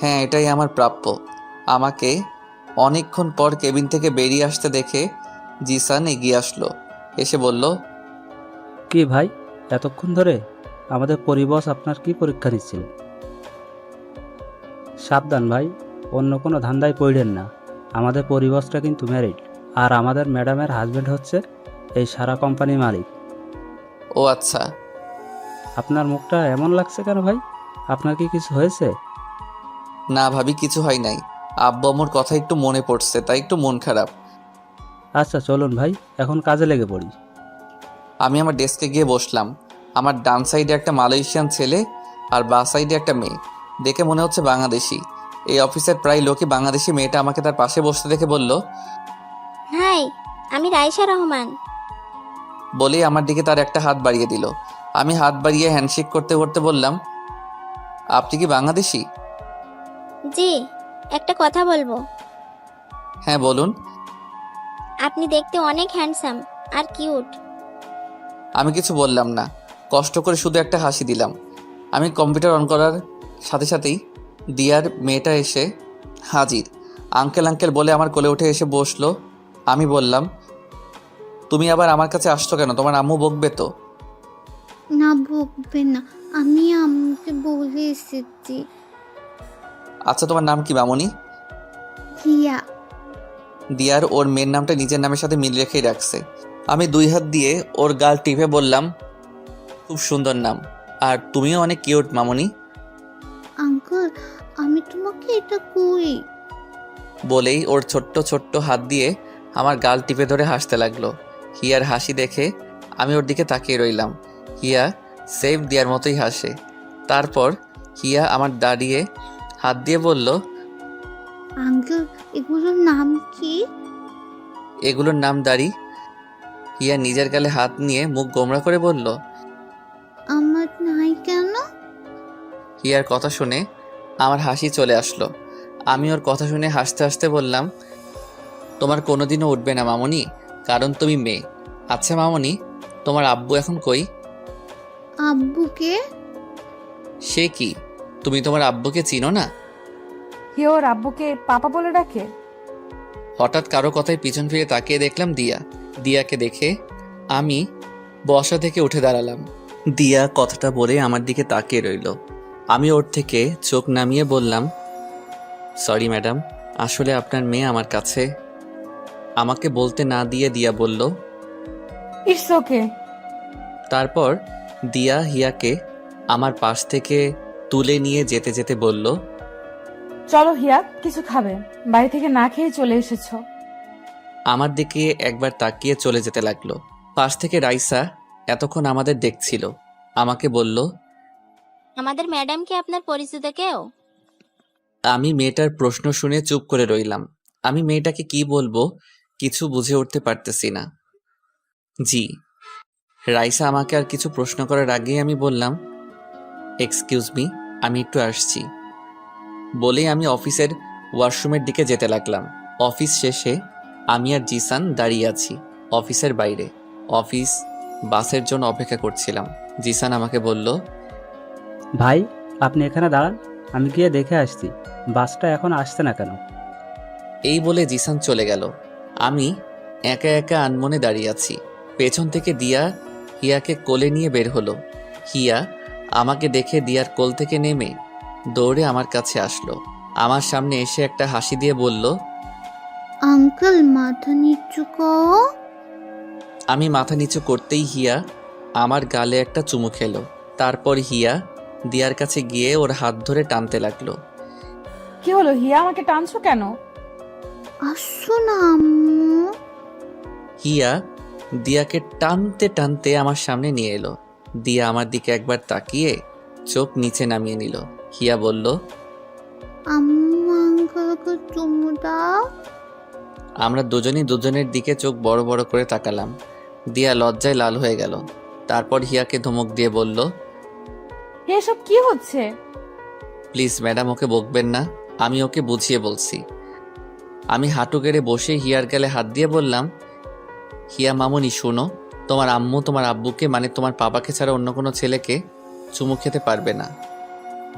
হ্যাঁ, এটাই আমার প্রাপ্য। আমাকে অনেকক্ষণ পর কেবিন থেকে বেরিয়ে আসতে দেখে জিসান এগিয়ে আসলো, এসে বলল, কি ভাই, এতক্ষণ ধরে? আমাদের পরিবস আপনার কি পরীক্ষা নিচ্ছিল? সাবধান ভাই, অন্য কোনো ধান্দায় পড়লেন না। আমাদের পরিবসটা কিন্তু ম্যারিড, আর আমাদের ম্যাডামের হাজব্যান্ড হচ্ছে এই সারা কোম্পানির মালিক। ও আচ্ছা। আপনার মুখটা এমন লাগছে কেন ভাই? আপনার কি কিছু হয়েছে? না ভাবি, কিছু হয় নাই। আব্বু আম্মুর কথা একটু মনে পড়ছে, তাই একটু মন খারাপ। আচ্ছা চলুন ভাই, এখন কাজে লেগে পড়ি। আমি আমার ডেস্কে গিয়ে বসলাম। আমার ডান সাইডে একটা মালয়েশিয়ান ছেলে আর বাঁ সাইডে একটা মেয়ে, দেখে মনে হচ্ছে বাংলাদেশি। এই অফিসের প্রায় লোকই বাংলাদেশি। মেয়েটা আমাকে তার পাশে বসতে দেখে বলল, হাই, আমি রাইসা রহমান। বলেই আমার দিকে তার একটা হাত বাড়িয়ে দিল। আমি হাত বাড়িয়ে হ্যান্ডশেক করতে করতে বললাম, আপনি কি বাংলাদেশি? জি, একটা কথা বলবো। হ্যাঁ বলুন। আপনি দেখতে অনেক হ্যান্ডসাম আর কিউট। আমি কিছু বললাম না, কষ্ট করে শুধু একটা হাসি দিলাম। আমি কম্পিউটার অন করার সাথে সাথেই দিয়ার মেয়েটা এসে হাজির। আঙ্কেল আঙ্কেল বলে আমার কোলে উঠে এসে বসলো। আমি বললাম, তুমি আবার আমার কাছে আসছো কেন? তোমার আম্মু বকবে তো? না বকবে না, আমি আম্মুকে বলে এসেছি। আচ্ছা, তোমার নাম কি মামনি? হিয়া। দিয়ার ওর মেয়ের নামটা নিজের নামের সাথে মিল রেখেই রাখছে। আমি 2 হাত দিয়ে ওর গাল টিপে বললাম, খুব সুন্দর নাম, আর তুমিও অনেক কিউট মামনি। আঙ্কেল, আমি তোমাকে এটা কই? বলেই ওর ছোট্ট ছোট্ট হাত দিয়ে আমার গাল টিপে ধরে হাসতে লাগলো। হিয়ার হাসি দেখে আমি ওর দিকে তাকিয়ে রইলাম। হিয়া সেফ দিয়ার মতোই হাসে। তারপর হিয়া আমার দাঁড়িয়ে হাত দিয়ে বলল, আঙ্কেল, এগুলোর নাম কি? এগুলোর নাম দাড়ি। হিয়া নিজের গালে হাত নিয়ে মুখ গোমড়া করে বলল, আমার নাই কেন? হিয়ার কথা শুনে আমার হাসি চলে আসলো। আমি ওর কথা শুনে হাসতে হাসতে বললাম, তোমার কোনোদিনও উঠবে না মামনি, কারণ তুমি মেয়ে। আচ্ছা মামনি, তোমার আব্বু এখন কই? আব্বুকে? সে কি, তুমি তোমার আব্বুকে চিনো না? কে ওর আব্বুকে পাপা বলে ডাকে? হঠাৎ কারো কথায় পিছন ফিরে তাকিয়ে দেখলাম দিয়া। দিয়াকে দেখে আমি বসা থেকে উঠে দাঁড়ালাম। দিয়া কথাটা বলে আমার দিকে তাকিয়ে রইল। আমি ওর থেকে চোখ নামিয়ে বললাম, সরি ম্যাডাম, আসলে আপনার মেয়ে আমার কাছে। আমাকে বলতে না দিয়ে দিয়া বলল, ইটস ওকে। তারপর দিয়া হিয়াকে আমার পাশ থেকে তুলে নিয়ে যেতে যেতে বলল, চলো হিয়া, কিছু খাবে? বাড়ি থেকে না খেয়ে চলে এসেছো। আমার দিকে একবার তাকিয়ে চলে যেতে লাগলো। পাশ থেকে রাইসা এতক্ষণ আমাদের দেখছিল। আমাকে বলল, আমাদের ম্যাডাম কি আপনার পরিচিত কেউ? আমি মেয়েটার প্রশ্ন শুনে চুপ করে রইলাম। আমি মেয়েটাকে কি বলবো কিছু বুঝে উঠতে পারতেছি না। জি। রাইসা আমাকে আর কিছু প্রশ্ন করার আগেই আমি বললাম, এক্সকিউজ মি, আমি একটু আসছি। বলেই আমি অফিসের ওয়াশরুমের দিকে যেতে লাগলাম। অফিস শেষে আমি আর জিসান দাঁড়িয়ে আছি অফিসের বাইরে। অফিস বাসের জন্য অপেক্ষা করছিলাম। জিসান আমাকে বলল, ভাই আপনি এখানে দাঁড়ান, আমি গিয়ে দেখে আসছি বাসটা এখন আসছে না কেন। এই বলে জিসান চলে গেল। আমি একা একা আনমনে দাঁড়িয়ে আছি। পেছন থেকে দিয়া হিয়াকে কোলে নিয়ে বের হলো। হিয়া আমাকে দেখে দিয়ার কোল থেকে নেমে দৌড়ে আমার কাছে আসলো। আমার সামনে এসে একটা হাসি দিয়ে বলল, আঙ্কেল মাথা নিচু করো। আমি মাথা নিচু করতেই হিয়া আমার গালে একটা চুমু খেলো। তারপর হিয়া দিয়ার কাছে গিয়ে ওর হাত ধরে টানতে লাগলো। কি হলো হিয়া, আমাকে টানছো কেন? আসো না আম্মু। হিয়া দিয়াকে টানতে টানতে আমার সামনে নিয়ে এলো। দিয়া আমার দিকে একবার তাকিয়ে চোখ নিচে নামিয়ে নিল। হিয়া বলল, আম্মু আঙ্কেলকে চুমু দাও। আমরা দুজনই দুজনের দিকে চোখ বড় বড় করে তাকালাম। দিয়া লজ্জায় লাল হয়ে গেল। তারপর হিয়াকে ধমক দিয়ে বলল, এসব কি হচ্ছে? প্লিজ ম্যাডাম, ওকে বকবেন না, আমি ওকে বুঝিয়ে বলছি। আমি হাঁটু গেড়ে বসে হিয়ার গালে হাত দিয়ে বললাম, হিয়া মামুনি শোনো, তোমার আম্মু তোমার আব্বুকে মানে তোমার পাপাকে ছাড়া অন্য কোনো ছেলেকে চুমু খেতে পারবে না।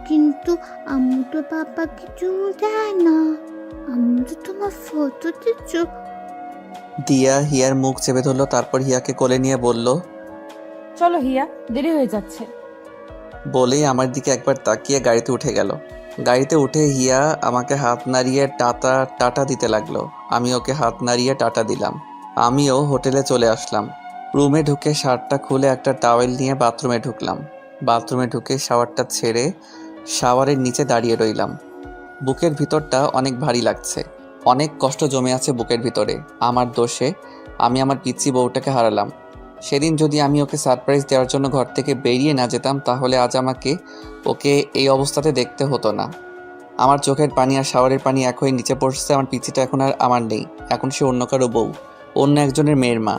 কিন্তু আম্মু তো পাপাকে চুমু দেয় না, আম্মু তো তোমার ফটো দিচ্ছ। দিয়া হিয়ার মুখ চেপে ধরলো। তারপর হিয়াকে কোলে নিয়ে বলল, চলো হিয়া, দেরি হয়ে যাচ্ছে। বলেই আমার দিকে একবার তাকিয়ে গাড়িতে উঠে গেল। গাড়িতে উঠে হিয়া আমাকে হাত নাড়িয়ে টাটা টাটা দিতে লাগলো। আমি ওকে হাত নাড়িয়ে টাটা দিলাম। আমিও হোটেলে চলে আসলাম। রুমে ঢুকে শার্টটা খুলে একটা টাওয়েল নিয়ে বাথরুমে ঢুকলাম। বাথরুমে ঢুকে শাওয়ারটা ছেড়ে শাওয়ারের নিচে দাঁড়িয়ে রইলাম। বুকের ভিতরটা অনেক ভারী লাগছে। অনেক কষ্ট জমে আছে বুকের ভিতরে। আমার দোষে আমি আমার পিচ্চি বউটাকে হারালাম। সেদিন যদি আমি ওকে সারপ্রাইজ দেওয়ার জন্য ঘর থেকে বেরিয়ে না যেতাম, তাহলে আজ আমাকে ওকে এই অবস্থাতে দেখতে হতো না। আমার চোখের পানি আর শাওয়ারের পানি এক হয়ে নিচে পড়ছে। আমার পিচ্চিটা এখন আর আমার নেই, এখন সে অন্য কারো বউ, অন্য একজনের মেয়ের মা।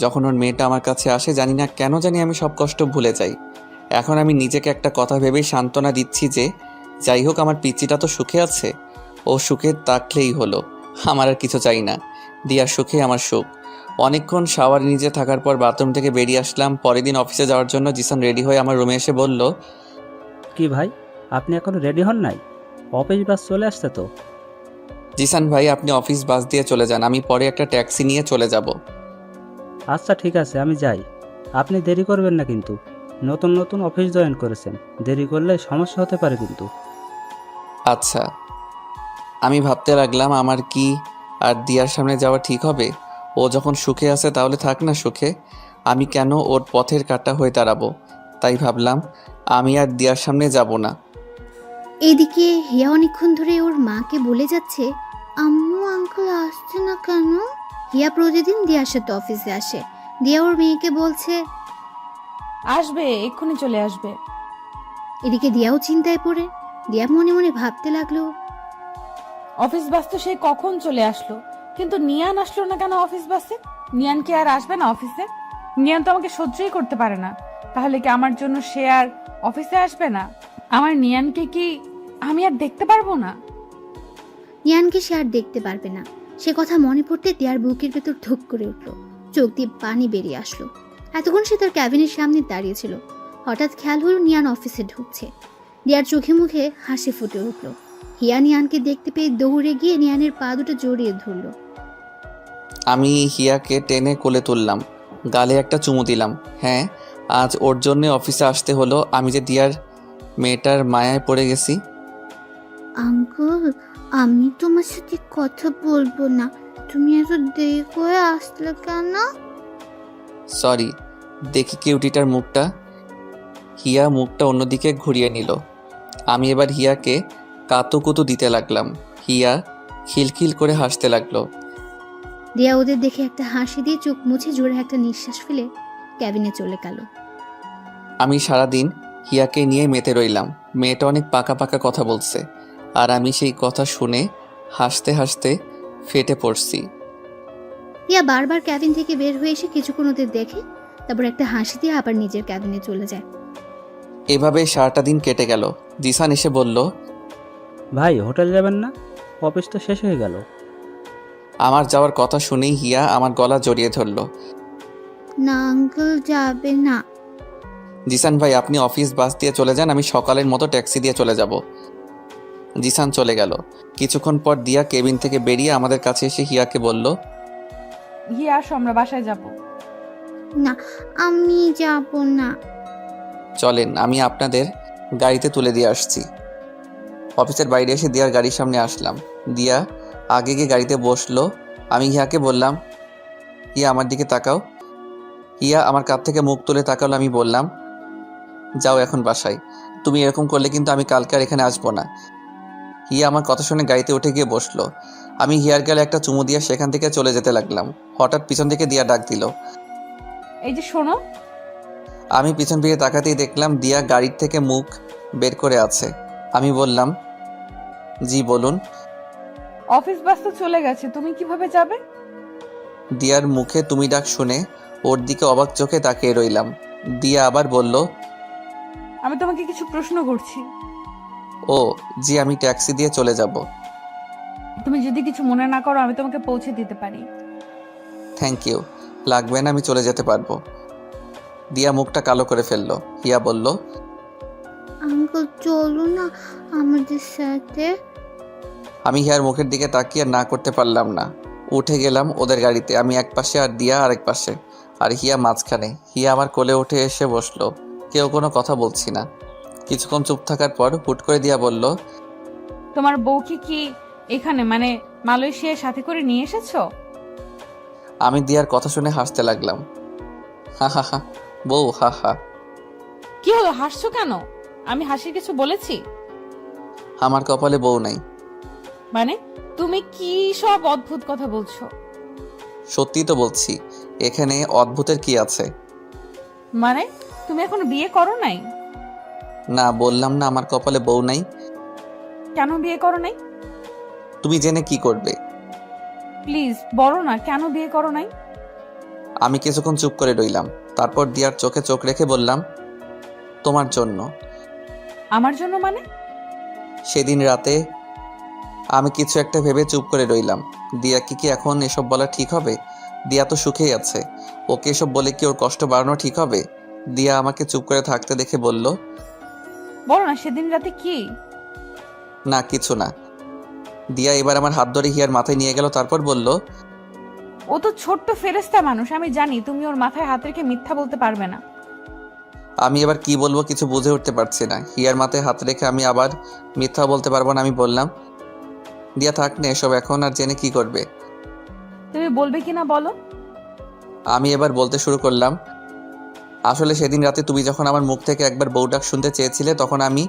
যখন ওর মেয়েটা আমার কাছে আসে, জানি না কেন জানি আমি সব কষ্ট ভুলে যাই। এখন আমি নিজেকে একটা কথা ভেবেই সান্ত্বনা দিচ্ছি যে যাই হোক, আমার পিচ্চিটা তো সুখে আছে, ও সুখে থাকলেই হলো, আমার আর কিছু চাই না। দিয়ার সুখে আমার সুখ। অনেকক্ষণ শাওয়ার নিজে থাকার পর বাথরুম থেকে বেরিয়ে আসলাম। পরের দিন অফিসে যাওয়ার জন্য জিসান রেডি হয়ে আমার রুমে এসে বলল, কি ভাই আপনি এখনো রেডি হন নাই? অফিস বাস চলে আসছে তো। জিসান ভাই, আপনি অফিস বাস দিয়ে চলে যান, আমি পরে একটা ট্যাক্সি নিয়ে চলে যাব। আচ্ছা ঠিক আছে, আমি যাই। আপনি দেরি করবেন না কিন্তু, নতুন নতুন অফিস জয়েন করেছেন, দেরি করলে সমস্যা হতে পারে কিন্তু। আচ্ছা। আমি ভাবতে লাগলাম আমার কি আর দিয়ার সামনে যাওয়া ঠিক হবে? ও যখন সুখে আছে তাহলে থাক না সুখে, আমি কেন ওর পথের কাঁটা হয়ে দাঁড়াবো? তাই ভাবলাম আমি আর দিয়ার সামনে যাব না। এদিকে হিয়া অনেকক্ষণ ধরে ওর মাকে বলে যাচ্ছে, আম্মু আঙ্কেল আসছে না কেন। হিয়া প্রতিদিন দিয়ার সাথে অফিসে আসে। দিয়া ওর মেয়েকে বলছে, আসবে, এক্ষুনি চলে আসবে। এদিকে দিয়াও চিন্তায় পড়ে। দিয়া মনে মনে ভাবতে লাগলো, অফিস বাস তো সেই কখন চলে আসলো, কিন্তু নিয়ান আসলো না কেন অফিস বাসে? নিয়ান কি আর আসবে না অফিসে? নিয়ান তো আমাকে সহ্যই করতে পারে না, তাহলে কি আমার জন্য সে আর অফিসে আসবে না? আমার নিয়ানকে কি আমি আর দেখতে পারবো না? নিয়ানকে সে আর দেখতে পারবে না। সে কথা মনে পড়তে দিয়ার বুকের ভেতর ধুক করে উঠলো, চোখ দিয়ে পানি বেরিয়ে আসলো। এতক্ষণ সে তার ক্যাবিনের সামনে দাঁড়িয়েছিল। হঠাৎ খেয়াল হলো নিয়ান অফিসে ঢুকছে। দিয়ার চোখে মুখে হাসি ফুটে উঠলো। হিয়া নিয়ানকে দেখতে পেয়ে দৌড়ে গিয়ে নিয়ানের পা দুটো জড়িয়ে ধরলো। আমি হিয়াকে টেনে কোলে তুললাম, গালে একটা চুমু দিলাম। হ্যাঁ, আজ ওর জন্য অফিসে আসতে হলো। আমি যে দিয়ার মেয়েটার মায়ায় পড়ে গেছি। আঙ্কেল, আমি তোমার সাথে কথা বলবো না, তুমি এত দেরি করে আসলে কেন? সরি, দেখি কিউটিটার মুখটা। হিয়া মুখটা অন্যদিকে ঘুরিয়ে নিল। আমি এবার হিয়াকে কাতুকুতু দিতে লাগলাম। হিয়া খিলখিল করে হাসতে লাগলো। দিয়া ওদের দেখে একটা হাসি দিয়ে চোখ মুছে জোরে একটা নিঃশ্বাস ফেলে ক্যাবিনে চলে গেল। আমি সারাদিন হিয়াকে নিয়ে মেতে রইলাম। মেয়েটা অনেক পাকা পাকা কথা বলছে, আর আমি সেই কথা শুনে হাসতে হাসতে ফেটে পড়ছি। হিয়া বারবার ক্যাবিন থেকে বের হয়ে এসে কিছুক্ষণ ওদের দেখে, তারপর একটা হাসি দিয়ে আবার নিজের ক্যাবিনে চলে যায়। এভাবে সারাটা দিন কেটে গেল। জিসান এসে বলল, ভাই হোটেল যাবেন না? অফিস তো শেষ হয়ে গেল। আমার যাওয়ার কথা শুনেই হিয়া আমার গলা জড়িয়ে ধরল। না আঙ্কেল, যাবে না। জিসান ভাই, আপনি অফিস বাস দিয়ে চলে যান, আমি সকালের মতো ট্যাক্সি দিয়ে চলে যাব। জিসান চলে গেল। কিছুক্ষণ পর দিয়া কেবিন থেকে বেরিয়ে আমাদের কাছে এসে হিয়াকে বলল, গিয়ে আসো, আমরা বাসায় যাব। না, আমি যাব না। চলেন, আমি আপনাদের গাড়িতে তুলে দিয়ে আসছি। অফিসের বাইরে এসে দিয়ার গাড়ির সামনে আসলাম। দিয়া আগে গিয়ে গাড়িতে বসলো। আমি হিয়াকে বললাম, হিয়া আমার দিকে তাকাও। হিয়া আমার কাছ থেকে মুখ তুলে তাকালো। আমি বললাম, যাও এখন বাসায়। তুমি এরকম করলে কিন্তু আমি কালকে আর এখানে আসবো না। হিয়া আমার কথা শুনে গাড়িতে উঠে গিয়ে বসলো। আমি হিয়ার গালে একটা চুমু দিয়ে সেখান থেকে চলে যেতে লাগলাম। হঠাৎ পিছন থেকে দিয়া ডাক দিল। এই যে শোনো। আমি পিছন ফিরে তাকাতেই দেখলাম দিয়া গাড়ির থেকে মুখ বের করে আছে। আমি বললাম, জি বলুন। অফিস বাস তো চলে গেছে, তুমি কিভাবে যাবে? দিয়ার মুখে তুমি ডাক শুনে ওর দিকে অবাক চোখে তাকিয়ে রইলাম। দিয়া আবার বলল, আমি তোমাকে কিছু প্রশ্ন করছি। ও জি, আমি ট্যাক্সি দিয়ে চলে যাব। তুমি যদি কিছু মনে না করো, আমি তোমাকে পৌঁছে দিতে পারি। থ্যাংক ইউ, লাগবে না, আমি চলে যেতে পারবো। দিয়া মুখটা কালো করে ফেললো। হিয়া বলল, আঙ্কেল চলো না আমাদের সাথে। আমি হিয়ার মুখের দিকে তাকিয়ে না করতে পারলাম না। উঠে গেলাম ওদের গাড়িতে। আমি এক পাশে আর দিয়া আরেক পাশে, আর হিয়া মাঝখানে। হিয়া আমার কোলে উঠে এসে বসলো। কেউ কোনো কথা বলছি না। কিছুক্ষণ চুপ থাকার পর হুট করে দিয়া বলল, তোমার বউকে কি এখানে মানে মালয়েশিয়ায় সাথে করে নিয়ে এসেছো? আমি দিয়ার কথা শুনে হাসতে লাগলাম। হা হা হা, বউ হা হা। কি হলো, হাসছো কেন? আমি হাসির কিছু বলেছি? আমার কপালে বউ নাই। মানে তুমি কি সব অদ্ভুত কথা বলছো? সত্যি তো বলছি, এখানে অদ্ভুতের কি আছে? মানে তুমি এখনো বিয়ে করো নাই? না, বললাম না আমার কপালে বউ নাই। কেন বিয়ে করো নাই? তুমি জেনে কি করবে? প্লিজ বলো না, কেন বিয়ে করো নাই? আমি কিছুক্ষণ চুপ করে রইলাম। তারপর দিয়ার চোখে চোখ রেখে বললাম, তোমার জন্য। আমার জন্য মানে? সেদিন রাতে আমি কিছু একটা ভেবে চুপ করে রইলাম। দিয়া কি এখন এসব বলা ঠিক হবে? দিয়া তো সুখেই আছে, ওকে এসব বলে কি ওর কষ্ট বাড়ানো ঠিক হবে? দিয়া আমাকে চুপ করে থাকতে দেখে বলল, বলো না সেদিন রাতে কি? না কিছু না। দিয়া এবার আমার হাত ধরে হিয়ার মাথায় নিয়ে গেল। তারপর বলল, ও তো ছোট্ট ফেরেশতা মানুষ, আমি জানি তুমি ওর মাথায় হাত রেখে মিথ্যা বলতে পারবে না। আমি এবার কি বলবো কিছু বুঝে উঠতে পারছি না। হিয়ার মাথায় হাত রেখে আমি আবার মিথ্যা বলতে পারবো না। আমি বললাম, দিয়া থাক না এসব এখন, আর জেনে কি করবে? তুমি বলবে কিনা বলো। আমি এবার বলতে শুরু করলাম, আসলে সেদিন রাতে তুমি যখন আমার মুখ থেকে একবার বউ ডাক শুনতে চেয়েছিলে, তখন আমি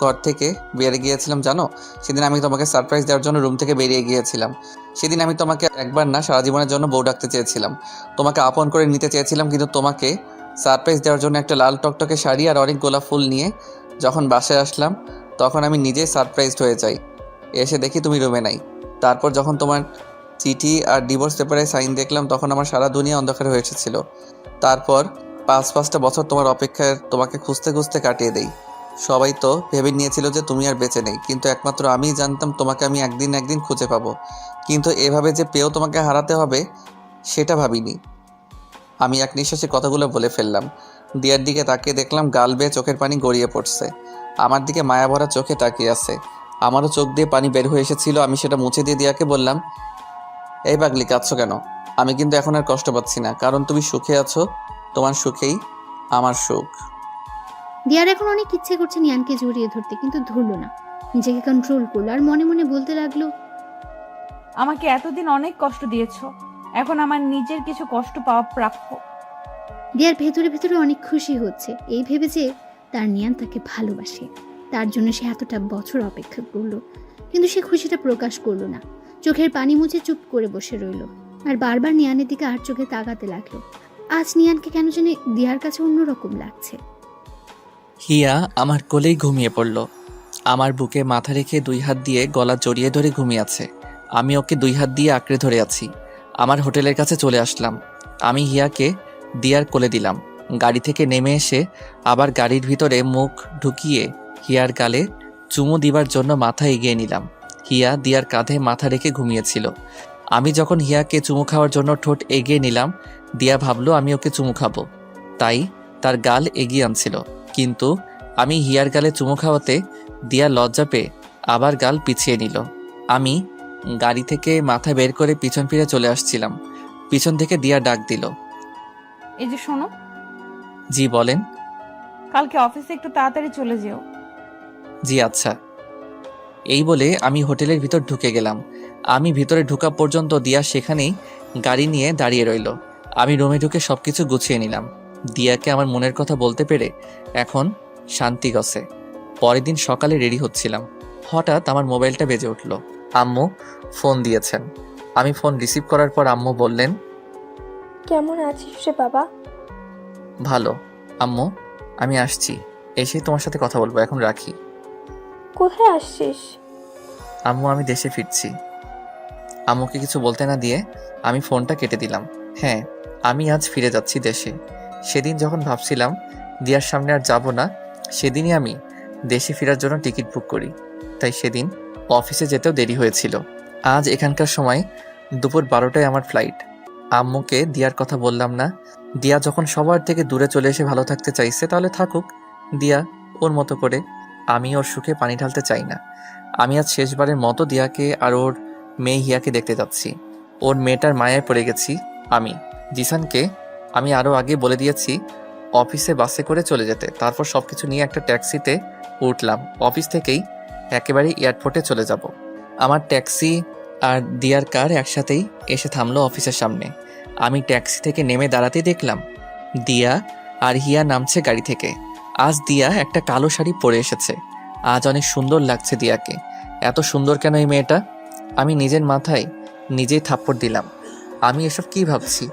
ঘর থেকে বেরিয়ে গিয়েছিলাম জানো। সেদিন আমি তোমাকে সারপ্রাইজ দেওয়ার জন্য রুম থেকে বেরিয়ে গিয়েছিলাম। সেদিন আমি তোমাকে একবার না সারা জীবনের জন্য বউ ডাকতে চেয়েছিলাম, তোমাকে আপন করে নিতে চেয়েছিলাম, কিন্তু তোমাকে সারপ্রাইজ দেওয়ার জন্য একটা লাল টকটকে শাড়ি আর অনেক গোলাপ ফুল নিয়ে যখন বাসায় আসলাম, তখন আমি নিজেই সারপ্রাইজড হয়ে যাই। এসে দেখি তুমি রুমে নাই। তারপর যখন তোমার চিঠি আর ডিভোর্স পেপারে সাইন দেখলাম, তখন আমার সারা দুনিয়া অন্ধকার হয়ে এসেছিল। তারপর 5-5টা বছর তোমার অপেক্ষায় তোমাকে খুঁজতে খুঁজতে কাটিয়ে দেই। সবাই তো ভেবে নিয়েছিল যে তুমি আর বেঁচে নেই, কিন্তু একমাত্র আমিই জানতাম তোমাকে আমি একদিন খুঁজে পাবো। কিন্তু এভাবে যে পেয়েও তোমাকে হারাতে হবে সেটা ভাবিনি। আমি এক নিঃশ্বাসে কথাগুলো বলে ফেললাম। দিয়ার দিকে তাকিয়ে দেখলাম গাল বেয়ে চোখের পানি গড়িয়ে পড়ছে। আমার দিকে মায়া ভরা চোখে তাকিয়ে আছে। আমারও চোখ দিয়ে পানি বের হয়ে এসেছিল। আমি সেটা মুছে দিয়ে দিয়াকে বললাম, এই পাগলি কাঁদছো কেন? আমি কিন্তু এখন আর কষ্ট পাচ্ছি না, কারণ তুমি সুখে আছো। তোমার সুখেই আমার সুখ। দিয়ার এখন অনেক ইচ্ছে করছে নিয়ানকে জড়িয়ে ধরতে, কিন্তু ধরলো না, নিজেকে কন্ট্রোল করলো আর মনে মনে বলতে লাগলো, আমাকে এতদিন অনেক কষ্ট দিয়েছো, এখন আমার নিজের কিছু কষ্ট পাওয়া প্রাপ্য। দিয়ার ভেতরে ভেতরে অনেক খুশি হচ্ছে এই ভেবে যে তার নিয়ান তাকে ভালোবাসে, তার জন্য সে এতটা বছর অপেক্ষা করলো। কিন্তু সে খুশিটা প্রকাশ করলো না, চোখের পানি মুছে চুপ করে বসে রইল আর বারবার নিয়ানের দিকে আর চোখে তাকাতে লাগলো। আজ নিয়ানকে কেন জানি দিয়ার কাছে অন্যরকম লাগছে। হিয়া আমার কোলেই ঘুমিয়ে পড়ল। আমার বুকে মাথা রেখে 2 হাত দিয়ে গলা জড়িয়ে ধরে ঘুমিয়ে আছে। আমি ওকে 2 হাত দিয়ে আঁকড়ে ধরে আছি। আমার হোটেলের কাছে চলে আসলাম। আমি হিয়াকে দিয়ার কোলে দিলাম। গাড়ি থেকে নেমে এসে আবার গাড়ির ভিতরে মুখ ঢুকিয়ে হিয়ার গালে চুমু দিবার জন্য মাথা এগিয়ে নিলাম। হিয়া দিয়ার কাঁধে মাথা রেখে ঘুমিয়েছিল। আমি যখন হিয়াকে চুমু খাওয়ার জন্য ঠোঁট এগিয়ে নিলাম, দিয়া ভাবলো আমি ওকে চুমু খাবো, তাই তার গাল এগিয়ে আনছিল। কিন্তু আমি হিয়ার গালে চুমু খাওয়াতে দিয়া লজ্জা পেয়ে আবার গাল পিছিয়ে নিল। আমি গাড়ি থেকে মাথা বের করে পিছন ফিরে চলে আসছিলাম। পিছন থেকে দিয়া ডাক দিল। এই যে শোনো, জি বলেন। কালকে অফিসে একটু তাড়াতাড়ি চলে যেও। জি আচ্ছা। এই বলে আমি হোটেলের ভিতর ঢুকে গেলাম। আমি ভিতরে ঢোকা পর্যন্ত দিয়া সেখানেই গাড়ি নিয়ে দাঁড়িয়ে রইল। আমি রুমে ঢুকে সবকিছু গুছিয়ে নিলাম। দিয়াকে আমার মনের কথা বলতে পেরে এখন শান্তি গছে। পরের দিন সকালে রেডি হচ্ছিলাম, হঠাৎ আমার মোবাইলটা বেজে উঠল। আম্মু ফোন দিয়েছেন। আমি ফোন রিসিভ করার পর আম্মু বললেন, কেমন আছিস রে বাবা? ভালো আম্মু, আমি আসছি, এসেই তোমার সাথে কথা বলবো, এখন রাখি। কোথায় আসছিস? আম্মু আমি দেশে ফিরছি। আম্মুকে কিছু বলতে না দিয়ে আমি ফোনটা কেটে দিলাম। হ্যাঁ, আমি আজ ফিরে যাচ্ছি দেশে। সেদিন যখন ভাবছিলাম দিয়ার সামনে আর যাব না, সেদিনই আমি দেশে ফেরার জন্য টিকিট বুক করি। তাই সেদিন অফিসে যেতেও দেরি হয়েছিল। আজ এখানকার সময় দুপুর 12টায় আমার ফ্লাইট। আম্মুকে দিয়ার কথা বললাম না। দিয়া যখন সবার থেকে দূরে চলে এসে ভালো থাকতে চাইছে, তাহলে থাকুক দিয়া ওর মতো করে। আমি ওর সুখে পানি ঢালতে চাই না। আমি আজ শেষবারের মতো দিয়াকে আর ওর মেয়ে হিয়াকে দেখতে যাচ্ছি। ওর মেয়েটার মায়ায় পড়ে গেছি আমি। জিসানকে আমি আরও আগে বলে দিয়েছি অফিসে বাসে করে চলে যেতে। তারপর সবকিছু নিয়ে একটা ট্যাক্সিতে উঠলাম। অফিস থেকেই একেবারে এয়ারপোর্টে চলে যাব। আমার ট্যাক্সি আর দিয়ার কার একসাথেই এসে থামলো অফিসের সামনে। আমি ট্যাক্সি থেকে নেমে দাঁড়াতে দেখলাম দিয়া আর হিয়া নামছে গাড়ি থেকে। আজ দিয়া একটা কালো শাড়ি পরে এসেছে। আজ অনেক সুন্দর লাগছে দিয়াকে। এত সুন্দর কেন এই মেয়েটা? আমি নিজের মাথায় নিজেই থাপ্পড় দিলাম। আমি এসব কি ভাবছি?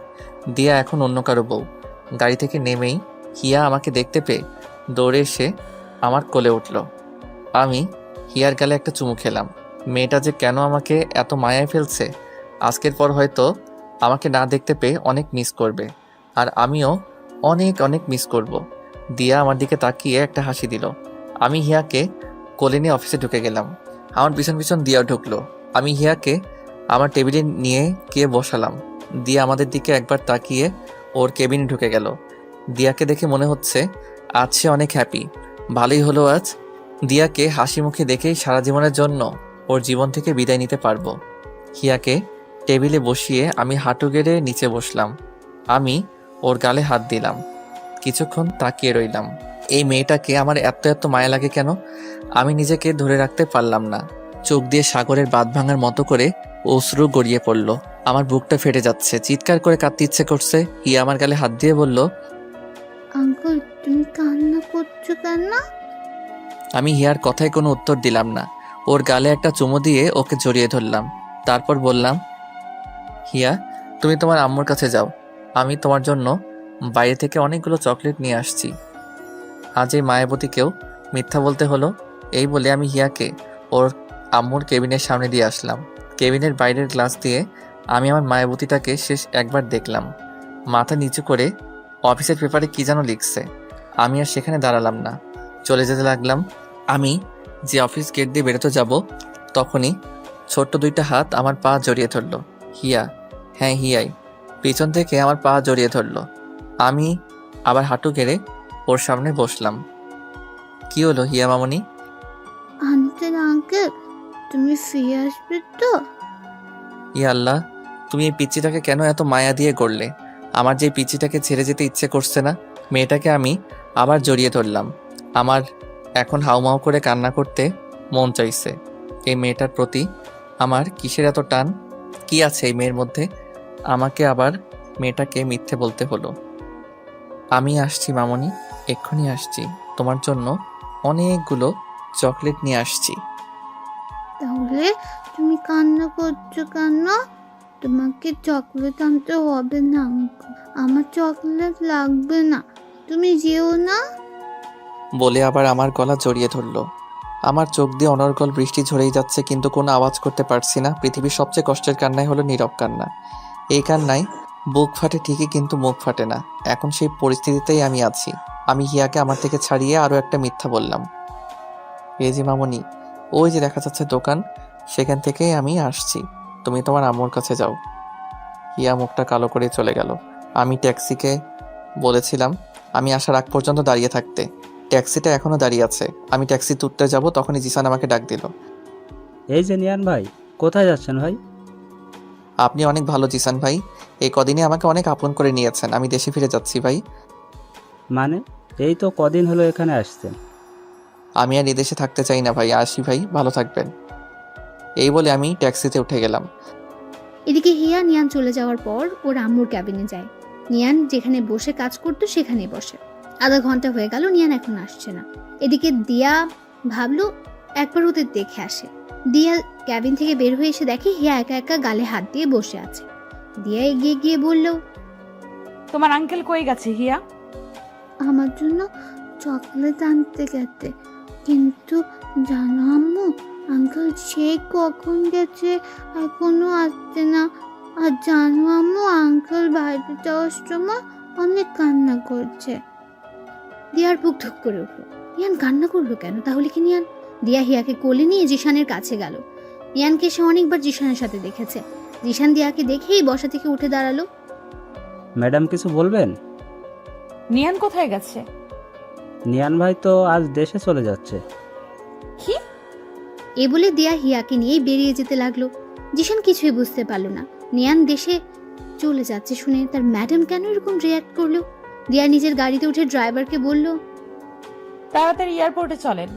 দিয়া এখন অন্য কারো বউ। গাড়ি থেকে নেমেই হিয়া আমাকে দেখতে পেয়ে দৌড়ে এসে আমার কোলে উঠল। আমি হিয়ার গালে একটা চুমু খেলাম। মেয়েটা যে কেন আমাকে এত মায়ায় ফেলছে, আজকের পর হয়তো আমাকে না দেখতে পেয়ে অনেক মিস করবে, আর আমিও অনেক অনেক মিস করব। দিয়া আমার দিকে তাকিয়ে একটা হাসি দিল। আমি হিয়াকে কোলে নিয়ে অফিসে ঢুকে গেলাম। আমার পিছন পিছন দিয়া ঢুকলো। আমি হিয়াকে আমার টেবিলে নিয়ে গিয়ে বসালাম। দিয়া আমাদের দিকে একবার তাকিয়ে ওর কেবিনে ঢুকে গেল। দিয়াকে দেখে মনে হচ্ছে আজ সে অনেক হ্যাপি। ভালোই হলো আজ। দিয়াকে হাসি মুখে দেখেই সারা জীবনের জন্য ওর জীবন থেকে বিদায় নিতে পারবো। হিয়াকে টেবিলে বসিয়ে আমি হাঁটু গেড়ে নিচে বসলাম। আমি ওর গালে হাত দিলাম। কিছুক্ষণ তাকিয়ে রইলাম। এই মেয়েটাকে আমার এত এত মায়া লাগে কেন? আমি নিজেকে ধরে রাখতে পারলাম না। চোখ দিয়ে সাগরের বাঁধ ভাঙার মতো করে অশ্রু গড়িয়ে পড়ল। আমার বুকটা ফেটে যাচ্ছে, চিৎকার করে কাঁদতে ইচ্ছে করছে। হিয়া আমার গালে হাত দিয়ে বলল, আঙ্কেল তুমি কান্না করছো কেন? আমি হিয়ার কথায় কোনো উত্তর দিলাম না। ওর গালে একটা চুমু দিয়ে ওকে জড়িয়ে ধরলাম। তারপর বললাম, হিয়া তুমি তোমার আম্মুর কাছে যাও, আমি তোমার জন্য বাইরে থেকে অনেকগুলো চকলেট নিয়ে আসছি। আজ এই মায়াবতীকেও মিথ্যা বলতে হলো। এই বলে আমি হিয়াকে ওর আম্মুর কেবিনের সামনে দিয়ে আসলাম। কেবিনের বাইরের গ্লাস দিয়ে আমি আমার মায়াবতীটাকে শেষ একবার দেখলাম। মাথা নিচু করে অফিসের পেপারে কি যেন লিখছে। আমি আর সেখানে দাঁড়ালাম না, চলে যেতে লাগলাম। আমি যে অফিস গেট দিয়ে বেরোতে যাব, তখনই ছোট্ট দুইটা হাত আমার পা জড়িয়ে ধরল। হিয়া, হ্যাঁ হিয়াই, পিছন থেকে আমার পা জড়িয়ে ধরল। আমি আবার হাঁটু গেড়ে ওর সামনে বসলাম। কি হলো হিয়া মামনি? আঙ্কেল তুমি ফিরে আসবে তো? ইয়া আল্লাহ, তুমি এই পিচ্চিটাকে কেন এত মায়া দিয়ে গড়লে? আমার যে পিচ্চিটাকে ছেড়ে যেতে ইচ্ছে করছে না। মেয়েটাকে আমি আবার জড়িয়ে ধরলাম। আমার এখন হাউমাউ করে কান্না করতে মন চাইছে। এই মেয়েটার প্রতি আমার কিসের এত টান? কি আছে এই মেয়ের মধ্যে? আমাকে আবার মেয়েটাকে মিথ্যে বলতে হলো। আমি আসছি মামনি, এক্ষুনি আসছি। তোমার জন্য অনেকগুলো চকলেট নিয়ে আসছি। তাহলে তুমি কান্না করছো কেন? তোমাকে চকলেট আনতে হবে না, আমার চকলেট লাগবে না, তুমি যেও না। বলে আবার আমার গলা জড়িয়ে ধরলো। আমার চোখ দিয়ে অনর্গল বৃষ্টি ঝরেই যাচ্ছে, কিন্তু কোনো আওয়াজ করতে পারছি না। পৃথিবীর সবচেয়ে কষ্টের কান্নাই হলো নীরব কান্না। এই কান্নায় বুক ফাটে ঠিকই, কিন্তু মুখ ফাটে না। এখন সেই পরিস্থিতিতেই আমি আছি। আমি হিয়াকে আমার থেকে ছাড়িয়ে আরও একটা মিথ্যা বললাম। এই যে মামনি, ওই যে দেখা যাচ্ছে দোকান, সেখান থেকেই আমি আসছি। তুমি তোমার আম্মুর কাছে যাও। হিয়া মুখটা কালো করে চলে গেল। আমি ট্যাক্সিকে বলেছিলাম আমি আসার আগ পর্যন্ত দাঁড়িয়ে থাকতে। ট্যাক্সিটা এখনও দাঁড়িয়ে আছে। আমি ট্যাক্সি তুলতে যাব, তখনই জিসান আমাকে ডাক দিল। এই যে নিয়ান ভাই, কোথায় যাচ্ছেন ভাই? আপনি অনেক ভালো জিসান ভাই, এই কদিনে আমাকে অনেক আপন করে নিয়েছেন। আমি দেশে ফিরে যাচ্ছি ভাই। মানে এই তো কদিন হলো এখানে আসছেন। আমি আর এদেশে থাকতে চাই না ভাই। আসি ভাই, ভালো থাকবেন। এই বলে আমি ট্যাক্সিতে উঠে গেলাম। এদিকে হিয়া নিয়ান চলে যাওয়ার পর ওর আম্মুর ক্যাবিনে যায়। নিয়ান যেখানে বসে কাজ করতো সেখানেই বসে। আধা ঘন্টা হয়ে গেল, নিয়ান এখন আসছে না। এদিকে দিয়া ভাবলো একবার ওদের দেখে আসে। দিয়া ক্যাবিন থেকে বের হয়ে এসে দেখে হিয়া একা একা গালে হাত দিয়ে বসে আছে। দিয়া এগিয়ে গিয়ে বলল, তোমার আঙ্কেল কই গেছে হিয়া? আমার জন্য চকলেট আনতে গেছে, কিন্তু জানো আম্মু, আঙ্কেল সে কখন গেছে, এখনো আসছে না। আর জানো আম্মু, আঙ্কেল বাইরে যাওয়ার সময় অনেক কান্না করছে। দিয়ার বুক ধুক করে উঠলো। নিয়ান কান্না করলো কেন? তাহলে কি নিয়ান? দিয়া হিয়াকে কোলে নিয়ে জিশানের কাছে গেল। নিয়ানকে সে অনেকবার জিশানের সাথে দেখেছে। জিশান দিয়াকে দেখেই বসা থেকে উঠে দাঁড়ালো। ম্যাডাম কিছু বলবেন? নিয়ান কোথায় গেছে? নিয়ান ভাই তো আজ দেশে চলে যাচ্ছে। কি? এ বলে দিয়া হিয়াকে নিয়েই বেরিয়ে যেতে লাগলো। জিশান কিছুই বুঝতে পারলো না। নিয়ান দেশে চলে যাচ্ছে শুনে তার ম্যাডাম কেন এরকম রিয়াক্ট করলো। দিয়া নিজের গাড়িতে উঠে ড্রাইভারকে বলল, তাড়াতাড়ি এয়ারপোর্টে চলেন।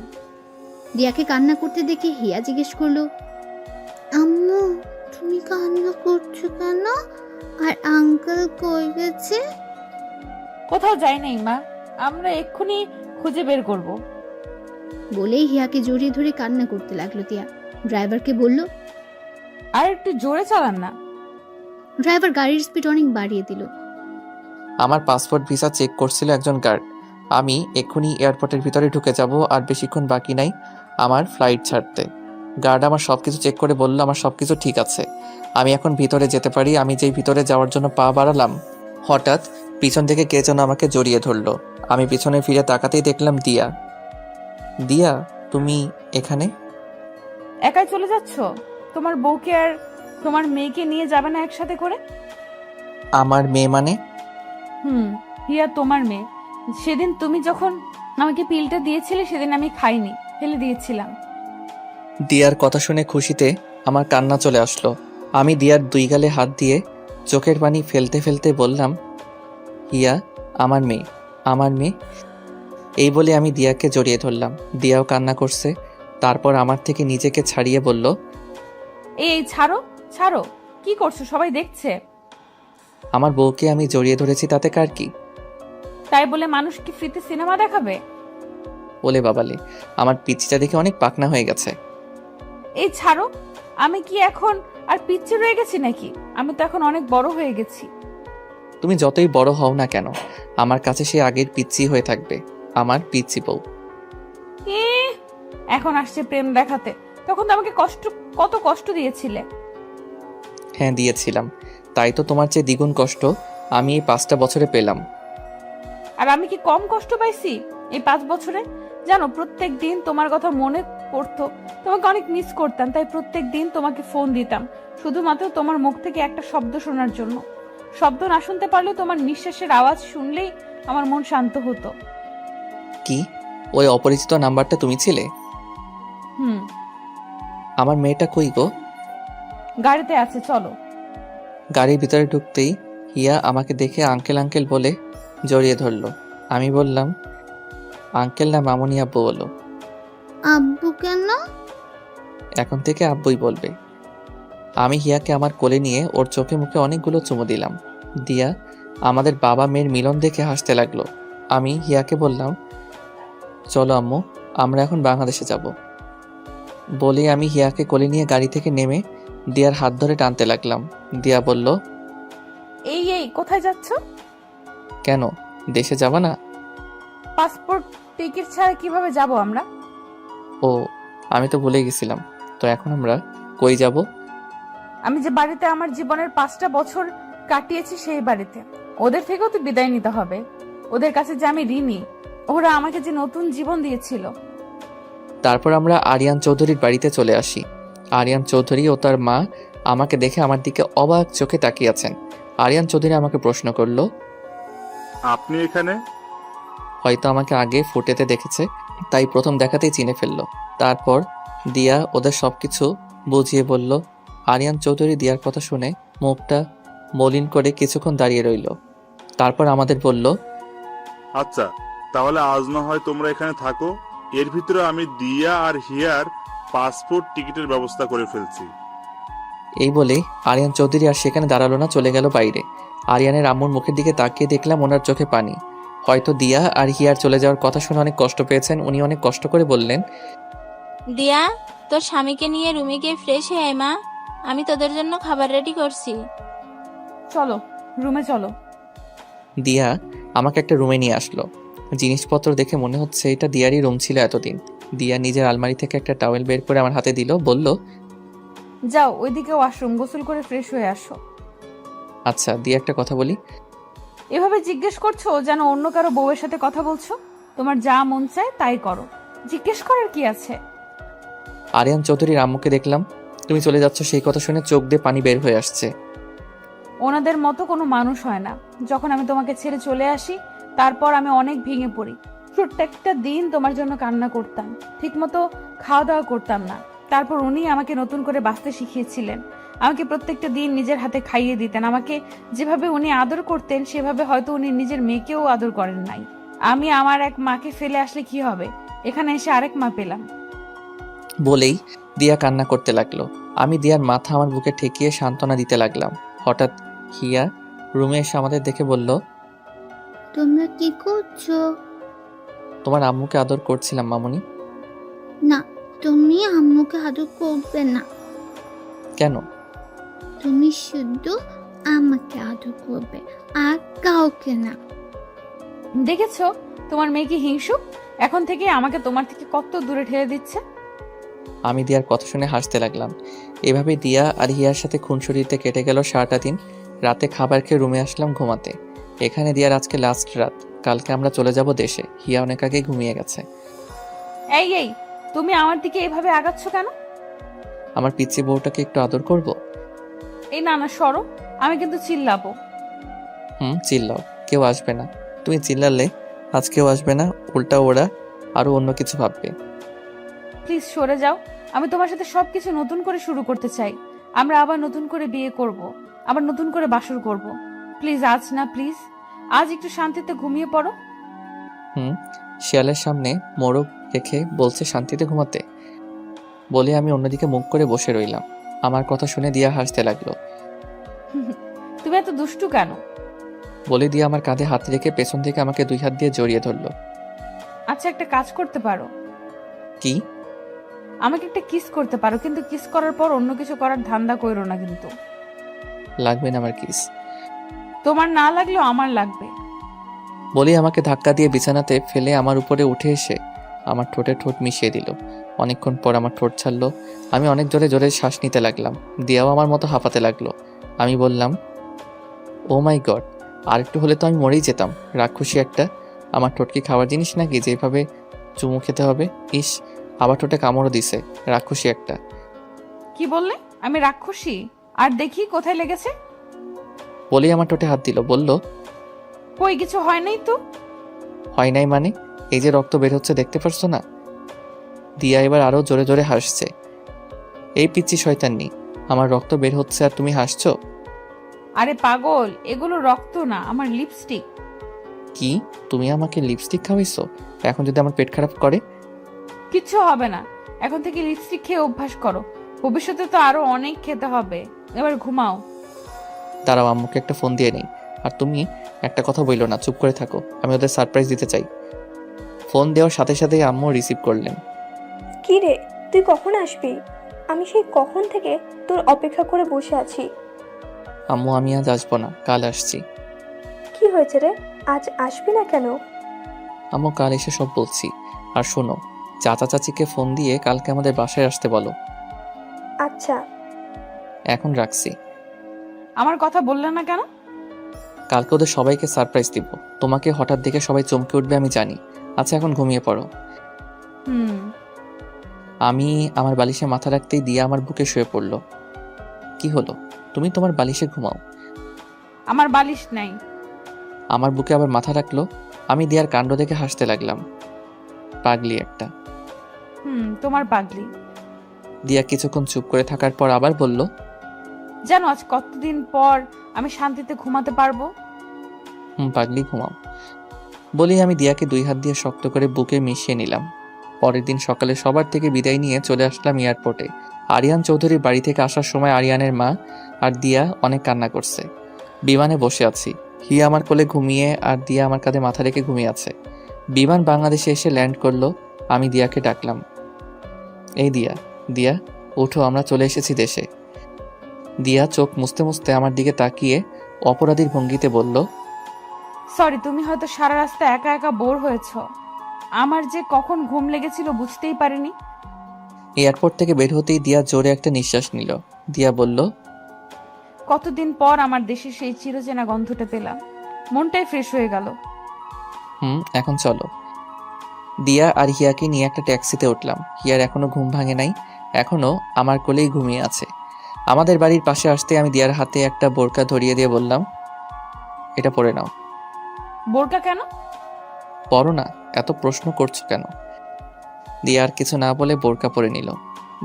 দিয়াকে কান্না করতে দেখে হিয়া জিজ্ঞেস করলো, আম্মু তুমি কান্না করছো কেন? আর আঙ্কেল কই গেছে? কোথাও যাই নাই মা, আমরা এক্ষুনি খুঁজে বের করব। বলেই হিয়াকে জড়িয়ে ধরে কান্না করতে লাগলো দিয়া। ড্রাইভারকে বলল, আর একটু জোরে চালান না। ড্রাইভার গাড়ির স্পিড অনেক বাড়িয়ে দিল। আমার পাসপোর্ট ভিসা চেক করছিল একজন গার্ড। আমি এক্ষুনি এয়ারপোর্টের ভিতরে ঢুকে যাব, আর বেশিক্ষণ বাকি নাই আমার ফ্লাইট ছাড়তে। গার্ড আমার সব কিছু চেক করে বলল আমার সব কিছু ঠিক আছে, আমি এখন ভিতরে যেতে পারি। আমি যেই ভিতরে যাওয়ার জন্য পা বাড়ালাম, হঠাৎ পিছন থেকে কে যেন আমাকে জড়িয়ে ধরলো। আমি পিছনে ফিরে তাকাতেই দেখলাম দিয়া। দিয়া, তুমি এখানে? একাই চলে যাচ্ছ? তোমার বউকে আর তোমার মেয়েকে নিয়ে যাবে না একসাথে করে? আমার মেয়ে মানে? হিয়া তোমার মেয়ে। সেদিন তুমি যখন আমাকে পিলটা দিয়েছিলে সেদিন আমি খাইনি, ফেলে দিয়েছিলাম। দিয়ার কথা শুনে খুশিতে আমার কান্না চলে আসলো। আমি দিয়ার দুই গালে হাত দিয়ে চোখের পানি ফেলতে ফেলতে বললাম, হিয়া আমার মেয়ে, আমার মেয়ে। এই বলে আমি দিয়াকে জড়িয়ে ধরলাম। দিয়াও কান্না করছে। তারপর আমার থেকে নিজেকে ছাড়িয়ে বলল, এই ছাড়ো ছাড়ো, কি করছো? সবাই দেখছে। আমার বউকে আমি জড়িয়ে ধরেছি, তাতে কার কি? তাই বলে মানুষ কি ফ্রিতে সিনেমা দেখাবে? বলে বাবালে, আমার পিচিটা দেখে অনেক পাকনা হয়ে গেছে। এই ছাড়ো, আমি কি এখন আর পিচ্ছি রয়ে গেছি নাকি? আমি তো এখন অনেক বড় হয়ে গেছি। তুমি যতই বড় হও না কেন, আমার কাছে সে আগের পিচ্ছি হয়ে থাকবে, আমার পিচ্ছি বউ। এখন আসছে প্রেম দেখাতে, তখন তো আমাকে কত কষ্ট দিয়েছিলে। হ্যাঁ দিয়েছিলাম, তাই তো তোমার চেয়ে দ্বিগুণ কষ্ট আমি এই 5টা বছরে পেলাম। আর আমি কি কম কষ্ট পাইছি এই 5 বছরে? জানো, প্রত্যেক দিন তোমার কথা মনে পড়তো, তোমাকে অনেক মিস করতাম। তাই প্রত্যেক দিন তোমাকে ফোন দিতাম, শুধুমাত্র তোমার মুখ থেকে একটা শব্দ শোনার জন্য। শব্দ না শুনতে পারলেও তোমার নিঃশ্বাসের আওয়াজ শুনলেই আমার মন শান্ত হতো। কি ওই অপরিচিত নাম্বারটা তুমি ছিলে? আমার মেয়েটা কই গো? গাড়িতে আছে, চলো। গাড়ির ভিতরে ঢুকতেই হিয়া আমাকে দেখে আঙ্কেল আঙ্কেল বলে জড়িয়ে ধরলো। আমি বললাম, আঙ্কেল না মামুনি আব্বু বলো। আব্বু কেন? এখন থেকে আব্বুই বলবে। আমি হিয়াকে আমার কোলে নিয়ে ওর চোখে মুখে অনেকগুলো চুমু দিলাম। দিয়া আমাদের বাবা মেয়ের মিলন দেখে হাসতে লাগলো। আমি হিয়াকে বললাম, চলো আম্মু, আমরা এখন বাংলাদেশে যাব। বলে আমি হিয়াকে কোলে নিয়ে গাড়ি থেকে নেমে দিয়ার হাত ধরে টানতে লাগলাম। দিয়া বলল, এই কোথায় যাচ্ছ? কেন, দেশে যাবা না? পাসপোর্ট টিকিট ছাড়া কিভাবে যাব আমরা? ও, আমি তো ভুলে গেছিলাম। তো এখন আমরা কই যাব? আমি যে বাড়িতে আমার জীবনের 5টা বছর কাটিয়েছি সেই বাড়িতে। ওদের থেকেও তো বিদায় নিতে হবে। ওদের কাছে যে আমি ঋণী, ওরা আমাকে যে নতুন জীবন দিয়েছিল। তারপর আমরা আরিয়ান চৌধুরীর বাড়িতে চলে আসি। আরিয়ান চৌধুরী ও তার মা আমাকে দেখে আমার দিকে অবাক চোখে তাকিয়ে আছেন। আরিয়ান চৌধুরী আমাকে প্রশ্ন করলো, আপনি এখানে? হয়তো আমাকে আগে ফুটেতে দেখেছে, তাই প্রথম দেখাতেই চিনে ফেললো। তারপর দিয়া ওদের সবকিছু বুঝিয়ে বলল। আরিয়ান চৌধুরী দিয়ার কথা শুনে মুখটা মলিন করে কিছুক্ষণ দাঁড়িয়ে রইল। তারপর আমাদের বলল, আচ্ছা, তাহলে আজ না হয় তোমরা এখানে থাকো। এর ভিতরে আমি দিয়া আর হিয়ার পাসপোর্ট টিকিটের ব্যবস্থা করে ফেলছি। এই বলে আরিয়ান চৌধুরী আর সেখানে দাঁড়ালো না, চলে গেল বাইরে। আরিয়ানের আম্মুর মুখের দিকে তাকিয়ে দেখলাম ওনার চোখে পানি। হয়তো দিয়া আর হিয়ার চলে যাওয়ার কথা শুনে অনেক কষ্ট পেয়েছেন। উনি অনেক কষ্ট করে বললেন, দিয়া, তোর স্বামীকে নিয়ে রুমে গিয়ে ফ্রেশ হয়ে আয় মা। আমি তোদের জন্য খাবার রেডি করছি। চলো, রুমে চলো। দিয়া আমাকে একটা রুমে নিয়ে আসলো। জিনিসপত্র দেখে মনে হচ্ছে এটা দিয়ারই রুম ছিল এতদিন। দিয়া নিজের আলমারি থেকে একটা টাওয়েল বের করে আমার হাতে দিল, বলল, যাও ওইদিকে ওয়াশরুম, গোসল করে ফ্রেশ হয়ে আসো। আচ্ছা। দিয়া একটা কথা বলি। এভাবে জিজ্ঞেস করছো যেন অন্য কারো বউয়ের সাথে কথা বলছো। তোমার যা মন চায় তাই করো, জিজ্ঞেস করার কি আছে? আরিয়ান চৌধুরীর আম্মুকে দেখলাম। তুমি চলে যাচ্ছ সেই কথা শুনে চোখ দিয়ে পানি বের হয়ে আসছে। ওনাদের মতো কোনো মানুষ হয় না। যখন আমি তোমাকে ছেড়ে চলে আসি, তারপর আমি অনেক ভেঙে পড়ি। প্রত্যেকটা দিন তোমার জন্য কান্না করতাম, ঠিকমতো খাওয়া দাওয়া করতাম না। তারপর উনি আমাকে নতুন করে বাঁচতে শিখিয়েছিলেন। আমাকে প্রত্যেকটা দিন নিজের হাতে খাইয়ে দিতেন। আমাকে যেভাবে উনি আদর করতেন সেভাবে হয়তো উনি নিজের মেয়েকেও আদর করেন নাই। আমি আমার এক মাকে ফেলে আসলে কি হবে, এখানে এসে আরেক মা পেলাম। বলেই দিয়া কান্না করতে লাগলো। আমি দিয়ার মাথা আমার বুকে ঠেকিয়ে সান্ত্বনা দিতে লাগলাম। হঠাৎ হিয়া রুমে এসে আমাদের দেখে বলল, তোমরা কি করছো? তোমার আম্মুকে আদর করছিলাম মামুনি। না, তুমি আম্মুকে আদর করবে না। কেন? তুমি শুধু আমাকে আদর করবে, আর কাউকে না। দেখেছো তোমার মেয়ে কি হিংসুক? এখন থেকে আমাকে তোমার থেকে কত দূরে ঠেলে দিচ্ছে। আমি দিয়ার কথা শুনে হাসতে লাগলাম। এভাবে দিয়া আর হিয়ার সাথে খুনসুরিতে কেটে গেল সারাটা দিন। রাতে খাবার খেয়ে রুমে আসলাম ঘুমাতে। এখানে দিয়ার আজকে লাস্ট রাত। কালকে আমরা চলে যাব দেশে। হিয়া অনেক আগে ঘুমিয়ে গেছে। এই এই, তুমি আমার দিকে এভাবে আগাচ্ছ কেন? আমার পিচ্চি বউটাকে একটু আদর করব। এই না না, সরো, আমি কিন্তু চিল্লাবো। চিল্লাও, কেউ আসবে না। তুমি চিল্লালে আজ কেউ আসবে না, উল্টা ওরা আরো অন্য কিছু ভাববে। প্লিজ সরে যাও। আমি তোমার সাথে সবকিছু নতুন করে শুরু করতে চাই। আমরা আবার নতুন করে বিয়ে করব, আবার নতুন করে বাসর করব। প্লিজ আজ না, প্লিজ আজ একটু শান্তিতে ঘুমিয়ে পড়ো। শিয়ালের সামনে মোরগ রেখে বলছে শান্তিতে ঘুমাতে। বলে আমি অন্যদিকে মুখ করে বসে রইলাম। আমার কথা শুনে দিয়া হাসতে লাগলো। তুমি এত দুষ্টু কেন? বলে দিয়া আমার কাঁধে হাত রেখে পেছন থেকে আমাকে 2 হাত দিয়ে জড়িয়ে ধরলো। আচ্ছা, একটা কাজ করতে পারো। কি? আমাকে একটা কিস করতে পারো, কিন্তু কিস করার পর অন্য কিছু করার ধান্দা কইরো না কিন্তু। লাগবে না আমার কিস। তোমার না লাগলেও আমার লাগবে। বলে আমাকে ধাক্কা দিয়ে বিছানাতে ফেলে আমার উপরে উঠে এসে আমার ঠোঁটে ঠোঁট মিশিয়ে দিল। অনেকক্ষণ পর আমার ঠোঁট ছাড়লো। আমি অনেক জোরে জোরে শ্বাস নিতে লাগলাম। দিয়াও আমার মতো হাঁপাতে লাগলো। আমি বললাম, ও মাই গড, আর একটু হলে তো আমি মরেই যেতাম। রাক্ষসী একটা। আমার ঠোঁট কি খাওয়ার জিনিস নাকি যেভাবে চুমু খেতে হবে? ইস, আবার ঠোঁটে কামড়ও দিছে। রাক্ষসী একটা। কি বললে? আমি রাক্ষসী? আর দেখি কোথায় লেগেছে। বলেই আমার ঠোঁটে হাত দিল, বলল, কই কিছু হয় নাই তো। হয় নাই মানে? এই যে রক্ত বের হচ্ছে, দেখতে পারছো না? দিয়া এবার আরো জোরে জোরে হাসছে। এই পিচ্চি শয়তান্নি, আমার রক্ত বের হচ্ছে আর তুমি হাসছো? আরে পাগল, এগুলো রক্ত না, আমার লিপস্টিক। কি? তুমি আমাকে লিপস্টিক খাওয়াইছো? এখন যদি আমার পেট খারাপ করে? কিচ্ছু হবে না, এখন থেকে লিপস্টিক খেয়ে অভ্যাস করো। ভবিষ্যতে তো আরো অনেক খেতে হবে। এবার ঘুমাও। দাঁড়াও, আম্মুকে একটা ফোন দিয়ে নেই। আর তুমি একটা কথা বইলো না, চুপ করে থাকো। আমি ওদের সারপ্রাইজ দিতে চাই। ফোন দেওয়ার সাথে সাথেই আম্মু রিসিভ করলেন। কি রে, তুই কখন আসবি? আমি সেই কখন থেকে তোর অপেক্ষা করে বসে আছি। আম্মু, আমি আজ আসবো না, কাল আসছি। কি হয়েছে রে, আজ আসবি না কেন? আম্মু, কাল এসে সব বলছি। আর শোনো, চাচা চাচিকে ফোন দিয়ে কালকে আমাদের বাসায় আসতে বলো। আচ্ছা। এখন রাখছি। আমার কথা বললে না কেন? কালকে ওদের সবাইকে সারপ্রাইজ দিব। তোমাকে হঠাৎ দেখে সবাই চমকে উঠবে আমি জানি। আচ্ছা এখন ঘুমিয়ে পড়ো। হুম। আমি আমার বালিশে মাথা রাখতেই দিয়া আমার বুকে শুয়ে পড়লো। কি হলো? তুমি তোমার বালিশে ঘুমাও। আমার বালিশ নাই। আমার বুকে আবার মাথা রাখলো। আমি দিয়ার কাণ্ড দেখে হাসতে লাগলাম। পাগলি একটা। তোমার পাগলি। দিয়া কিছুক্ষণ চুপ করে থাকার পর আবার বলল, জানো আজ কতদিন পর আমি শান্তিতে ঘুমাতে পারবো। পাগলি ঘুমাও। বলি আমি দিয়াকে 2 হাত দিয়ে শক্ত করে বুকে মিশিয়ে নিলাম। পরের দিন সকালে সবার থেকে বিদায় নিয়ে চলে আসলাম এয়ারপোর্টে। আরিয়ান চৌধুরীর বাড়ি থেকে আসার সময় আরিয়ানের মা আর দিয়া অনেক কান্না করছে। বিমানে বসে আছি। হিয়া আমার কোলে ঘুমিয়ে আর দিয়া আমার কাঁধে মাথা রেখে ঘুমিয়ে আছে। বিমান বাংলাদেশে এসে ল্যান্ড করলো। আমি দিয়াকে ডাকলাম, এই দিয়া, দিয়া উঠো, আমরা চলে এসেছি দেশে। দিয়া চোখ মুছতে মুছতে আমার দিকে তাকিয়ে অপরাধীর ভঙ্গিতে বলল, সরি, তুমি হয়তো সারা রাস্তা একা একা বোর হয়েছো। আমার যে কখন ঘুম লেগেছিল বুঝতেই পারিনি। এয়ারপোর্ট থেকে বের হতেই দিয়া জোরে একটা নিঃশ্বাস নিল। দিয়া বলল, কতদিন পর আমার দেশে সেই চিরচেনা গন্ধটা পেলাম, মনটাই ফ্রেশ হয়ে গেল। এখন চলো। দিয়া আর হিয়াকে নিয়ে একটা ট্যাক্সিতে উঠলাম। হিয়ার এখনো ঘুম ভাঙে নাই, এখনো আমার কোলেই ঘুমিয়ে আছে। আমাদের বাড়ির পাশে আসতে আমি দিয়ার হাতে একটা বোরকা ধরিয়ে দিয়ে বললাম, এটা পরে নাও। বোরকা কেন? পরো না, এত প্রশ্ন করছো কেন? দিয়া আর কিছু না বলে বোরকা পরে নিল।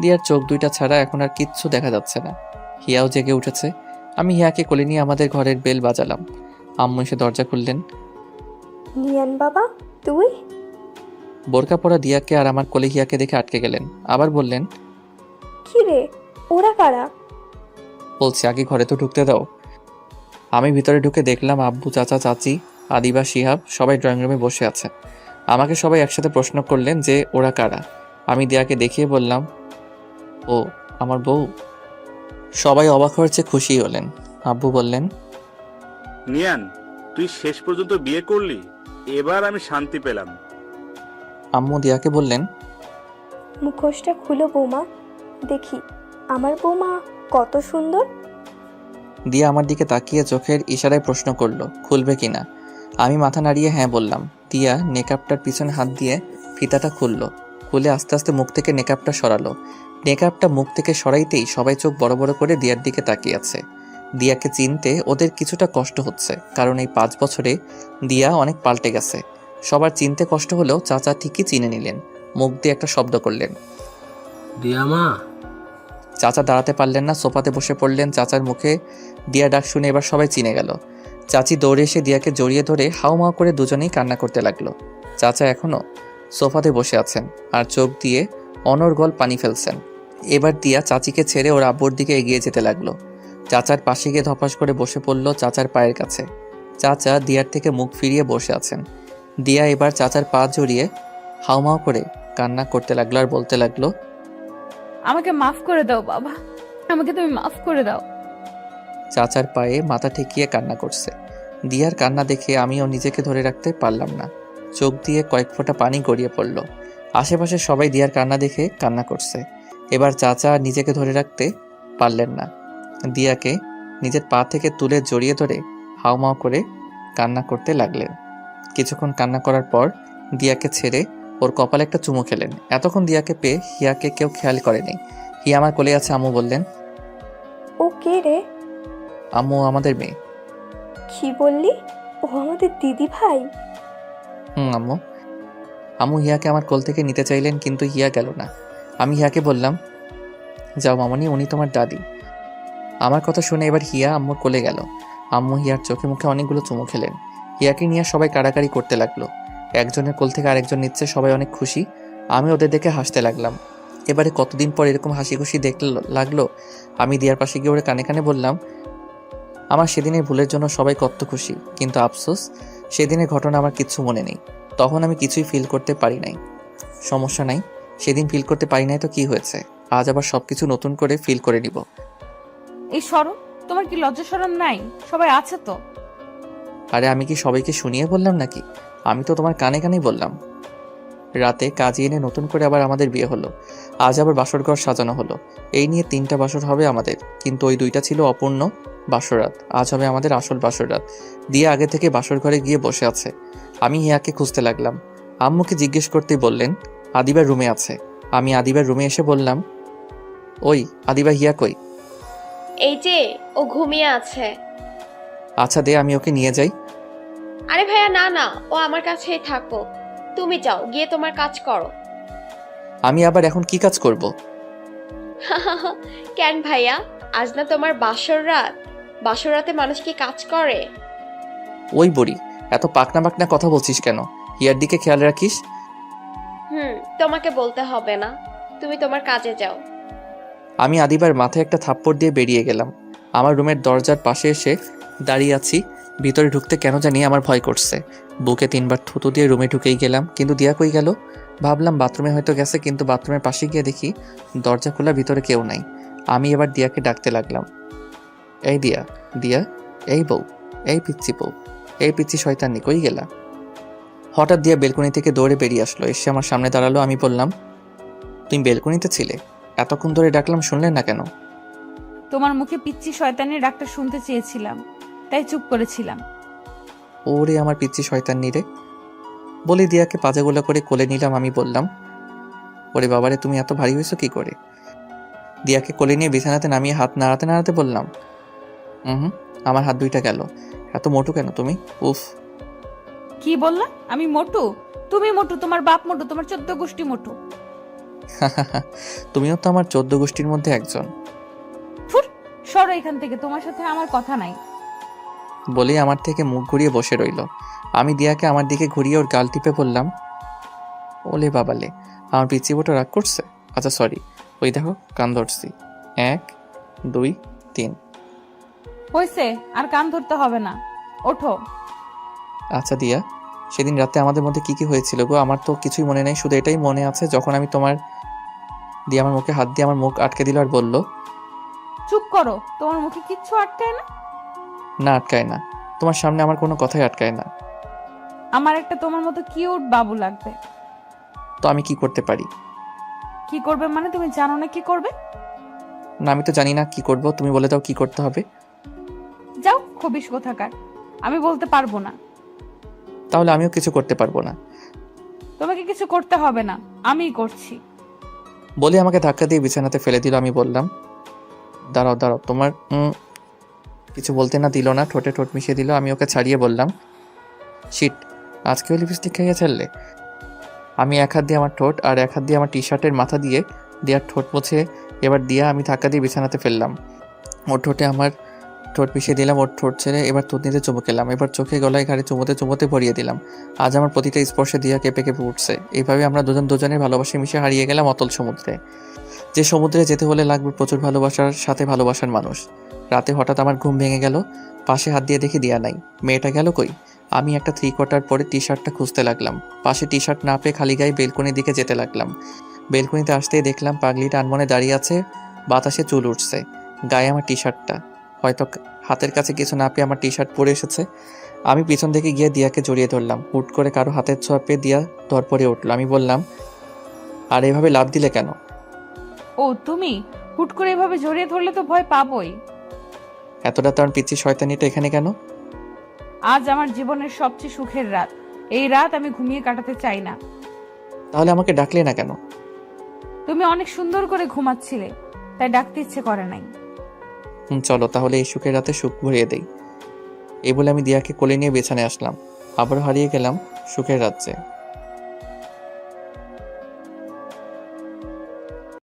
দিয়ার চোখ দুইটা ছাড়া এখন আর কিচ্ছু দেখা যাচ্ছে না। হিয়াও জেগে উঠেছে। আমি হিয়াকে কোলে নিয়ে আমাদের ঘরের বেল বাজালাম। আম্মু এসে দরজা খুললেন। নিয়ান বাবা, তুই? বোরকা পরা দিয়াকে আর আমার কোলে হিয়াকে দেখে আটকে গেলেন। আবার বললেন, কি রে, ওরা কারা? বলছি আগে ঘরে তো ঢুকতে দাও। আমি ভিতরে ঢুকে দেখলাম আব্বু, চাচা, চাচি, আদিবা, শিহাব সবাই ড্রয়িং রুমে বসে আছে। আমাকে সবাই একসাথে প্রশ্ন করলেন যে ওরা কারা। আমি দিয়াকে দেখিয়ে বললাম, ও আমার বউ। সবাই অবাক হয়েছে, খুশি হলেন। আব্বু বললেন, নিয়ান, তুই শেষ পর্যন্ত বিয়ে করলি, এবার আমি শান্তি পেলাম। আম্মু দিয়াকে বললেন, মুখোশটা খুলো বৌমা, দেখি আমার বৌমা কত সুন্দর। দিয়া আমার দিকে তাকিয়ে চোখের ইশারায় প্রশ্ন করলো খুলবে কিনা। আমি মাথা নাড়িয়ে হ্যাঁ বললাম। দিয়া নেকআপটার পিছনে হাত দিয়ে ফিতাটা খুললো। খুলে আস্তে আস্তে মুখ থেকে নেকআপটা সরালো। নেকআপটা মুখ থেকে সরাইতেই সবাই চোখ বড় বড় করে দিয়ার দিকে তাকিয়ে আছে। দিয়াকে চিনতে ওদের কিছুটা কষ্ট হচ্ছে, কারণ এই 5 বছরে দিয়া অনেক পাল্টে গেছে। সবার চিনতে কষ্ট হলেও চাচা ঠিকই চিনে নিলেন। মুখ দিয়ে একটা শব্দ করলেন, দিয়া মা। চাচা দাঁড়াতে পারলেন না, সোফাতে বসে পড়লেন। চাচার মুখে দিয়া ডাক শুনে এবার সবাই চিনে গেল। চাচি দৌড়ে এসে দিয়াকে জড়িয়ে ধরে হাউমাউ করে দুজনেই কান্না করতে লাগলো। চাচা এখনো সোফাতে বসে আছেন আর চোখ দিয়ে অনর্গল পানি ফেলছেন। এবার দিয়া চাচিকে ছেড়ে ওর আব্বুর দিকে এগিয়ে যেতে লাগলো। চাচার পাশে গিয়ে ধপাস করে বসে পড়লো চাচার পায়ের কাছে। চাচা দিয়ার থেকে মুখ ফিরিয়ে বসে আছেন। দিয়া এবার চাচার পা জড়িয়ে হাউমাউ করে কান্না করতে লাগলো আর বলতে লাগলো, আমাকে মাফ করে দাও বাবা, আমাকে তুমি মাফ করে দাও। চাচার পায়ে মাথা ঠেকিয়ে কান্না করছে। দিয়ার কান্না দেখে আমিও নিজেকে ধরে রাখতে পারলাম না। চোখ দিয়ে কয়েক ফোঁটা পানি গড়িয়ে পড়ল। আশেপাশে সবাই দিয়ার কান্না দেখে কান্না করছে। এবার চাচা নিজেকে ধরে রাখতে পারলেন না। দিয়াকে নিজের পা থেকে তুলে জড়িয়ে ধরে হাউমাউ করে কান্না করতে লাগলেন। কিছুক্ষণ কান্না করার পর দিয়াকে ছেড়ে ওর কপালে একটা চুমু খেলেন। এতক্ষণ দিয়াকে পেয়ে হিয়াকে কেউ খেয়াল করেনি। হিয়া আমার কোলে আছে। আম্মু বললেন, ও কে রে? আম্মু আমাদের মেয়ে। কি বললি? ও আমাদের দিদি ভাই? আম্মু। আম্মু হিয়াকে আমার কোল থেকে নিতে চাইলেন, কিন্তু হিয়া গেল না। আমি হিয়াকে বললাম, যাও মামনি, উনি তোমার দাদি। আমার কথা শুনে এবার হিয়া আম্মুর কোলে গেল। আম্মু হিয়ার চোখে মুখে অনেকগুলো চুমু খেলেন। হিয়াকে নিয়ে সবাই কাড়াকাড়ি করতে লাগলো। একজনের কোল থেকে আরেকজন নিচ্ছে, সবাই অনেক খুশি। আমি ওদের দেখে হাসতে লাগলাম। এবারে কতদিন পর এরকম হাসি খুশি দেখতে লাগলো। আমি দিয়ার পাশে গিয়ে ওর কানে কানে বললাম, আমার সেদিনের ভুলের জন্য সবাই কত খুশি, কিন্তু আফসোস সেদিনের ঘটনা আমার কিচ্ছু মনে নেই। তখন আমি কিছুই ফিল করতে পারি নাই। সমস্যা নাই, সেদিন ফিল করতে পারি নাই তো কি হয়েছে, আজ আবার সবকিছু নতুন করে ফিল করে নিব। এই সরো, তোমার কি লজ্জা শরম নাই? সবাই আছে তো। আরে আমি কি সবাইকে শুনিয়ে বললাম নাকি? আমি তো তোমার কানে কানেই বললাম। রাতে কাজে এনে নতুন করে আবার আমাদের বিয়ে হলো। আজ আবার বাসর ঘর সাজানো হলো। এই নিয়ে 3টা বাসর হবে আমাদের, কিন্তু ওই 2টা ছিল অপূর্ণ বাসরাত। আজ হবে আমাদের আসল বাসরাত। দিয়ে আগে থেকে বাসর ঘরে গিয়ে বসে আছে। আমি হিয়াকে খুঁজতে লাগলাম। আম্মুকে জিজ্ঞেস করতেই বললেন আদিবার রুমে আছে। আমি আদিবার রুমে এসে বললাম, ওই আদিবা, হিয়া কই? এই যে ও ঘুমিয়ে আছে। আচ্ছা দে, আমি ওকে নিয়ে যাই। আরে ভাইয়া না না, ও আমার কাছেই থাকো। তুমি যাও, গিয়ে তোমার কাজ করো। আমি আবার এখন কি কাজ করব? কেন ভাইয়া, আজ না তোমার বাসর রাত? বাসর রাতে মানুষ কি কাজ করে? ওই বুড়ি, এত পাকনা পাকনা কথা বলছিস কেন? হিয়ার দিকে খেয়াল রাখিস। তোমাকে বলতে হবে না, তুমি তোমার কাজে যাও। আমি আদিবার মাথায় একটা থাপ্পড় দিয়ে বেরিয়ে গেলাম। আমার রুমের দরজার পাশে এসে দাঁড়িয়ে আছি। ভিতরে ঢুকতে কেন জানি আমার ভয় করছে। বুকে 3বার থুতু দিয়ে রুমে ঢুকেই গেলাম, কিন্তু দিয়া কই গেল? ভাবলাম বাথরুমে হয়তো গেছে, কিন্তু বাথরুমের পাশে গিয়ে দেখি দরজা খোলা, ভিতরে কেউ নাই। আমি এবার দিয়াকে ডাকতে লাগলাম, এই দিয়া, দিয়া, এই বউ, এই পিচ্ছি বউ, এই পিচ্ছি শয়তানি, কই গেলা? হঠাৎ দিয়া বেলকনি থেকে দৌড়ে বেরিয়ে আসলো, এসে আমার সামনে দাঁড়ালো। আমি বললাম, তুমি বেলকনিতে ছিলে? এতক্ষণ ধরে ডাকলাম, শুনলেন না কেন? তোমার মুখে পিচ্ছি শয়তানের ডাকটা শুনতে চেয়েছিলাম, তাই চুপ করেছিলাম। ওরে আমার পিচ্ছি শয়তানি রে বলে দিয়াকে পাজাগোলা করে কোলে নিলাম। আমি বললাম, ওরে বাবারে, তুমি এত ভারী হয়েছো কি করে? দিয়াকে কোলে নিয়ে বিছানাতে নামিয়ে হাত নাড়াতে নাড়াতে বললাম, আমার হাত 2টা গেল। এত মোটু কেন তুমি? উফ। কি বললা? আমি মোটু? তুমি মোটু, তোমার বাপ মোটু, তোমার 14 গোষ্ঠী মোটু। তুমিও তো আমার 14 গোষ্ঠীর মধ্যে একজন। সরো এখান থেকে, তোমার সাথে আমার কথা নাই। বলে আমার থেকে মুখ ঘুরিয়ে বসে রইল। আমি দিয়াকে আমার দিকে ঘুরিয়ে ওর গাল টিপে বললাম, ওলে বাবালে, আমার পিচ্ছি বোটা রাগ করছে। আচ্ছা সরি, ওই দেখো কান ধরছি। 1 2 3। হয়েছে, আর কান ধরতে হবে না, ওঠো। আচ্ছা দিয়া, সেদিন রাতে আমাদের মধ্যে কি কি হয়েছিল গো? আমার তো কিছুই মনে নেই, শুধু এটাই মনে আছে যখন আমি তোমার দিয়ে আমার মুখে হাত দিয়ে আমার মুখ আটকে দিল আর বলল, চুপ করো, তোমার মুখে কিচ্ছু আটকায় না। না আটকায় না, তোমার সামনে আমার কোনো কথাই আটকায় না। আমার একটা তোমার মতো কিউট বাবু লাগবে। তো আমি কি করতে পারি? কি করবে মানে? তুমি জানো না কি করবে? না, আমি তো জানি না কি করব, তুমি বলে দাও কি করতে হবে। যাও, খবিস কোথাকার, আমি বলতে পারবো না। তাহলে আমিও কিছু করতে পারবো না। তোমাকে কিছু করতে হবে না, আমিই করছি। বলে আমাকে ধাক্কা দিয়ে বিছানাতে ফেলে দিল। আমি বললাম, দাঁড়াও দাঁড়াও, তোমার কিছু বলতে না দিল না, ঠোঁটে ঠোঁট মিশিয়ে দিল। আমি ওকে ছাড়িয়ে বললাম, শিট, আজকেও লিপস্টিক খাইয়ে ছাড়লে? আমি এক হাত দিয়ে আমার ঠোঁট আর এক হাত দিয়ে আমার টি-শার্টের মাথা দিয়ে দিয়ার ঠোঁট মুছে এবার দিয়া আমি ধাক্কা দিয়ে বিছানাতে ফেললাম। ওর ঠোঁটে আমার ঠোঁট মিশিয়ে দিলাম, ওর ঠোঁট ছেড়ে এবার থুতনিতে চুমু খেলাম। এবার চোখে গলায় ঘাড়ে চুমোতে চুমোতে ভরিয়ে দিলাম। আজ আমার প্রতিটা স্পর্শে দিয়া কেঁপে কেঁপে উঠছে। এইভাবে আমরা দুজনের ভালোবাসে মিশে হারিয়ে গেলাম অতল সমুদ্রে, যে সমুদ্রে যেতে হলে লাগবে প্রচুর ভালোবাসার সাথে ভালোবাসার মানুষ। রাতে হঠাৎ আমার ঘুম ভেঙে গেল। পাশে হাত দিয়ে দেখি দিয়া নাই। মেয়েটা গেল কই? আমি একটা 3/4 পরে টি-শার্টটা খুঁজতে লাগলাম। পাশে টি-শার্ট না পেয়ে খালি গায়ে বেলকনির দিকে যেতে লাগলাম। বেলকনিতে আসতেই দেখলাম পাগলিটা আনমনে দাঁড়িয়ে আছে, বাতাসে চুল উঠছে, গায়ে আমার টি-শার্টটা। হয়তো হাতের কাছে কিছু না পেয়ে আমার টি-শার্ট পরে এসেছে। আমি পিছন থেকে গিয়ে দিয়াকে জড়িয়ে ধরলাম। হুট করে কারো হাতের ছোঁয়া পেয়ে দিয়া ধরপড়ে উঠলো। আমি বললাম, আর এভাবে লাভ দিলে কেন? ও তুমি হুট করে এভাবে জড়িয়ে ধরলে তো ভয় পাবোই। এতটা তো আর পিচ্ছি শয়তানিটা এখানে কেন? আজ আমার জীবনের সবচেয়ে সুখের রাত। এই রাত আমি ঘুমিয়ে কাটাতে চাই না। তাহলে আমাকে ডাকলে না কেন? তুমি অনেক সুন্দর করে ঘুমাচ্ছিলে, তাই ডাকতে ইচ্ছে করে নাই। চলো তাহলে এই সুখের রাতে সুখ ভরিয়ে দেই। এই বলে আমি দিয়াকে কোলে নিয়ে বিছানায় আসলাম। আবারও হারিয়ে গেলাম সুখের রাজ্যে।